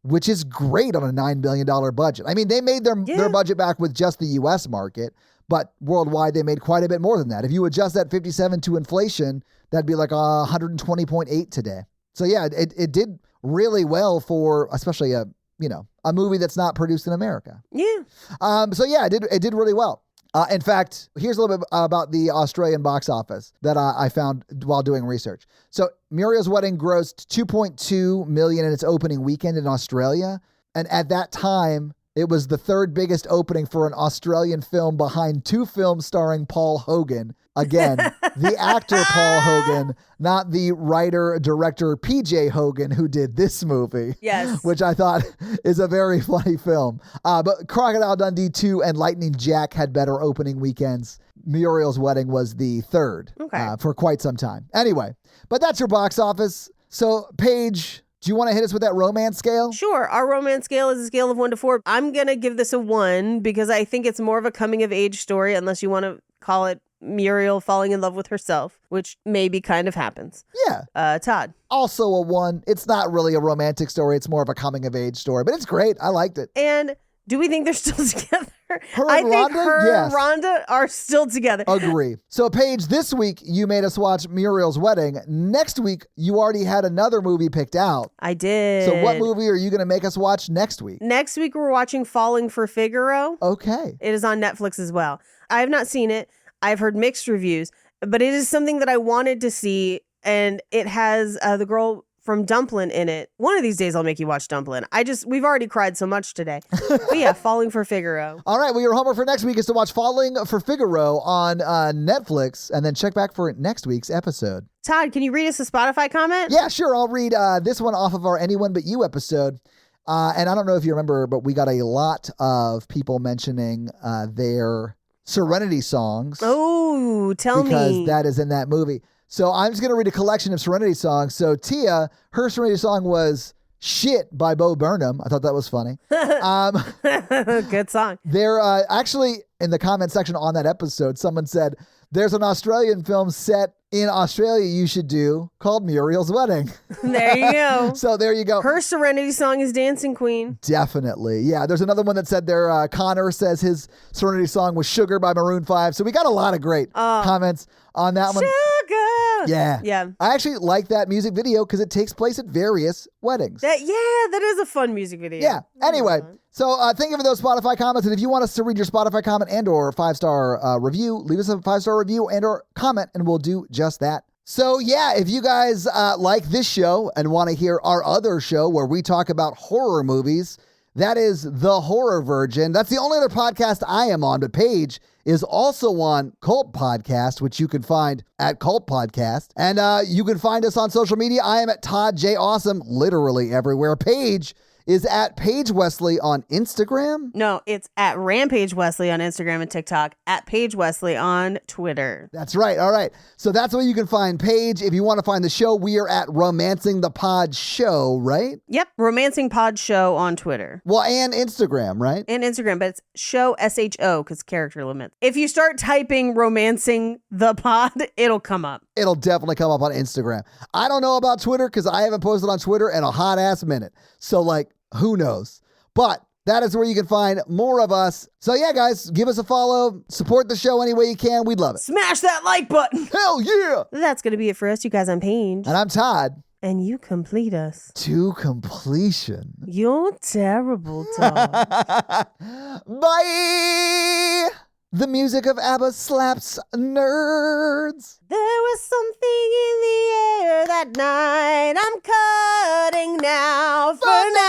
which is great on a $9 billion budget. I mean, they made their budget back with just the US market, but worldwide they made quite a bit more than that. If you adjust that 57 to inflation, that'd be like 120.8 today. So yeah, it did really well for especially a movie that's not produced in America. Yeah. So yeah, it did really well. In fact, here's a little bit about the Australian box office that I found while doing research. So Muriel's Wedding grossed $2.2 million in its opening weekend in Australia. And at that time, it was the third biggest opening for an Australian film behind 2 films starring Paul Hogan. Again, the actor Paul Hogan, not the writer-director P.J. Hogan who did this movie. Yes. Which I thought is a very funny film. But Crocodile Dundee 2 and Lightning Jack had better opening weekends. Muriel's Wedding was the third for quite some time. Anyway, but that's your box office. So, Paige, do you want to hit us with that romance scale? Sure. Our romance scale is a scale of 1 to 4. I'm going to give this a 1 because I think it's more of a coming of age story, unless you want to call it Muriel falling in love with herself, which maybe kind of happens. Yeah. Todd. Also a 1. It's not really a romantic story. It's more of a coming of age story, but it's great. I liked it. And do we think they're still together? I think her yes. and Rhonda are still together. Agree. So, Paige, this week you made us watch Muriel's Wedding. Next week, you already had another movie picked out. I did. So what movie are you going to make us watch next week? Next week, we're watching Falling for Figaro. Okay. It is on Netflix as well. I have not seen it. I've heard mixed reviews, but it is something that I wanted to see, and it has the girl from Dumplin' in it. One of these days I'll make you watch Dumplin'. We've already cried so much today. But yeah, Falling for Figaro. All right, well, your homework for next week is to watch Falling for Figaro on Netflix, and then check back for next week's episode. Todd, can you read us a Spotify comment? Yeah, sure. I'll read this one off of our Anyone But You episode. And I don't know if you remember, but we got a lot of people mentioning their Serenity songs. Oh, tell me. Because that is in that movie. So I'm just going to read a collection of Serenity songs. So Tia, her Serenity song was Shit by Bo Burnham. I thought that was funny. Good song. There, actually, in the comment section on that episode, someone said, there's an Australian film set in Australia you should do called Muriel's Wedding. There you go. So there you go. Her Serenity song is Dancing Queen. Definitely. Yeah, there's another one that said there, Connor says his Serenity song was Sugar by Maroon 5. So we got a lot of great comments on that one. Sugar. Yeah. Yeah. I actually like that music video because it takes place at various weddings. That is a fun music video. Yeah. Anyway, so thank you for those Spotify comments. And if you want us to read your Spotify comment and or 5-star review, leave us a 5-star review and or comment and we'll do just that. So yeah, if you guys like this show and want to hear our other show where we talk about horror movies, that is The Horror Virgin. That's the only other podcast I am on, but Paige is also on Cult Podcast, which you can find at Cult Podcast. And you can find us on social media. I am at Todd J. Awesome, literally everywhere. Paige is at Paige Wesley on Instagram. No, it's at Rampage Wesley on Instagram and TikTok, at Paige Wesley on Twitter. That's right. All right. So that's where you can find Paige. If you want to find the show, we are at Romancing the Pod Show, right? Yep. Romancing Pod Show on Twitter. Well, and Instagram, right? And Instagram, but it's show SHO because character limits. If you start typing Romancing the Pod, it'll come up. It'll definitely come up on Instagram. I don't know about Twitter because I haven't posted on Twitter in a hot ass minute. So who knows? But that is where you can find more of us. So yeah, guys, give us a follow. Support the show any way you can. We'd love it. Smash that like button. Hell yeah. That's going to be it for us. You guys, I'm Paige. And I'm Todd. And you complete us. To completion. You're terrible, Todd. Bye. The music of ABBA slaps nerds. There was something in the air that night. I'm cutting now for now.